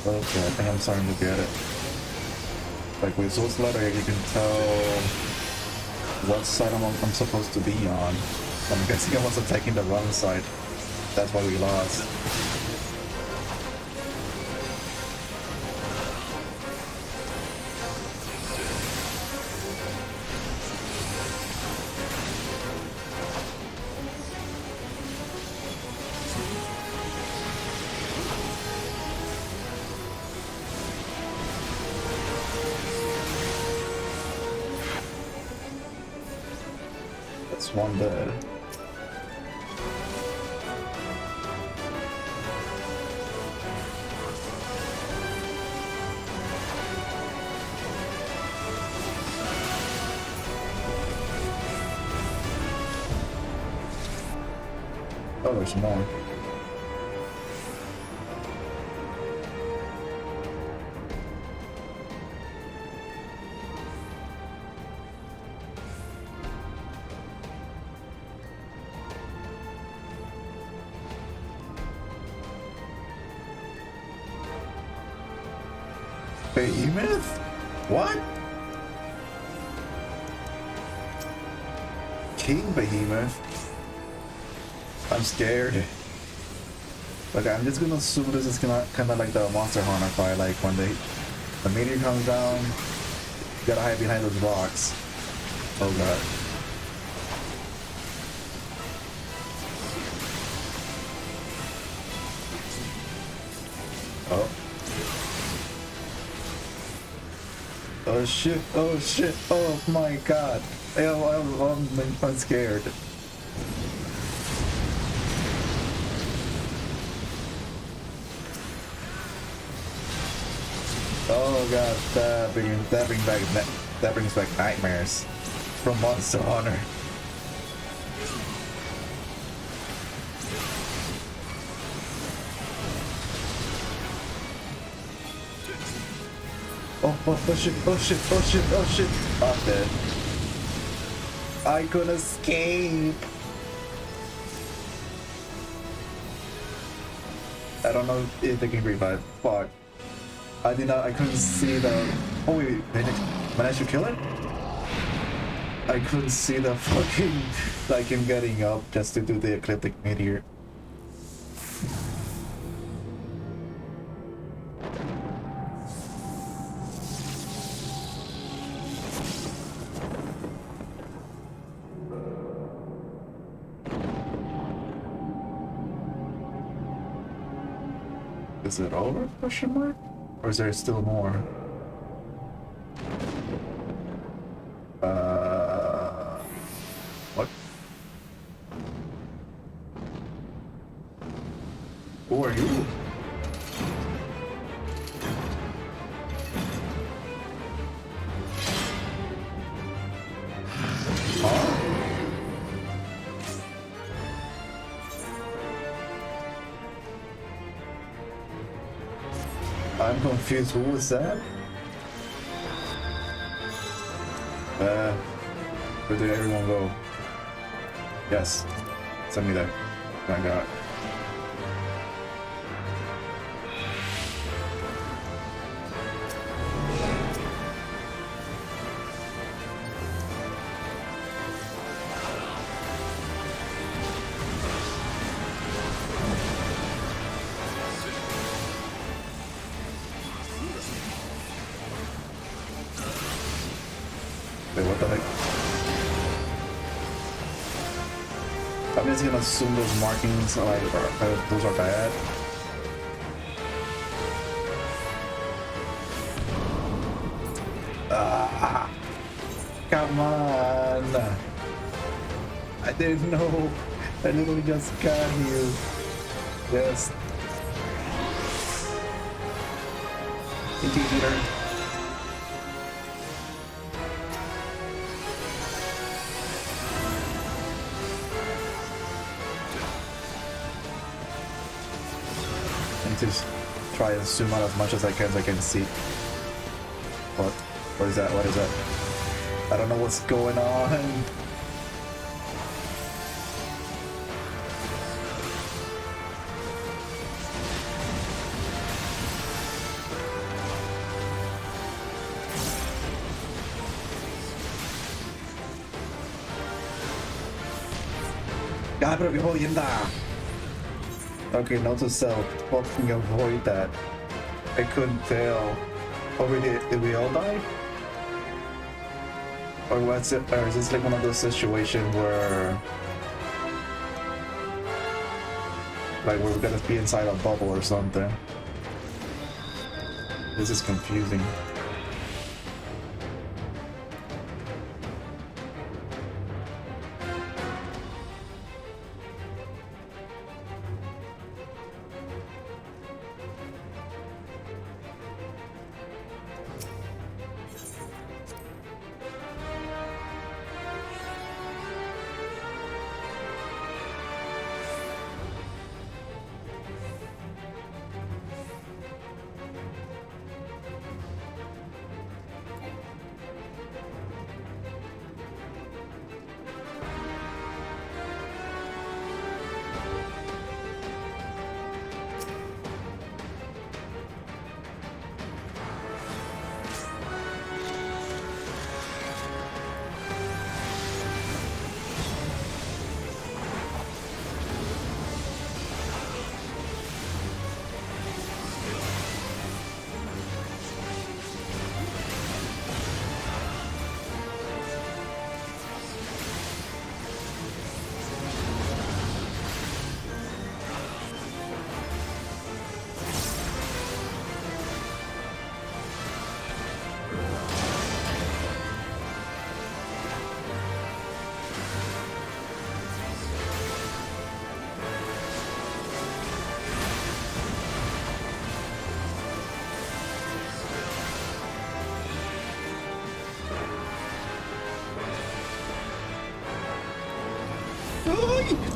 Okay, I think I'm starting to get it. Like with Zo's letter, you can tell what side I'm supposed to be on. I'm guessing I was attacking the wrong side. That's why we lost. That's one dead. Oh, there's more. Behemoth? What? King Behemoth? I'm scared. Like, I'm just gonna assume this is kind of like the Monster Hunter fight, like when the meteor comes down, you gotta hide behind those rocks. Oh god. Oh. Oh shit, oh shit, oh my god. I'm scared. Oh god, that brings back nightmares from Monster Hunter. Oh shit, oh shit, oh shit, oh shit. I'm dead. I could escape. I don't know if they can revive. Fuck. I couldn't see the... Oh wait, managed to kill it? I couldn't see the fucking... like him getting up just to do the ecliptic meteor. Is it over? Question mark? Or is there still more? What? Who are you? I'm confused. Who was that? Where did everyone go? Yes. Send me that. Oh my god. Wait, what the heck? I'm just gonna assume those markings those are bad. Ah, come on! I didn't know. I literally just got here. Yes. Indeed, Peter. Just try and zoom out as much as I can so I can see. What is that? What is that? I don't know what's going on. God, pero qué jodienda. Okay, note to self, fucking avoid that. I couldn't tell. Oh, did we all die? Or what's it? Or is this like one of those situations where, like, we're gonna be inside a bubble or something? This is confusing.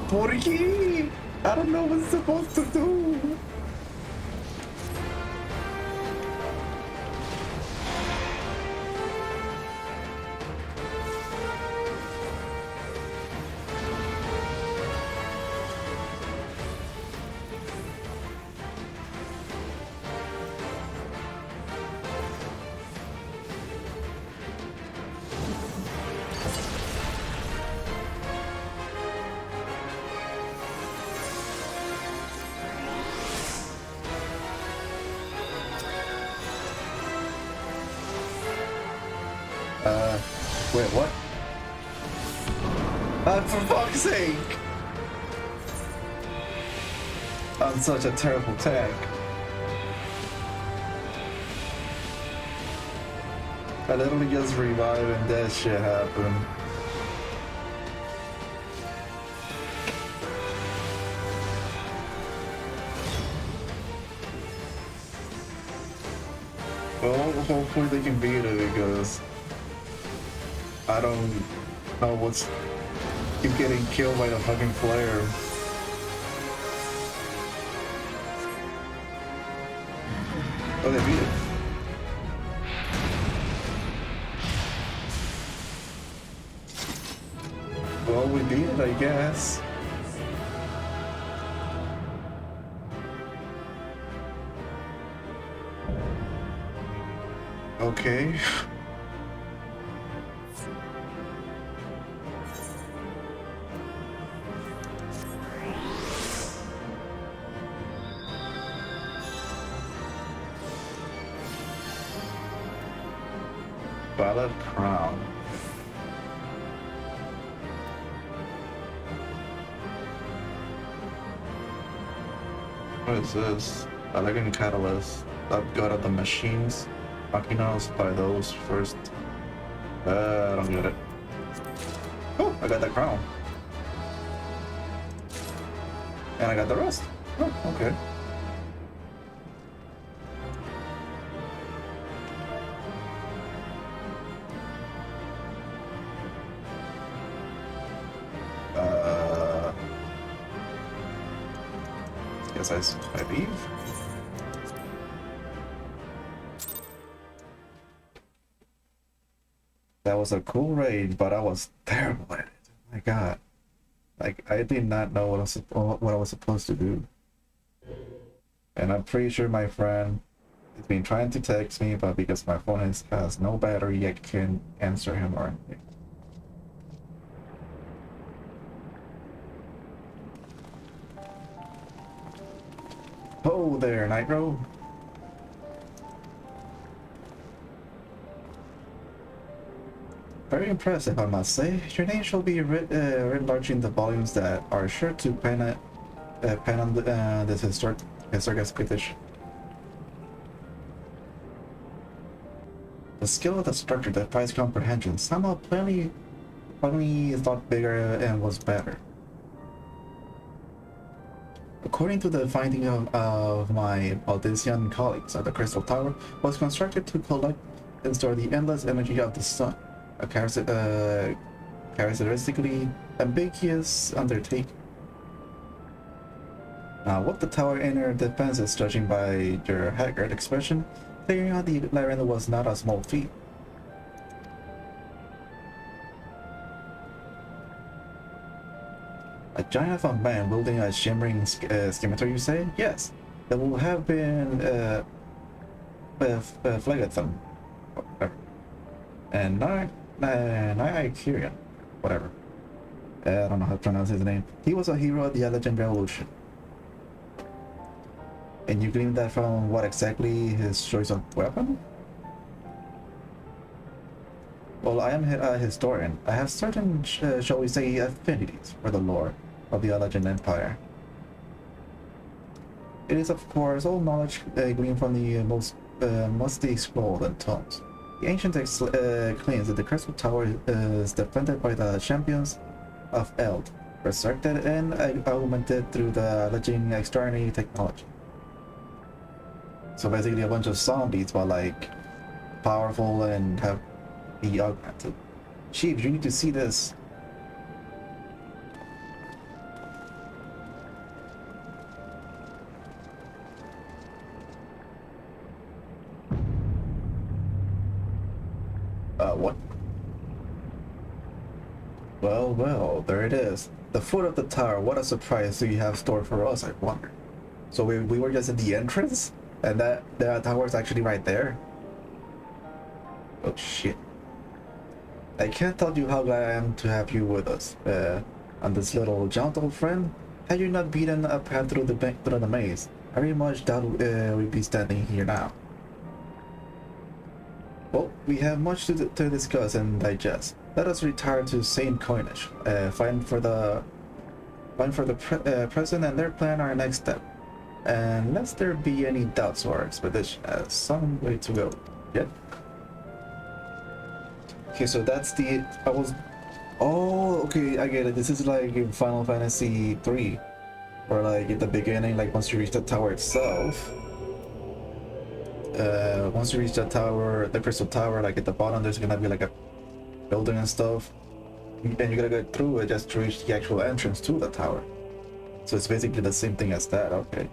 ¿Por qué? I don't know what it's supposed to do. Wait, what? For fuck's sake! I'm such a terrible tank. I literally just revived and that shit happened. Well, hopefully they can beat it because I don't know what's keep getting killed by the fucking flare. Oh, they beat it. Well, we beat it, I guess. Okay. Ballad Crown. What is this? Elegant Catalyst. Upgrade of the machines. Machinas by those first. I don't get it. Oh, I got that crown. And I got the rest. Oh, okay. Guess I leave. That was a cool raid, but I was terrible at it. My God, like I did not know what I was supposed to do, and I'm pretty sure my friend has been trying to text me, but because my phone has no battery, I can't answer him or anything. Oh there, Nightrow. Very impressive, I must say. Your name shall be written large in the volumes that are sure to pen on this historic expedition. The skill of the structure defies comprehension. Somehow plainly thought bigger and was better. According to the finding of my Aldesian colleagues, the Crystal Tower was constructed to collect and store the endless energy of the sun, a characteristically ambiguous undertaking. Now, what the tower inner defenses, judging by your haggard expression, figuring out the labyrinth was not a small feat. A giant of a man wielding a shimmering scimitar, you say? Yes, that will have been Phlegethon, whatever. And Nightrow, whatever. I don't know how to pronounce his name. He was a hero of the Legend Revolution. And you gleaned that from what exactly? His choice of weapon? Well, I am a historian. I have certain, shall we say, affinities for the lore of the Legend Empire. It is, of course, all knowledge gleaned from the most musty scroll and tomes. The ancient claims that the Crystal Tower is defended by the champions of Eld, resurrected and augmented through the alleging extraordinary technology. So basically a bunch of zombies, but like powerful and have be augmented. Chief, you need to see this. What? Well, there it is. The foot of the tower. What a surprise do you have stored for us, I wonder. So we were just at the entrance? And that tower is actually right there? Oh shit. I can't tell you how glad I am to have you with us. And this little jaunt, old friend. Had you not beaten a path through the maze, I very much doubt we'd be standing here now. Well, we have much to discuss and digest. Let us retire to Saint Coinage. Find for the present and their plan our next step. And lest there be any doubts, our expedition has some way to go. Yet. Okay, so that's the... I was... Oh, okay, I get it. This is like in Final Fantasy 3. Or like at the beginning, like once you reach the tower itself. Once you reach the tower, the crystal tower, like at the bottom, there's gonna be like a building and stuff. And you gotta go through it just to reach the actual entrance to the tower. So it's basically the same thing as that, okay.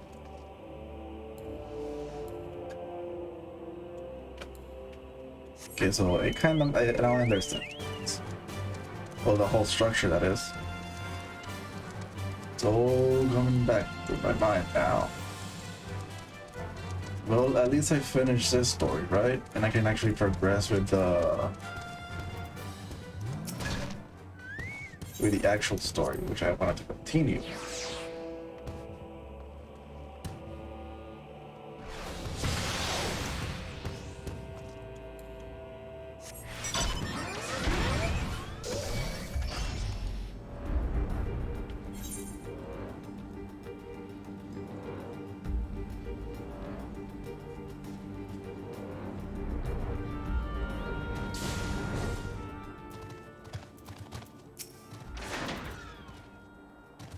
Okay, so it kind of, I don't understand. Well, the whole structure, that is. It's all coming back to my mind now. Well, at least I finished this story, right? And I can actually progress with the actual story, which I wanted to continue.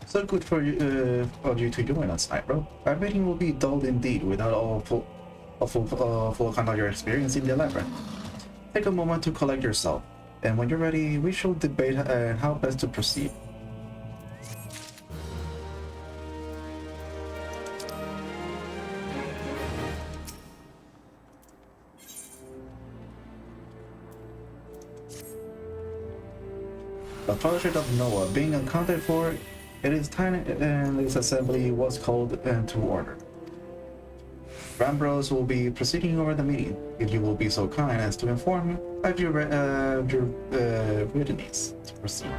So good for you, of you to join us, Nightrow. Our meeting will be dull indeed without a full account of your experience in the labyrinth. Take a moment to collect yourself, and when you're ready, we shall debate how best to proceed. The Fellowship of Noah being accounted for, it is time and this assembly was called to order. Rambros will be proceeding over the meeting, if you will be so kind as to inform of your readiness to proceed.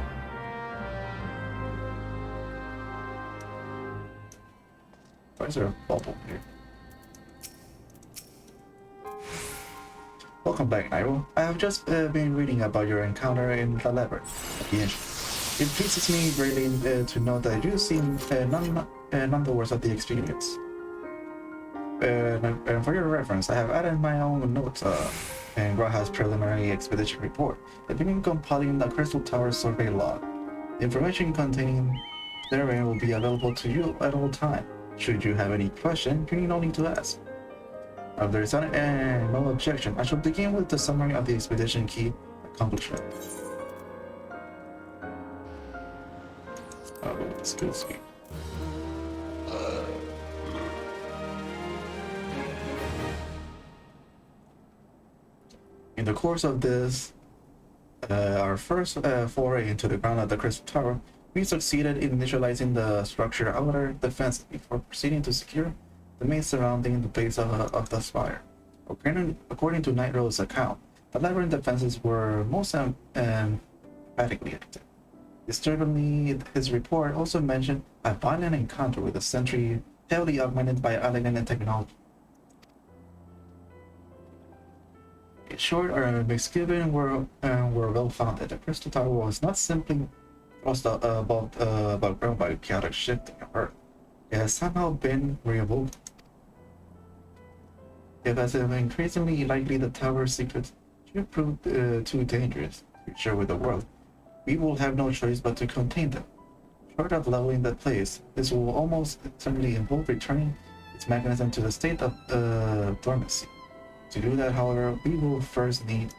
Why is there a bubble here? Welcome back, Nightrow. I have just been reading about your encounter in the labyrinth at the entrance. It pleases me greatly to know that you seem none the worse of the experience. And for your reference, I have added my own notes and Graha's preliminary expedition report. I've been compiling the Crystal Tower survey log. The information containing therein will be available to you at all times. Should you have any question, you need no need to ask. If there is no objection, I shall begin with the summary of the expedition key accomplishment. Oh, excuse me. In the course of this, our first foray into the ground of the Crystal Tower, we succeeded in initializing the structure outer defense before proceeding to secure the maze surrounding the base of the spire. According to Nightrow's account, the labyrinth defenses were most emphatically active. Disturbingly, his report also mentioned a violent encounter with a sentry heavily augmented by elegant technology. In short, our misgivings were well-founded. The Crystal Tower was not simply thrust above ground by chaotic shifting of Earth. It has somehow been revoked. It has been increasingly likely the tower's secrets should prove too dangerous to share with the world. We will have no choice but to contain them. Short of leveling the place, this will almost certainly involve returning its mechanism to the state of dormancy. To do that, however, we will first need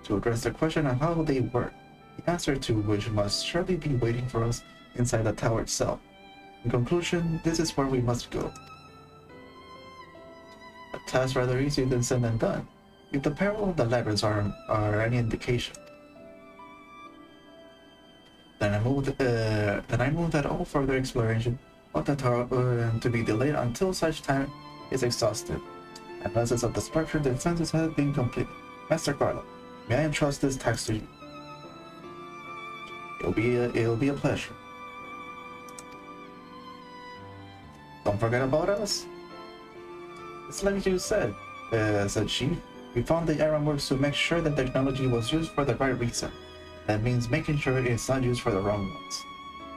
to address the question of how they work, the answer to which must surely be waiting for us inside the tower itself. In conclusion, this is where we must go. A task rather easier than said and done, if the peril of the labyrinths are any indication. Then I move that all further exploration of the tower to be delayed until such time is exhausted. Analysis of the structure defenses has been completed. Master Garland, may I entrust this task to you? It'll be a pleasure. Don't forget about us. It's like you said, said she. We found the ironworks to make sure that technology was used for the right reason. That means making sure it's not used for the wrong ones.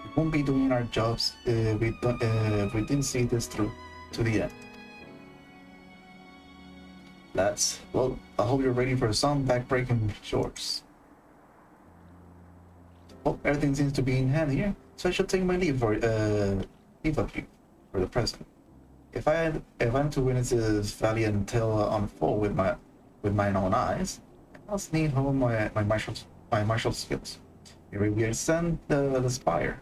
We won't be doing our jobs if we didn't see this through to the end. Well, I hope you're ready for some backbreaking chores. Well, everything seems to be in hand here, so I should take my leave of you for the present. If I'm to witness this valiant tale unfold with mine own eyes, I must need hone my martial skills. Maybe we ascend the spire.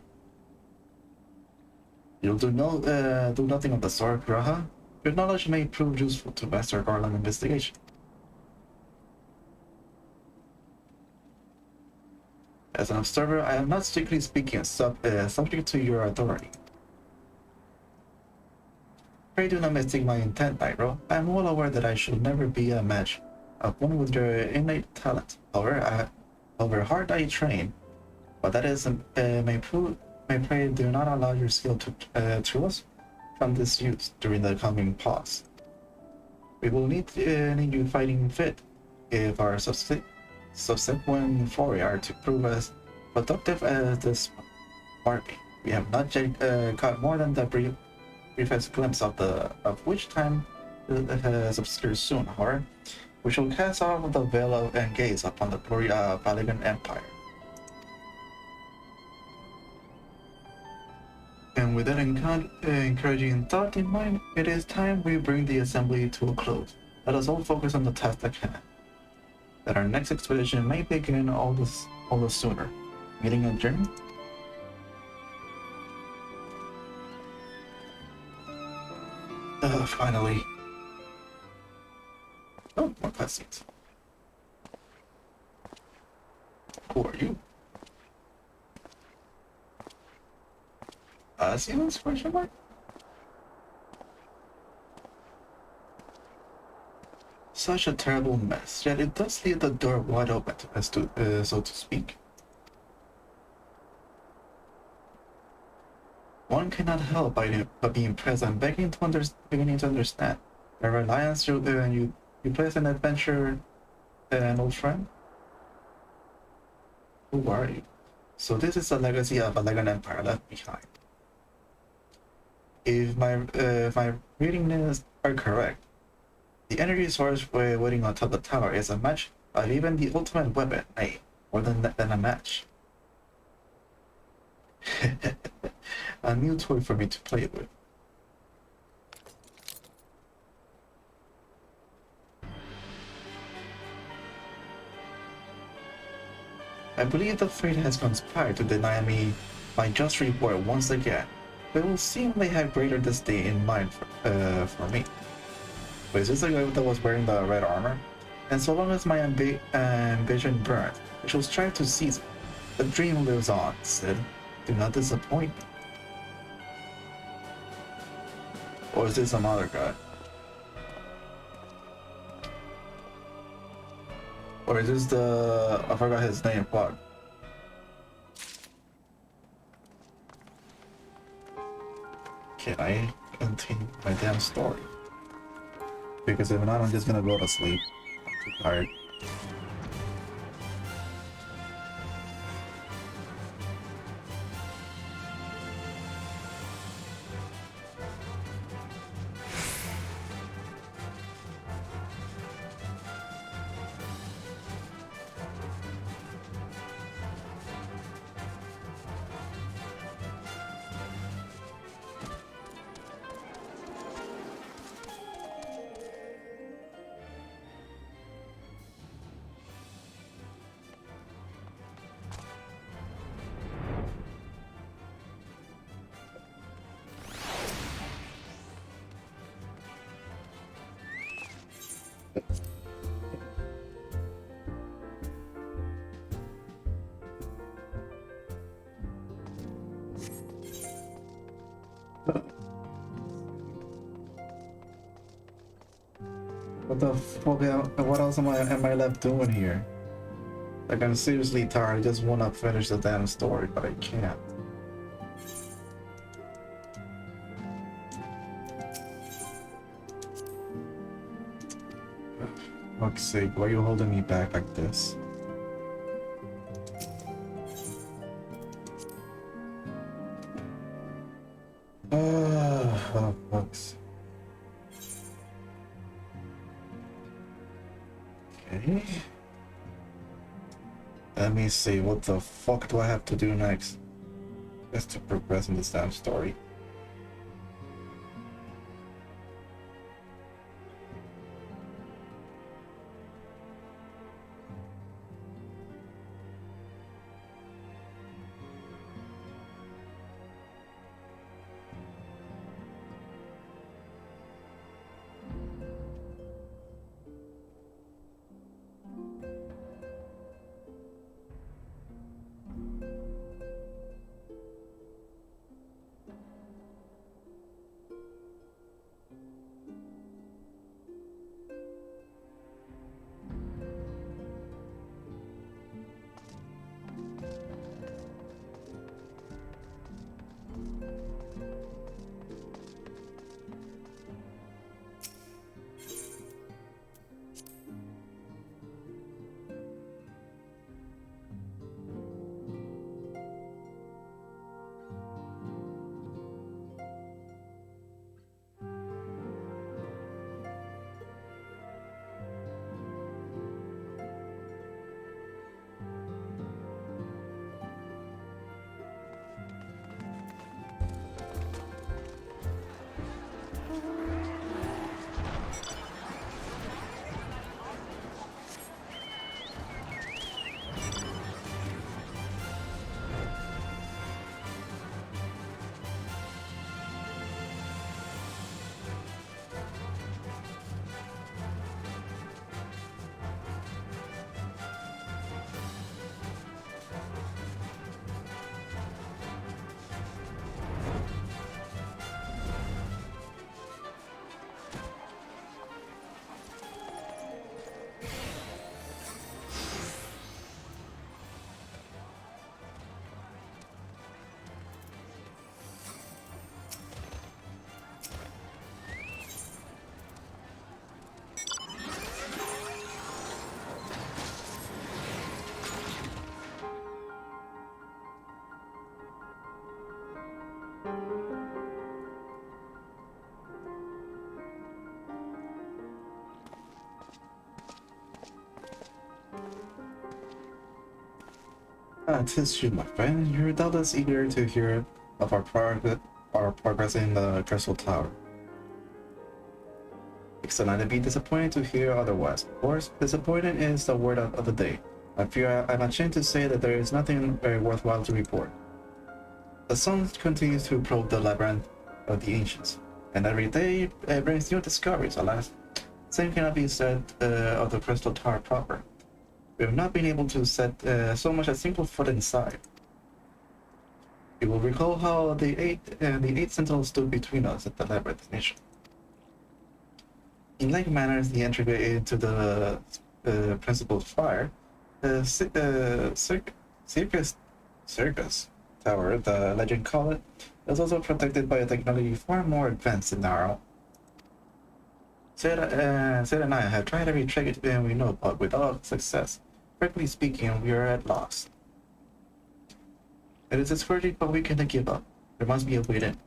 You'll do nothing of the sort, Graha. Your knowledge may prove useful to Master Garland investigation. As an observer, I am not strictly speaking subject to your authority. Pray do not mistake my intent, Nightrow. I am well aware that I should never be a match of one with your innate talent. However hard I train, but that is may pray do not allow your skill to us from disuse during the coming pause. We will need you fighting fit if our subsequent foray are to prove as productive as this party. We have not yet caught more than the briefest glimpse of which time has obscured soon, however. We shall cast off the veil and gaze upon the glory of Valigan Empire. And with that encouraging thought in mind, it is time we bring the assembly to a close. Let us all focus on the task at hand, that our next expedition may begin all the sooner. Meeting adjourned? Finally. Oh, more cutscenes. Who are you? Siemens, question mark? Such a terrible mess, yet it does leave the door wide open, so to speak. One cannot help but be impressed and beginning to understand the reliance you place in adventure, an old friend. Who are you? So this is the legacy of a Legan Empire left behind. If my readings are correct, the energy source waiting on top of the tower is a match of even the ultimate weapon, nay, more than a match. A new toy for me to play with. I believe the fate has conspired to deny me my just reward once again, but it will seem they have greater disdain in mind for me. Wait, is this the guy that was wearing the red armor? And so long as my ambition burns, I shall strive to seize it. The dream lives on, Sid. Do not disappoint me. Or is this some other guy? Or is this I forgot his name, fuck. Can I continue my damn story? Because if not, I'm just gonna go to sleep. I'm too tired. What the fuck? What else am I left doing here? Like, I'm seriously tired. I just wanna finish the damn story, but I can't. For fuck's sake, why are you holding me back like this? Oh, fuck's. Okay. Let me see, what the fuck do I have to do next? Just to progress in this damn story. Tis you, my friend. You're doubtless eager to hear of our progress in the Crystal Tower. It's not to be disappointed to hear otherwise. Of course, disappointed is the word of the day. I fear I'm ashamed to say that there is nothing very worthwhile to report. The sun continues to probe the labyrinth of the ancients, and every day brings new discoveries, alas. Same cannot be said of the Crystal Tower proper. We have not been able to set so much as a single foot inside. You will recall how the eight sentinels stood between us at the labyrinth initially. In like manner, the entryway into the principal fire, the circus tower, the legend call it, is also protected by a technology far more advanced than our own. Sid and I have tried every trick we know, but without success. Frankly speaking, we are at loss. It is discouraging, but we cannot give up. There must be a way in.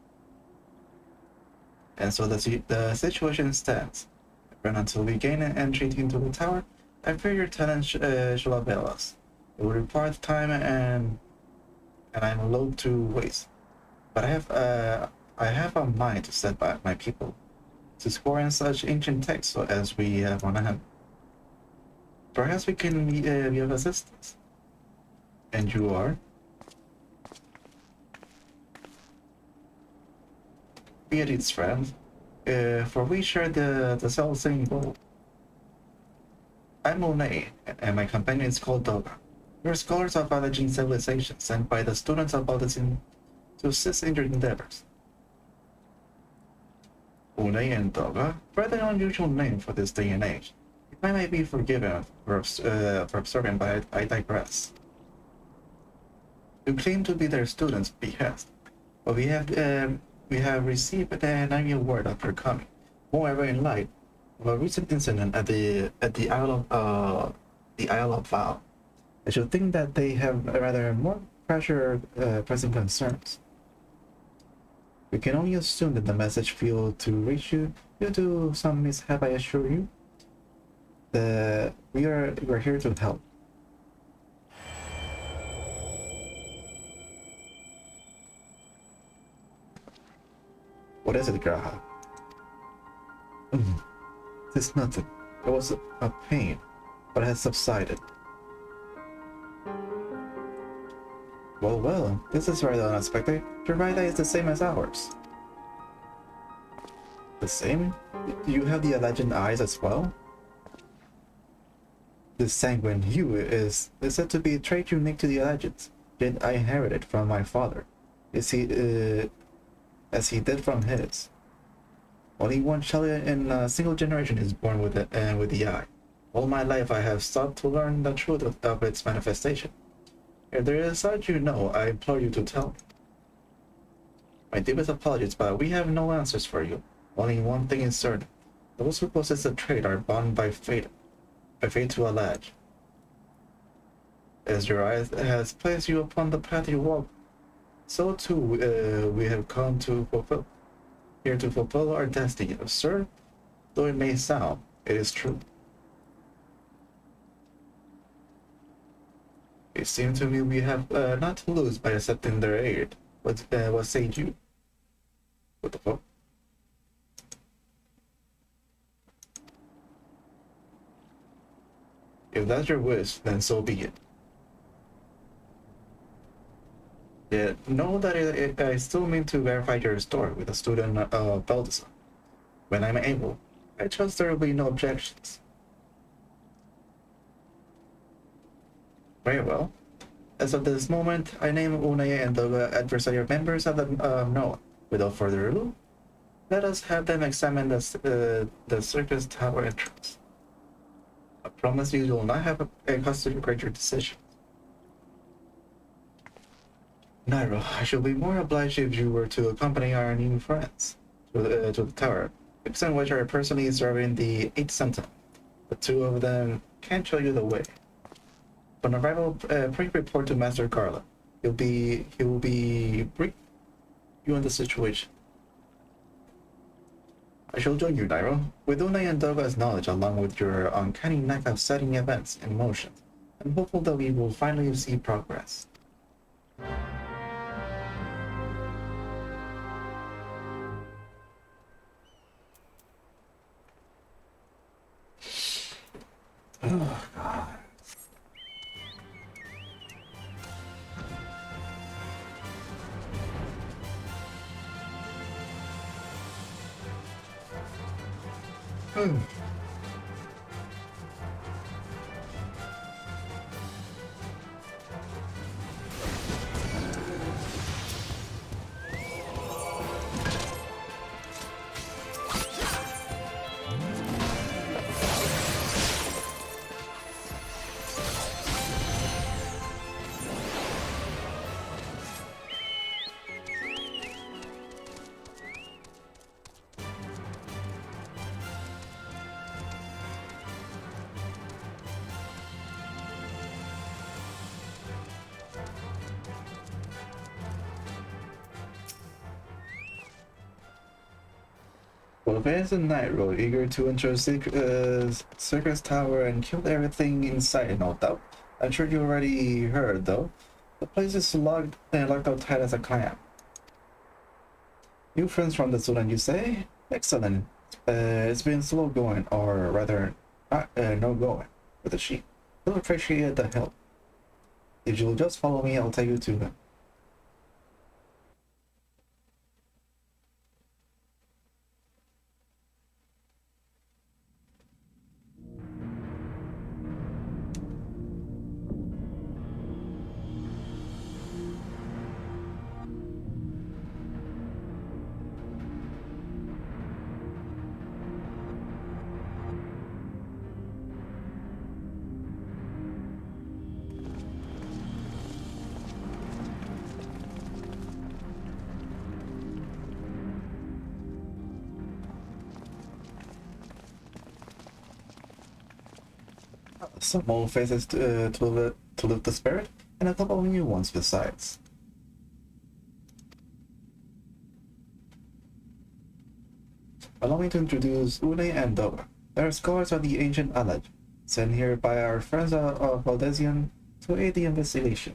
And so the situation stands. And until we gain an entry into the tower, I fear your talent shall avail us. It will require time and I'm loath to waste. But I have a mind to set back my people to score in such ancient texts as we have on hand. Perhaps we can be of assistance. And you are? Be it its friend, for we share the self-same goal. I'm Monet, and my companion is called Doga. We are scholars of Valagine civilization sent by the students of Valagine to assist in your endeavors. Monet and Doga, rather an unusual name for this day and age. If I may be forgiven for observing, but I digress. You claim to be their students' behest, but we have received an annual word of your coming. Moreover, in light of a recent incident at the Isle of Val, I should think that they have rather more pressing concerns. We can only assume that the message failed to reach you due to some mishap, I assure you. we're here to help. What is it, Graha? It's nothing. It was a pain, but it has subsided. Well, this is rather unexpected. Your right eye is the same as ours. The same? You have the legend eyes as well? This sanguine hue is said to be a trait unique to the legends, yet I inherited from my father, as he did from his. Only one child in a single generation is born with the eye. All my life I have sought to learn the truth of its manifestation. If there is such you know, I implore you to tell me. My deepest apologies, but we have no answers for you. Only one thing is certain. Those who possess the trait are bound by fate to allege. As your eye has placed you upon the path you walk, so too we have come to fulfill our destiny. Absurd though it may sound, it is true. It seems to me we have not to lose by accepting their aid. What say you? What the fuck? If that's your wish, then so be it. Yet, know that I still mean to verify your story with a student of Balthasar. When I'm able, I trust there will be no objections. Very well. As of this moment, I name Unai and the adversary members of the NOAA. Without further ado, let us have them examine the circus tower entrance. I promise you will not have a custody greater decision. Nightrow, I should be more obliged if you were to accompany our new friends to the tower, in which are personally serving the 8th Sentinel. The two of them can show you the way. On arrival, bring report to Master Carla. He will be brief you on the situation. I shall join you, Nightrow. With Unai and Doga's knowledge, along with your uncanny knack of setting events in motion, I'm hopeful that we will finally see progress. Oh, God. Well, there's a Nightrow eager to enter Circus Tower and kill everything in sight, no doubt. I'm sure you already heard, though. The place is locked out tight as a clam. New friends from the Sudan, you say? Excellent. It's been slow going, or rather, no going, with the sheep. I'll appreciate the help. If you'll just follow me, I'll take you to them. Some old faces to lift the spirit, and a couple of new ones besides. Allow me to introduce Unai and Doga. They are scholars of the ancient Alaj, sent here by our friends of Valdesian to aid the investigation.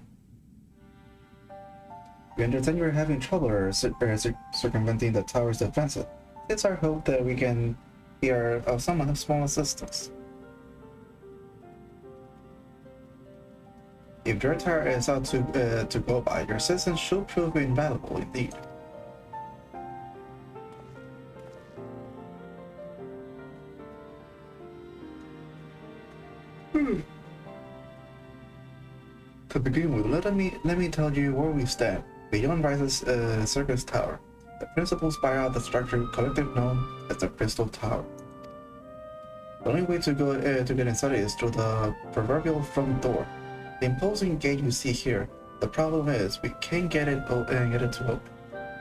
We understand you're having trouble circumventing the tower's defenses. It's our hope that we can be of some small assistance. If your tower is out to go by, your assistance should prove invaluable indeed. To begin with, let me tell you where we stand. Beyond rises Circus Tower. The principal spire of the structure collectively known as the Crystal Tower. The only way to get inside is through the proverbial front door. The imposing gate you see here. The problem is we can't get it to open.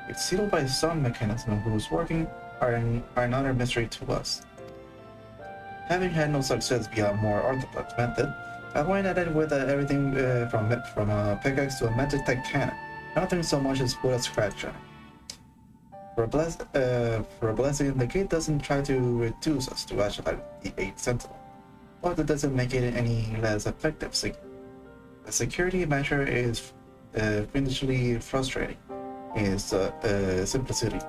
It's sealed by some mechanism whose working are another mystery to us. Having had no success via a more orthodox method, I went at it with everything from a pickaxe to a magic tech cannon. Nothing so much as put a scratch on it. For a blessing, the gate doesn't try to reduce us to actually the 8th Sentinel, but it doesn't make it any less effective. The security measure is fiendishly frustrating in its simplicity.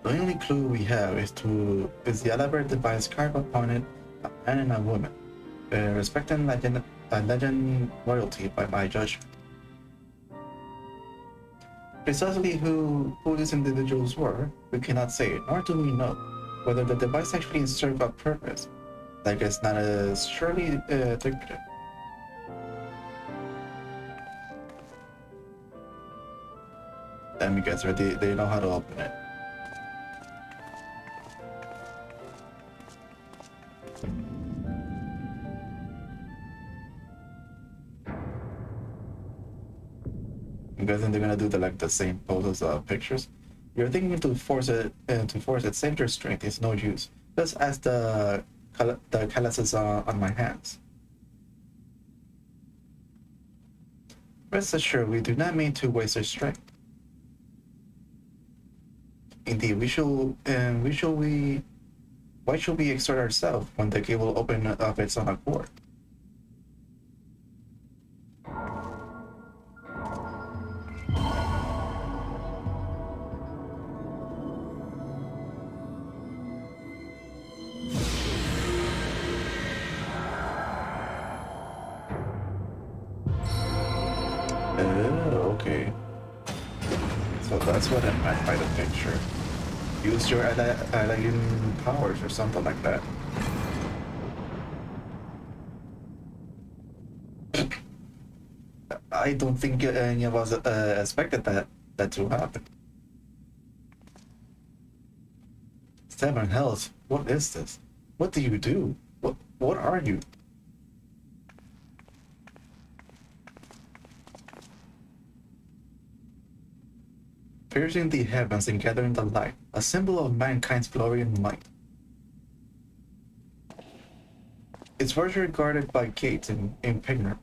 The only clue we have is the elaborate device carved upon it, a man and a woman, respecting legend royalty by my judgment. Precisely who these individuals were, we cannot say, nor do we know whether the device actually served a purpose. That is not as surely dictated. Damn, you guys, they know how to open it. You guys think they're gonna do the same pose as pictures? You're thinking to force it center strength is no use. Just ask the calluses on my hands. Rest assured, we do not mean to waste our strength. Indeed, why should we exert ourselves when the gate will open of its own accord? Okay. So that's what I meant by the picture. Use your alien powers or something like that. I don't think any of us expected that to happen. 7 hells, what is this? What do you do? What are you? Piercing the heavens and gathering the light, a symbol of mankind's glory and might. Its virtue guarded by gates and impregnable,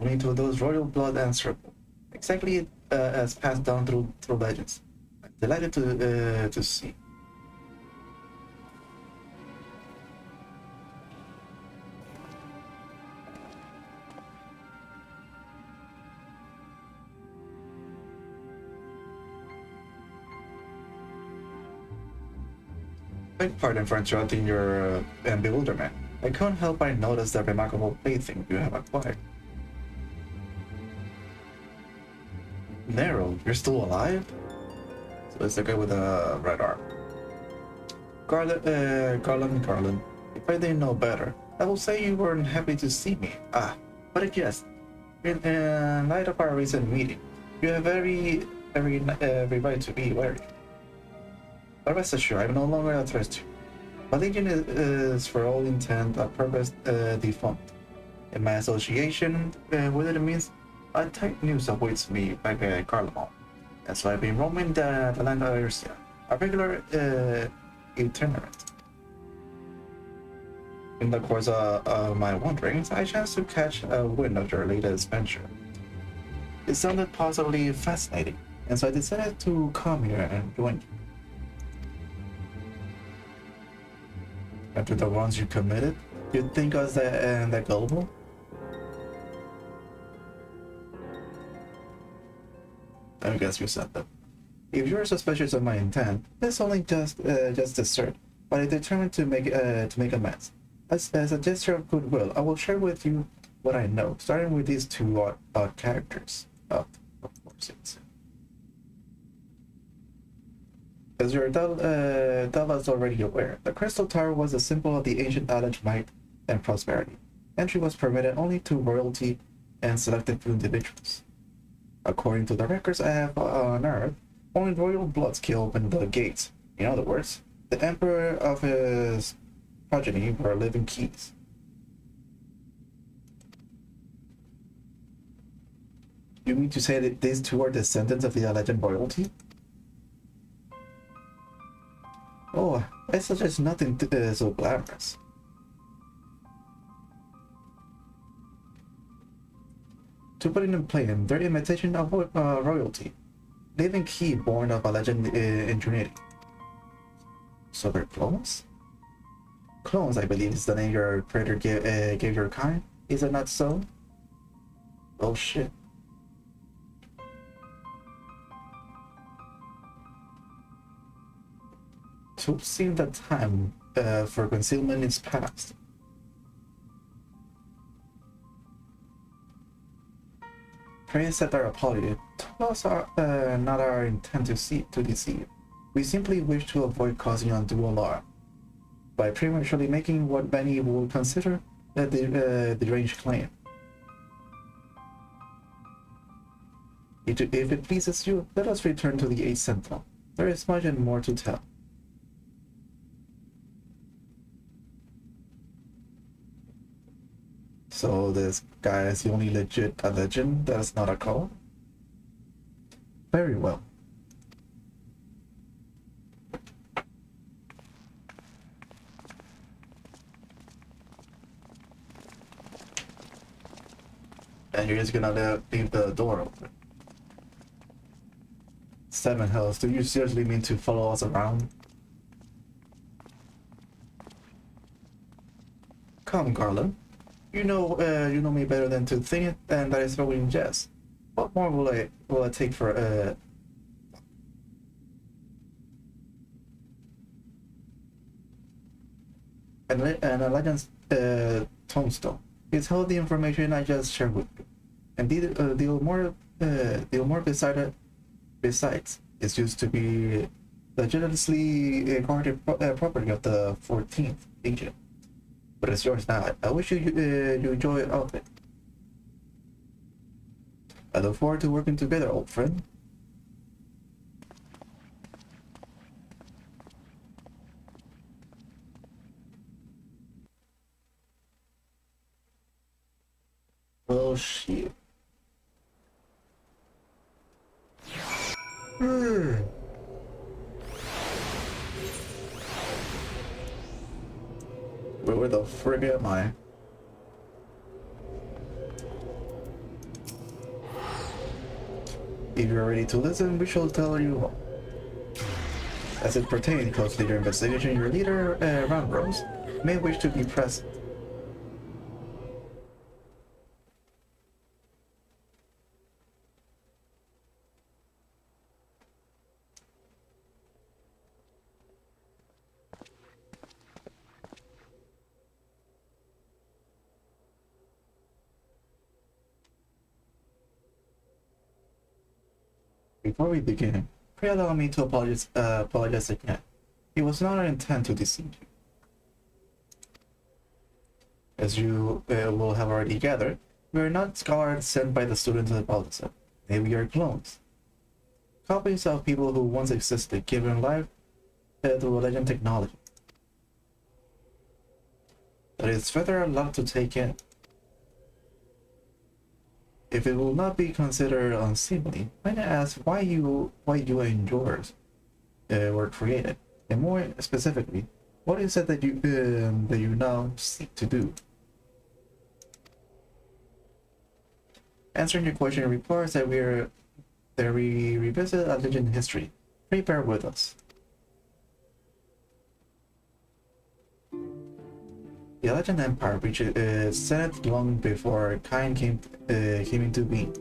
only to those royal blood answerable, exactly as passed down through legends. I'm delighted to see. Beg pardon for interrupting your bewilderment. I couldn't help but notice the remarkable plaything you have acquired. Nightrow, you're still alive? So it's the guy with a red arm. Garland, if I didn't know better, I would say you weren't happy to see me. But yes, in light of our recent meeting, you have every right to be wary. But rest assured, I'm no longer a threat to you. My legion is for all intent and purpose defunct. In my association with it means a tight news awaits me back at Carlemont. And so I've been roaming the land of Ursia, a regular itinerant. In the course of my wanderings, I chanced to catch a wind of your latest venture. It sounded possibly fascinating, and so I decided to come here and join you. After the ones you committed, you'd think us that gullible? I guess you said that. If you're suspicious of my intent, it's only just dessert, but I'm determined to make amends. As a gesture of goodwill, I will share with you what I know, starting with these two odd characters. Of course, it's. As your Dava's already aware, the Crystal Tower was a symbol of the ancient adage might and prosperity. Entry was permitted only to royalty and selected individuals. According to the records I have unearthed, only royal bloods can open the gates. In other words, the emperor of his progeny were living keys. You mean to say that these two are descendants of the alleged royalty? Oh, I suggest nothing so glamorous. To put it in plain, their imitation of royalty, living key born of alleged ingenuity. So they're clones? Clones, I believe, is the name your creator gave your kind. Is it not so? Oh shit. To seem that time for concealment is past. Pray accept our apology. Those are not our intent to deceive. We simply wish to avoid causing undue alarm by prematurely making what many would consider a deranged claim. If it pleases you, let us return to the 8th Sentinel. There is much and more to tell. So this guy is the only a legend that is not a cult? Very well. And you're just gonna leave the door open. 7 hells, do you seriously mean to follow us around? Come, Garland. You know me better than to think it, and that is no in jest. What more will I take for and a legend's tombstone? It's held the information I just shared with you, and the more besides is used to be legitimately guarded property of the 14th agent. But it's yours now. I wish you enjoy all of it. I look forward to working together, old friend. Oh shit. Where the frig am I? If you're ready to listen, we shall tell you all. As it pertains closely to your investigation, your leader, Ramrose, may wish to be present. Before we begin, pray allow me to apologize again. It was not our intent to deceive you. As you will have already gathered, we are not scholars sent by the students of the Balthasar. We are clones. Copies of people who once existed, given life through legend technology. But it's rather a lot to take in. If it will not be considered unseemly, might I ask why you and yours were created, and more specifically, what is it that you now seek to do? Answering your question requires that we revisit a legend history. Please bear with us. The Legend Empire reached its zenith long before Kain came into being.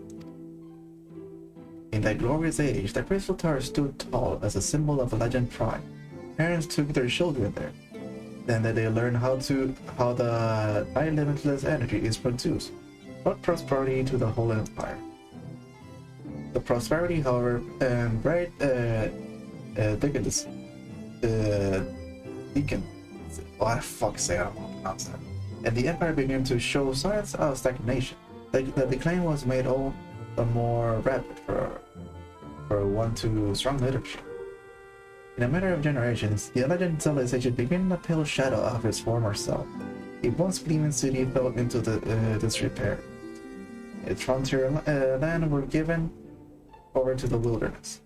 In that glorious age, the Crystal Tower stood tall as a symbol of a legend pride. Parents took their children there. Then they learned how the limitless energy is produced, brought prosperity to the whole empire. The prosperity, however, bred decadence. Deacon. What the fuck say I don't want to pronounce that. And the empire began to show signs of stagnation. The decline was made all the more rapid for one too strong leadership. In a matter of generations, the legend civilization became a pale shadow of its former self. A once gleaming city fell into disrepair. Its frontier land were given over to the wilderness.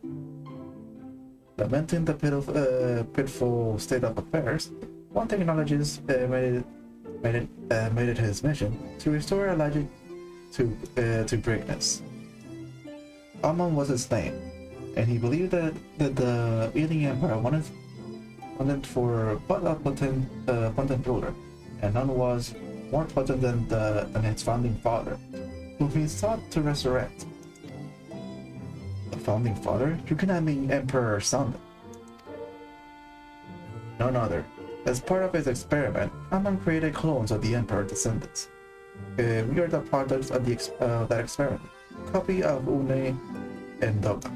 Lamenting the pitiful state of affairs, one technologist made it his mission to restore a legend to greatness. Amon was his name, and he believed that the Alien Empire wanted for but a potent ruler, and none was more potent than its founding father, whom he sought to resurrect. The founding father? You cannot mean Emperor Sanda. None other. As part of his experiment, Amon created clones of the Emperor descendants. We are the products of that experiment. Copy of Une and Doga.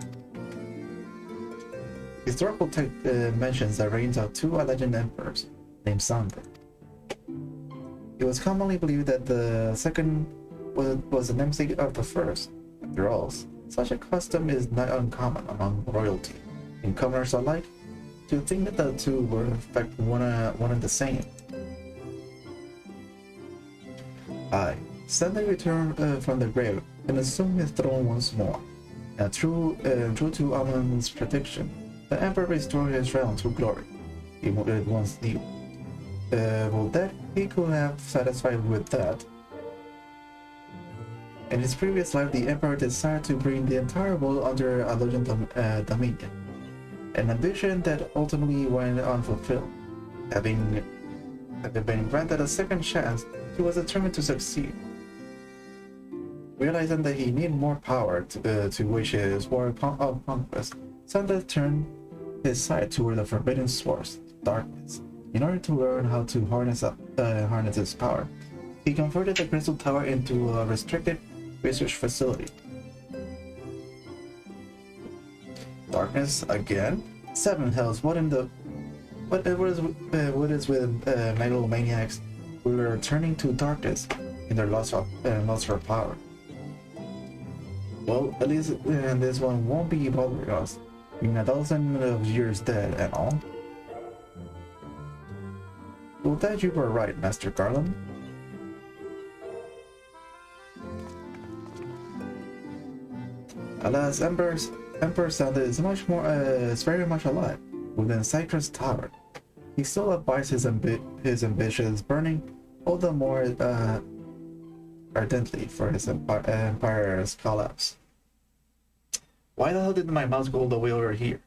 Historical text mentions the reigns of two alleged emperors named Sanda. It was commonly believed that the second was the namesake of the first. After all, such a custom is not uncommon among royalty and commoners alike. To think that the two were in fact one and the same. Sanda returned from the grave and assumed his throne once more. And true to Amon's prediction, the emperor restored his realm to glory. He once knew. Well, that he could have satisfied with that. In his previous life, the emperor desired to bring the entire world under a legend dominion. An ambition that ultimately went unfulfilled. Having been granted a second chance, he was determined to succeed. Realizing that he needed more power to wage his war of conquest, Sanda turned his sight toward the forbidden source, darkness. In order to learn how to harness its power, he converted the Crystal Tower into a restricted research facility. Darkness again? Seven hells! What is with megalomaniacs who are turning to darkness in their lust for power? Well, at least this one won't be bothering us, being 1,000 years dead and all. Well, that you were right, Master Garland. Alas, Emperor Sanda is very much alive within Citrus Tower. He still abides his ambitions, burning all the more ardently for his empire's collapse. Why the hell did my mouse go all the way over here?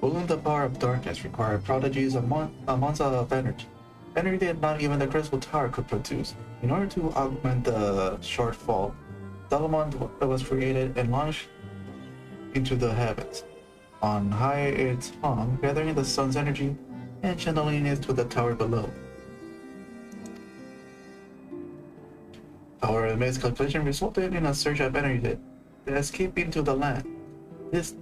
Pulling the power of darkness required prodigies amounts of energy that not even the Crystal Tower could produce. In order to augment the shortfall, Solomon was created and launched into the heavens. On high it hung, gathering the sun's energy and channeling it to the tower below. Our miscalculation resulted in a surge of energy that escaped into the land. This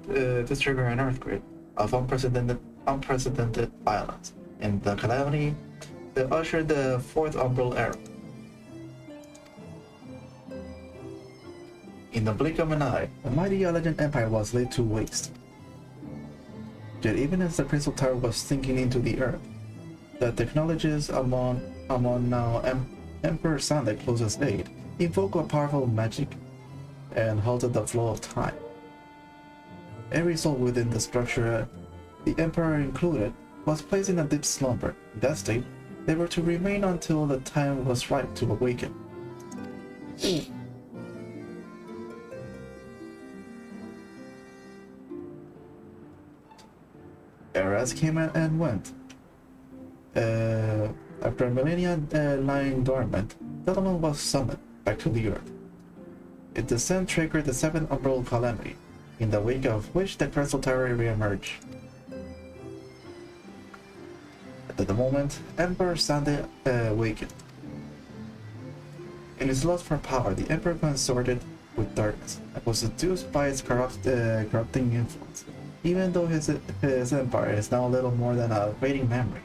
triggered an earthquake of unprecedented violence, and the calamity that ushered the fourth umbral era. In the blink of an eye, the mighty Legend Empire was laid to waste. Yet even as the Crystal Tower was sinking into the earth, the technologists among now Emperor Sanda closest aid invoked a powerful magic and halted the flow of time. Every soul within the structure, the Emperor included, was placed in a deep slumber. In that state, They were to remain until the time was right to awaken. Eras came and went. After millennia lying dormant, the Dawn was summoned back to the Earth. Its descent triggered the seventh umbral calamity, in the wake of which the Crystal Tower re-emerged. At the moment, Emperor Sunday awakened. In his lust for power, the Emperor consorted with darkness and was seduced by its corrupting influence. Even though his empire is now little more than a fading memory,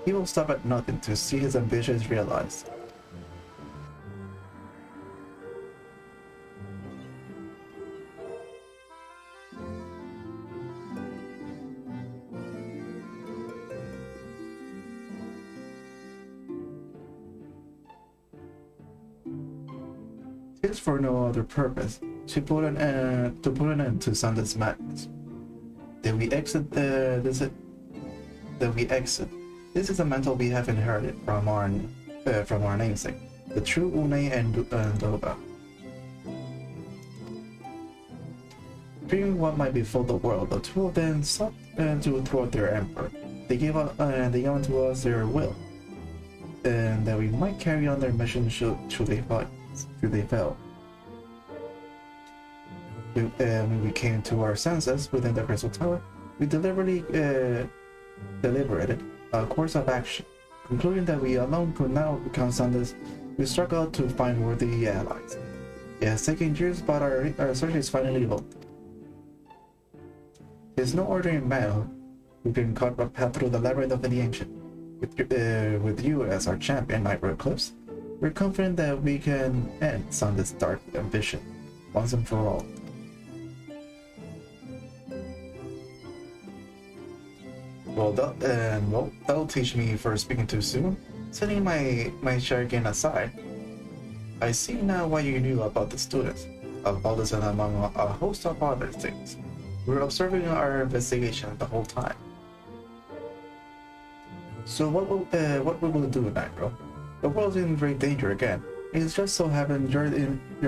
he will stop at nothing to see his ambitions realized. It is for no other purpose to put an end to Sunday's madness. That we exit this is a mantle we have inherited from our namesake, the true Une and Doga. Fearing what might befall the world, the two of them sought to thwart their emperor. They gave unto us their will, and that we might carry on their mission should they fail. When we came to our senses within the Crystal Tower, we deliberated a course of action. Concluding that we alone could now become Sundays, we struck out to find worthy allies. It has taken years, but our search is finally over. It is no ordinary man who can cut a path through the labyrinth of the ancient. With you as our champion, Nightrow Eclipse, we're confident that we can end Sunday's dark ambition once and for all. Well, that'll teach me for speaking too soon. Setting my jargon aside, I see now why you knew about the students, about this and among a host of other things. We were observing our investigation the whole time. So what we will do, Nightrow? The world's in great danger again. It just so happens you're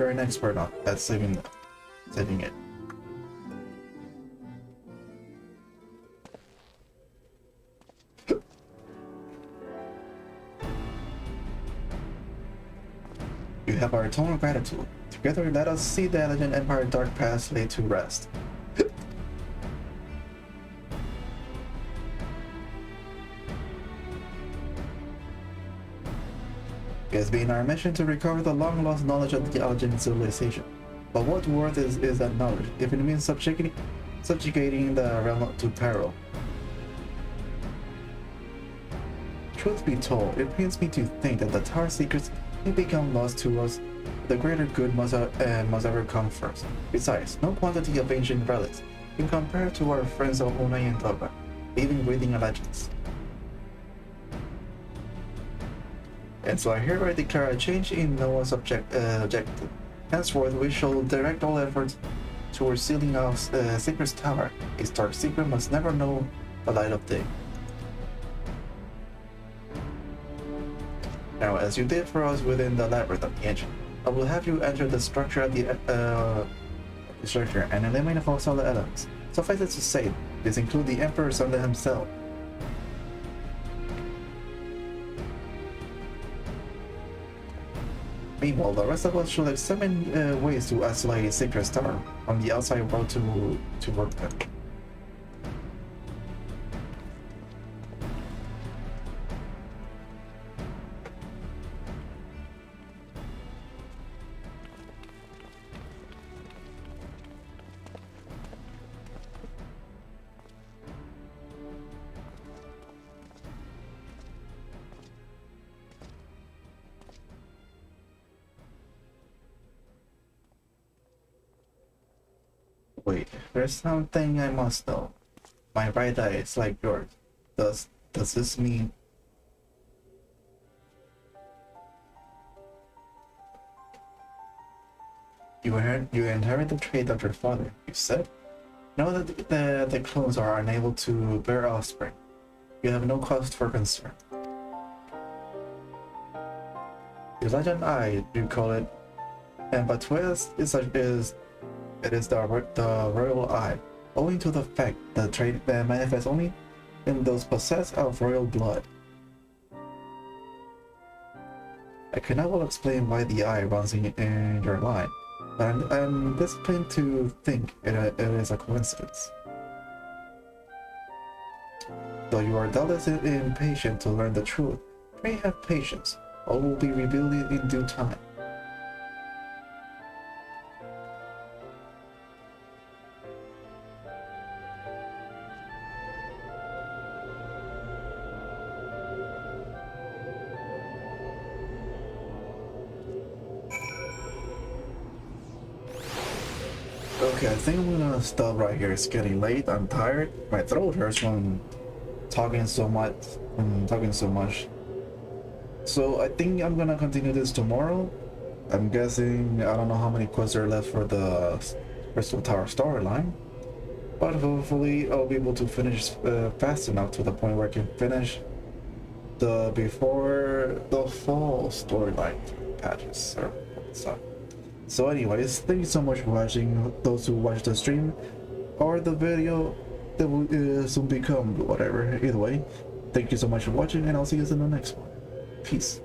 an expert at saving it. You have our eternal gratitude. Together, let us see the Legend Empire dark past laid to rest. It has been our mission to recover the long-lost knowledge of the Algin civilization. But what worth is that knowledge if it means subjugating the realm to peril? Truth be told, it pains me to think that the Tower secrets may become lost to us. The greater good must ever come first. Besides, no quantity of ancient relics can compare to our friends of Unai and Doga, even breathing legends. And so I hereby declare a change in Noah's objective. Henceforth, we shall direct all efforts towards sealing our Sacred's Tower. Its dark secret must never know the light of day. Now, as you did for us within the labyrinth of the ancient, I will have you enter the structure of the structure and eliminate all solid elements. Suffice it to say, this includes the Emperor Sunday himself. Meanwhile, the rest of us should examine ways to isolate Sacred Star from the outside world to work them. Wait, there's something I must know. My right eye is like yours. Does this mean... You inherit the trait of your father, you said? Know that the clones are unable to bear offspring. You have no cause for concern. Legend Eye, you call it, and by twist it is the Royal Eye, owing to the fact the trait that manifests only in those possessed of royal blood. I cannot well explain why the eye runs in your line, but I'm disciplined to think it is a coincidence. Though you are doubtless impatient to learn the truth, pray have patience. All will be revealed in due time. Okay, I think I'm gonna stop right here. It's getting late. I'm tired. My throat hurts from talking so much. So I think I'm gonna continue this tomorrow. I'm guessing I don't know how many quests are left for the Crystal Tower storyline, but hopefully I'll be able to finish fast enough to the point where I can finish the before the fall storyline patches or stuff. So anyways, thank you so much for watching, those who watched the stream or the video that will soon become whatever. Either way, thank you so much for watching, and I'll see you in the next one. Peace.